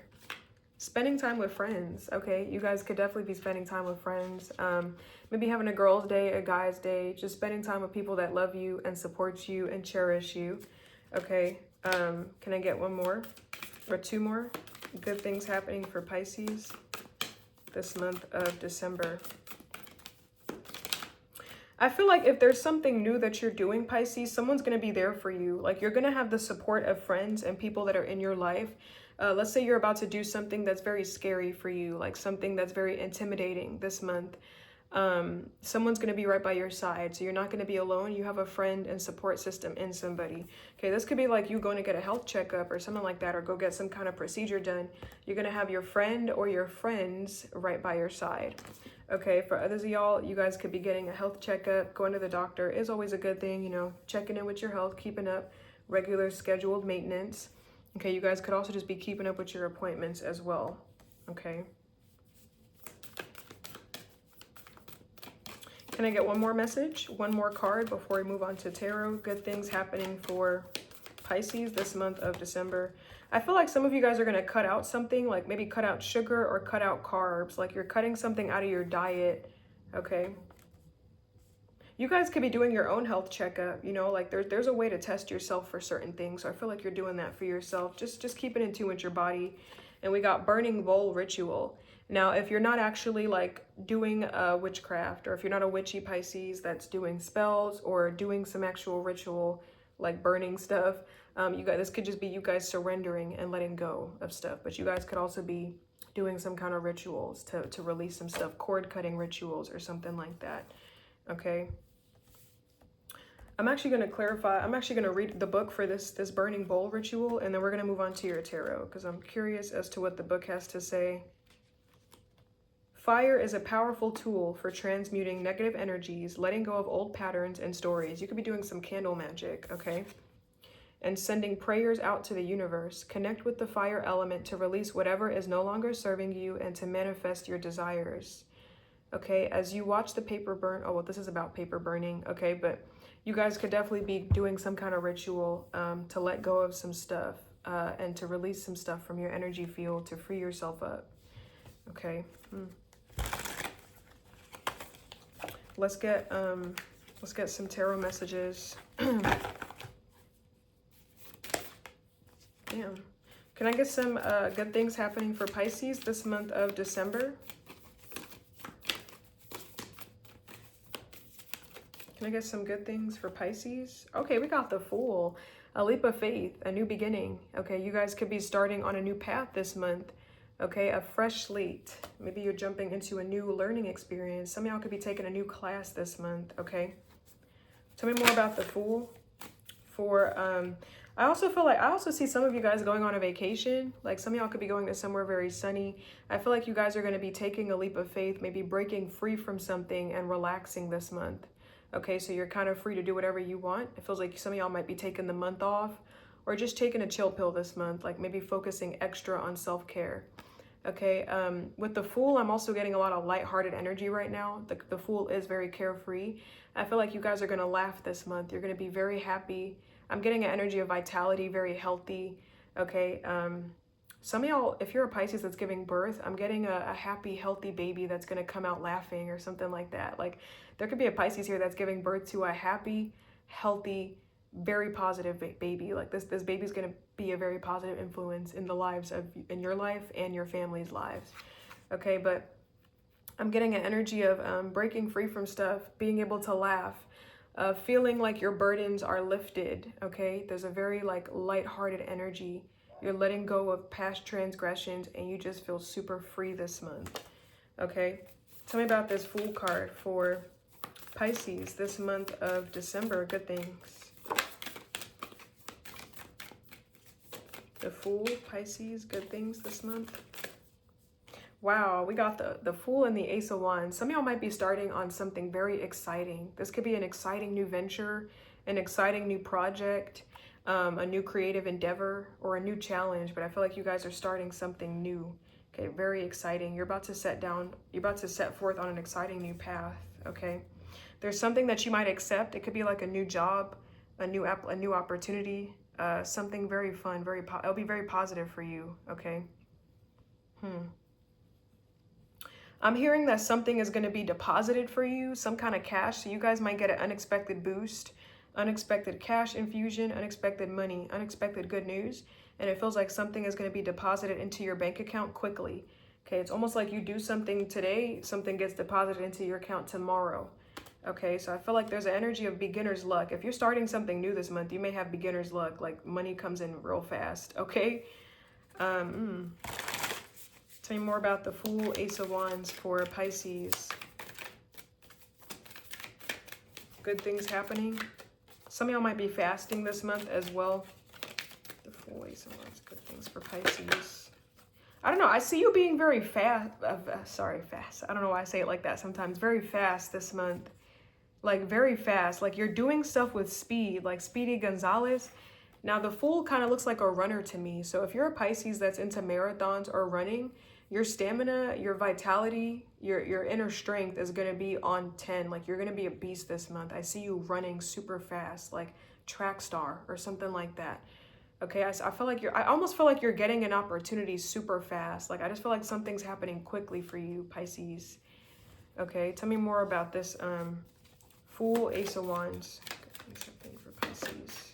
S1: Spending time with friends, okay? You guys could definitely be spending time with friends. Maybe having a girl's day, a guy's day. Just spending time with people that love you and support you and cherish you, okay? Can I get one more? Or two more good things happening for Pisces this month of December. I feel like if there's something new that you're doing, Pisces, someone's going to be there for you. Like you're going to have the support of friends and people that are in your life. Let's say you're about to do something that's very scary for you, like something that's very intimidating this month. Someone's going to be right by your side, so you're not going to be alone. You have a friend and support system in somebody. Okay, this could be like you going to get a health checkup or something like that, or go get some kind of procedure done. You're going to have your friend or your friends right by your side. Okay, for others of y'all, you guys could be getting a health checkup. Going to the doctor is always a good thing, you know, checking in with your health, keeping up regular scheduled maintenance. Okay, you guys could also just be keeping up with your appointments as well. Okay. Can I get one more message, one more card before we move on to tarot? Good things happening for Pisces this month of December. I feel like some of you guys are going to cut out something, like maybe cut out sugar or cut out carbs. Like you're cutting something out of your diet, okay? You guys could be doing your own health checkup, you know, like there's a way to test yourself for certain things. So I feel like you're doing that for yourself. Just keep it in tune with your body. And we got burning bowl ritual. Now, if you're not actually like doing witchcraft, or if you're not a witchy Pisces that's doing spells or doing some actual ritual, like burning stuff, you guys, this could just be you guys surrendering and letting go of stuff. But you guys could also be doing some kind of rituals to release some stuff, cord cutting rituals or something like that. Okay. I'm actually going to clarify. I'm actually going to read the book for this burning bowl ritual, and then we're going to move on to your tarot because I'm curious as to what the book has to say. Fire is a powerful tool for transmuting negative energies, letting go of old patterns and stories. You could be doing some candle magic, okay? And sending prayers out to the universe. Connect with the fire element to release whatever is no longer serving you and to manifest your desires. Okay, as you watch the paper burn, oh, well, this is about paper burning, okay? But you guys could definitely be doing some kind of ritual to let go of some stuff and to release some stuff from your energy field to free yourself up, okay? Let's get some tarot messages. Damn. Can I get some good things happening for Pisces this month of December? Can I get some good things for Pisces? Okay, we got the Fool. A leap of faith, a new beginning. Okay, you guys could be starting on a new path this month. Okay, a fresh slate. Maybe you're jumping into a new learning experience. Some of y'all could be taking a new class this month, okay? Tell me more about the Fool. I also see some of you guys going on a vacation. Like some of y'all could be going to somewhere very sunny. I feel like you guys are going to be taking a leap of faith, maybe breaking free from something and relaxing this month. Okay, so you're kind of free to do whatever you want. It feels like some of y'all might be taking the month off or just taking a chill pill this month, like maybe focusing extra on self-care. Okay, with the Fool, I'm also getting a lot of lighthearted energy right now. The Fool is very carefree. I feel like you guys are going to laugh this month. You're going to be very happy. I'm getting an energy of vitality, very healthy. Okay. Some of y'all, if you're a Pisces that's giving birth, I'm getting a happy, healthy baby that's going to come out laughing or something like that. Like there could be a Pisces here that's giving birth to a happy, healthy, very positive baby. Like this baby's going to be a very positive influence in the lives of, in your life and your family's lives. Okay. But I'm getting an energy of breaking free from stuff, being able to laugh, feeling like your burdens are lifted. Okay. There's a very like lighthearted energy. You're letting go of past transgressions and you just feel super free this month. Okay. Tell me about this Fool card for Pisces this month of December. Good things. The Fool, Pisces, good things this month. Wow, we got the Fool and the Ace of Wands. Some of y'all might be starting on something very exciting. This could be an exciting new venture, an exciting new project, a new creative endeavor, or a new challenge. But I feel like you guys are starting something new. Okay, very exciting. You're about to set forth on an exciting new path. Okay, there's something that you might accept. It could be like a new job, a new opportunity, something very fun, it'll be very positive for you. Okay. I'm hearing that something is going to be deposited for you, some kind of cash. So you guys might get an unexpected boost, unexpected cash infusion, unexpected money, unexpected good news. And it feels like something is going to be deposited into your bank account quickly. Okay, it's almost like you do something today, something gets deposited into your account tomorrow. Okay, so I feel like there's an energy of beginner's luck. If you're starting something new this month, you may have beginner's luck, like money comes in real fast. Okay. Tell me more about the Fool, Ace of Wands for Pisces. Good things happening. Some of y'all might be fasting this month as well. The Fool, Ace of Wands, good things for Pisces. I don't know. I see you being very fast. Fast. I don't know why I say it like that sometimes. Very fast this month. Like very fast. Like you're doing stuff with speed, like Speedy Gonzalez. Now the Fool kind of looks like a runner to me. So if you're a Pisces that's into marathons or running, your stamina, your vitality, your inner strength is going to be on 10. Like you're going to be a beast this month. I see you running super fast, like track star or something like that. Okay, I feel like I almost feel like you're getting an opportunity super fast. Like I just feel like something's happening quickly for you, Pisces. Okay, tell me more about this Fool, Ace of Wands. Something for Pisces.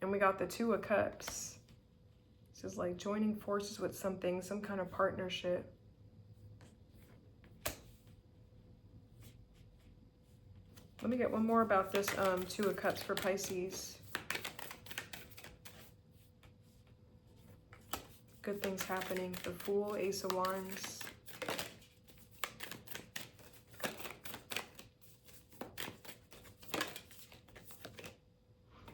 S1: And we got the Two of Cups. This is like joining forces with something, some kind of partnership. Let me get one more about this Two of Cups for Pisces. Good things happening. The Fool, Ace of Wands.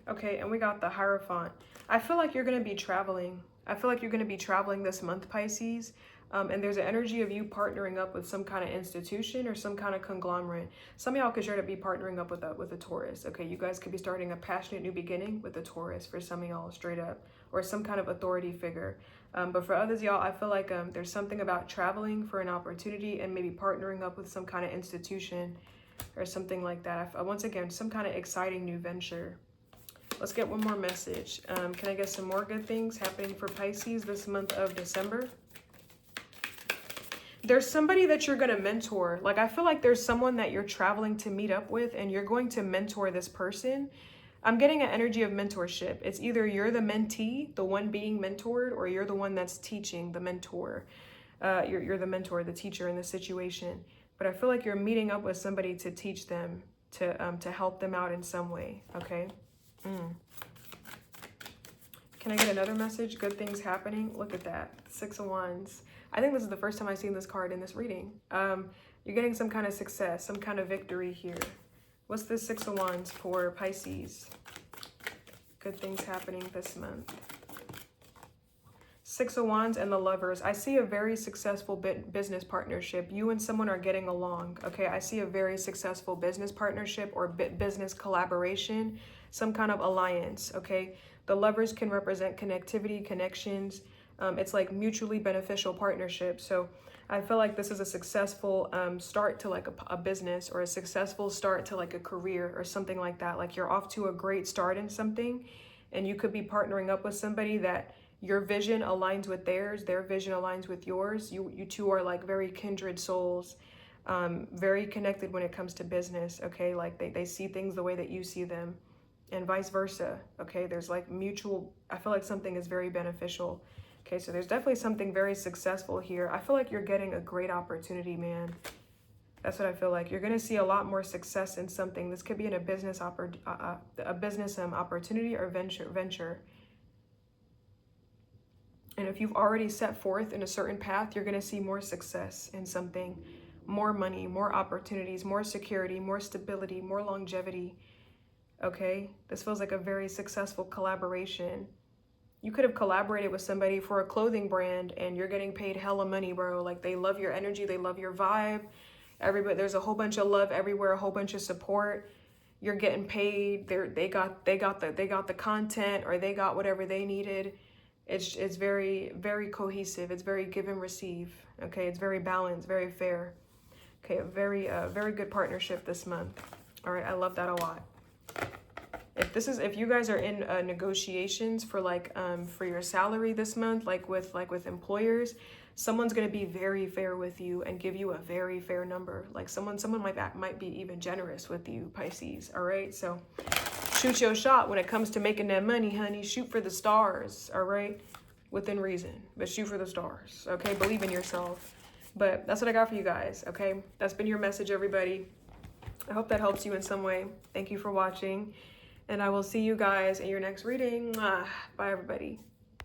S1: Okay, and we got the Hierophant. I feel like you're going to be traveling. I feel like you're going to be traveling this month, Pisces. And there's an energy of you partnering up with some kind of institution or some kind of conglomerate. Some of y'all could sure to be partnering up with a Taurus. Okay, you guys could be starting a passionate new beginning with a Taurus for some of y'all, straight up, or some kind of authority figure. But for others, y'all, I feel like there's something about traveling for an opportunity and maybe partnering up with some kind of institution or something like that. Once again, some kind of exciting new venture. Let's get one more message. Can I get some more good things happening for Pisces this month of December? There's somebody that you're going to mentor. Like, I feel like there's someone that you're traveling to meet up with and you're going to mentor this person. I'm getting an energy of mentorship. It's either you're the mentee, the one being mentored, or you're the one that's teaching, the mentor. You're the mentor, the teacher in the situation. But I feel like you're meeting up with somebody to teach them, to help them out in some way, okay? Can I get another message? Good things happening. Look at that. 6 of Wands. I think this is the first time I've seen this card in this reading. You're getting some kind of success, some kind of victory here. What's this 6 of Wands for Pisces? Good things happening this month. 6 of Wands and the Lovers. I see a very successful business partnership. You and someone are getting along. Okay, I see a very successful business partnership or business collaboration, some kind of alliance. Okay, the Lovers can represent connectivity, connections. It's like mutually beneficial partnership. So I feel like this is a successful start to like a business, or a successful start to like a career or something like that. Like you're off to a great start in something, and you could be partnering up with somebody that your vision aligns with theirs, their vision aligns with yours. You two are like very kindred souls, very connected when it comes to business, okay? Like they see things the way that you see them, and vice versa, okay? There's like mutual, I feel like something is very beneficial. Okay, so there's definitely something very successful here. I feel like you're getting a great opportunity, man. That's what I feel like. You're going to see a lot more success in something. This could be in a business opportunity or venture. And if you've already set forth in a certain path, you're going to see more success in something, more money, more opportunities, more security, more stability, more longevity. Okay, this feels like a very successful collaboration. You could have collaborated with somebody for a clothing brand and you're getting paid hella money, bro. Like they love your energy, they love your vibe. Everybody, there's a whole bunch of love everywhere, a whole bunch of support. You're getting paid. They got the content, or they got whatever they needed. It's very, very cohesive. It's very give and receive. Okay, it's very balanced, very fair. Okay, a very good partnership this month. All right, I love that a lot. If you guys are in negotiations for for your salary this month, like with employers, someone's going to be very fair with you and give you a very fair number. Like someone might be even generous with you, Pisces. All right, so shoot your shot when it comes to making that money, honey. Shoot for the stars. All right, within reason, but shoot for the stars. Okay, believe in yourself. But that's what I got for you guys. Okay, that's been your message, everybody. I hope that helps you in some way. Thank you for watching. And I will see you guys in your next reading. Bye, everybody.